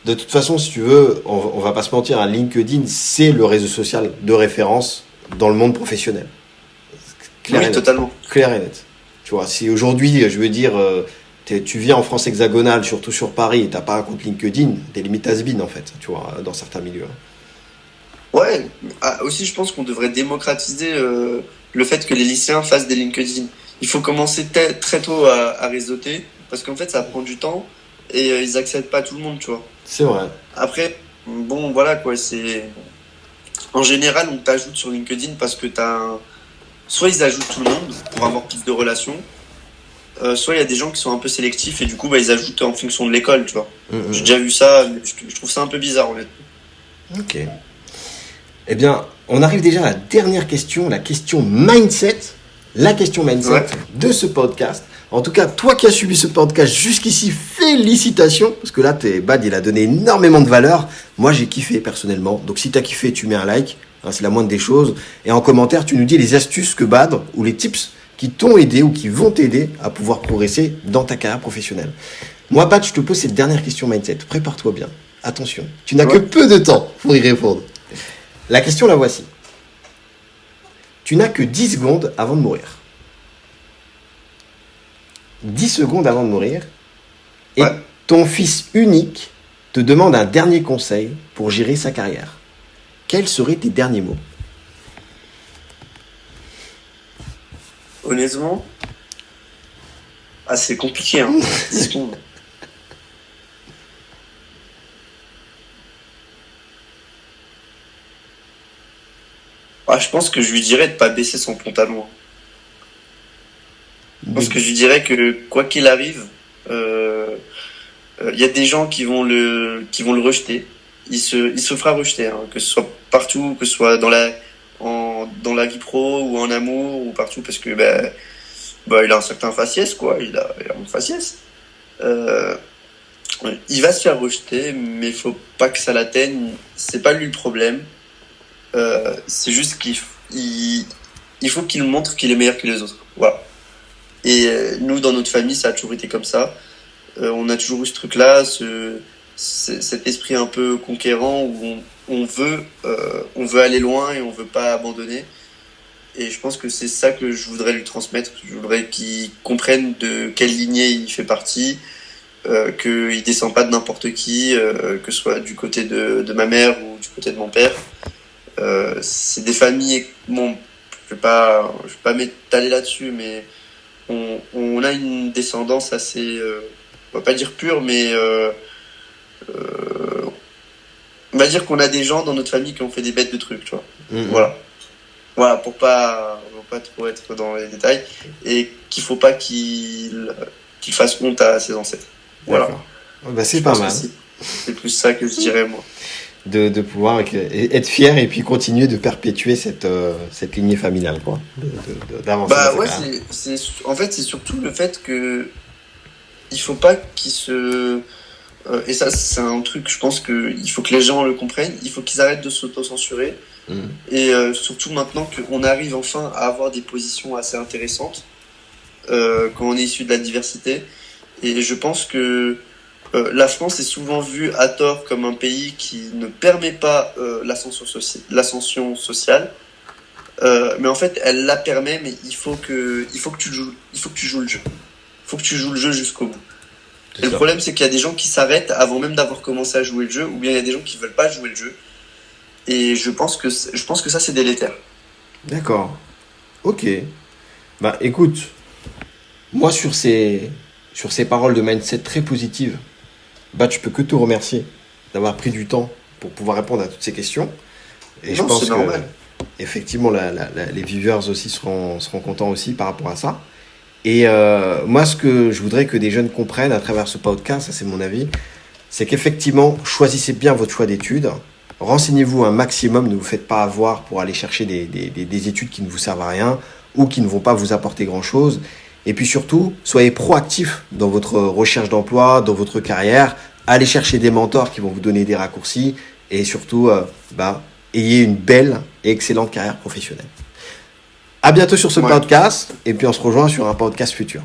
De toute façon, si tu veux, on va pas se mentir, hein, LinkedIn, c'est le réseau social de référence dans le monde professionnel. Oui, totalement. Clair et net. Tu vois, si aujourd'hui, je veux dire, tu vis en France hexagonale, surtout sur Paris, et t'as pas un compte LinkedIn, t'es limite has-been en fait, tu vois, dans certains milieux. Ouais, aussi je pense qu'on devrait démocratiser le fait que les lycéens fassent des LinkedIn. Il faut commencer très tôt à réseauter, parce qu'en fait ça prend du temps et ils acceptent pas tout le monde, tu vois. C'est vrai. Après, bon voilà quoi, en général on t'ajoute sur LinkedIn parce que soit ils ajoutent tout le monde pour avoir plus de relations, soit il y a des gens qui sont un peu sélectifs et du coup ils ajoutent en fonction de l'école, tu vois. J'ai déjà vu ça, mais je trouve ça un peu bizarre honnêtement. Ok. Eh bien, on arrive déjà à la dernière question, la question mindset. La question mindset de ce podcast. En tout cas, toi qui as suivi ce podcast jusqu'ici, félicitations. Parce que là, Bad, il a donné énormément de valeur. Moi, j'ai kiffé personnellement. Donc, si tu as kiffé, tu mets un like. Hein, c'est la moindre des choses. Et en commentaire, tu nous dis les astuces que Bad ou les tips qui t'ont aidé ou qui vont t'aider à pouvoir progresser dans ta carrière professionnelle. Moi, Bad, je te pose cette dernière question mindset. Prépare-toi bien. Attention, tu n'as que peu de temps pour y répondre. La question, la voici. Tu n'as que 10 secondes avant de mourir. 10 secondes avant de mourir. Et ton fils unique te demande un dernier conseil pour gérer sa carrière. Quels seraient tes derniers mots? Honnêtement, c'est compliqué, hein. 10 secondes. Je pense que je lui dirais de pas baisser son pantalon. Je pense que je lui dirais que quoi qu'il arrive, y a des gens qui vont le rejeter. Il se fera rejeter, hein, que ce soit partout, que ce soit dans la vie pro ou en amour ou partout, parce que il a un certain faciès, quoi. Il a un faciès. Il va se faire rejeter, mais il faut pas que ça l'atteigne. C'est pas lui le problème. C'est juste il faut qu'il montre qu'il est meilleur que les autres. Voilà. Et nous, dans notre famille, ça a toujours été comme ça. On a toujours eu ce truc-là, cet esprit un peu conquérant où on veut aller loin et on veut pas abandonner. Et je pense que c'est ça que je voudrais lui transmettre. Je voudrais qu'il comprenne de quelle lignée il fait partie, qu'il descend pas de n'importe qui, que ce soit du côté de ma mère ou du côté de mon père. C'est des familles, bon, je vais pas m'étaler là-dessus, mais on a une descendance assez, on va pas dire pure, mais on va dire qu'on a des gens dans notre famille qui ont fait des bêtes de trucs, tu vois. Voilà, pour pas trop être dans les détails, et qu'il faut pas qu'il fasse honte à ses ancêtres. Voilà. C'est pas mal. C'est plus ça que je dirais, moi. De pouvoir être fier et puis continuer de perpétuer cette lignée familiale, quoi. D'avancer. En fait, c'est surtout le fait que il faut pas qu'il se et ça, c'est un truc, je pense qu'il faut que les gens le comprennent. Il faut qu'ils arrêtent de s'auto-censurer. Et surtout maintenant qu'on arrive enfin à avoir des positions assez intéressantes quand on est issu de la diversité. Et je pense que la France est souvent vue à tort comme un pays qui ne permet pas l'ascension sociale. Mais en fait, elle la permet, mais il faut que tu joues le jeu. Il faut que tu joues le jeu jusqu'au bout. Et le problème, c'est qu'il y a des gens qui s'arrêtent avant même d'avoir commencé à jouer le jeu, ou bien il y a des gens qui veulent pas jouer le jeu. Et je pense que ça, c'est délétère. D'accord. Ok. Écoute, moi sur ces paroles de mindset très positives, je peux que te remercier d'avoir pris du temps pour pouvoir répondre à toutes ces questions. Et je pense que effectivement les viewers aussi seront contents aussi par rapport à ça. Et moi, ce que je voudrais que des jeunes comprennent à travers ce podcast, ça c'est mon avis, c'est qu'effectivement, choisissez bien votre choix d'études. Renseignez-vous un maximum, ne vous faites pas avoir pour aller chercher des études qui ne vous servent à rien ou qui ne vont pas vous apporter grand-chose. Et puis surtout, soyez proactifs dans votre recherche d'emploi, dans votre carrière. Allez chercher des mentors qui vont vous donner des raccourcis. Et surtout, ayez une belle et excellente carrière professionnelle. À bientôt sur ce podcast. Et puis on se rejoint sur un podcast futur.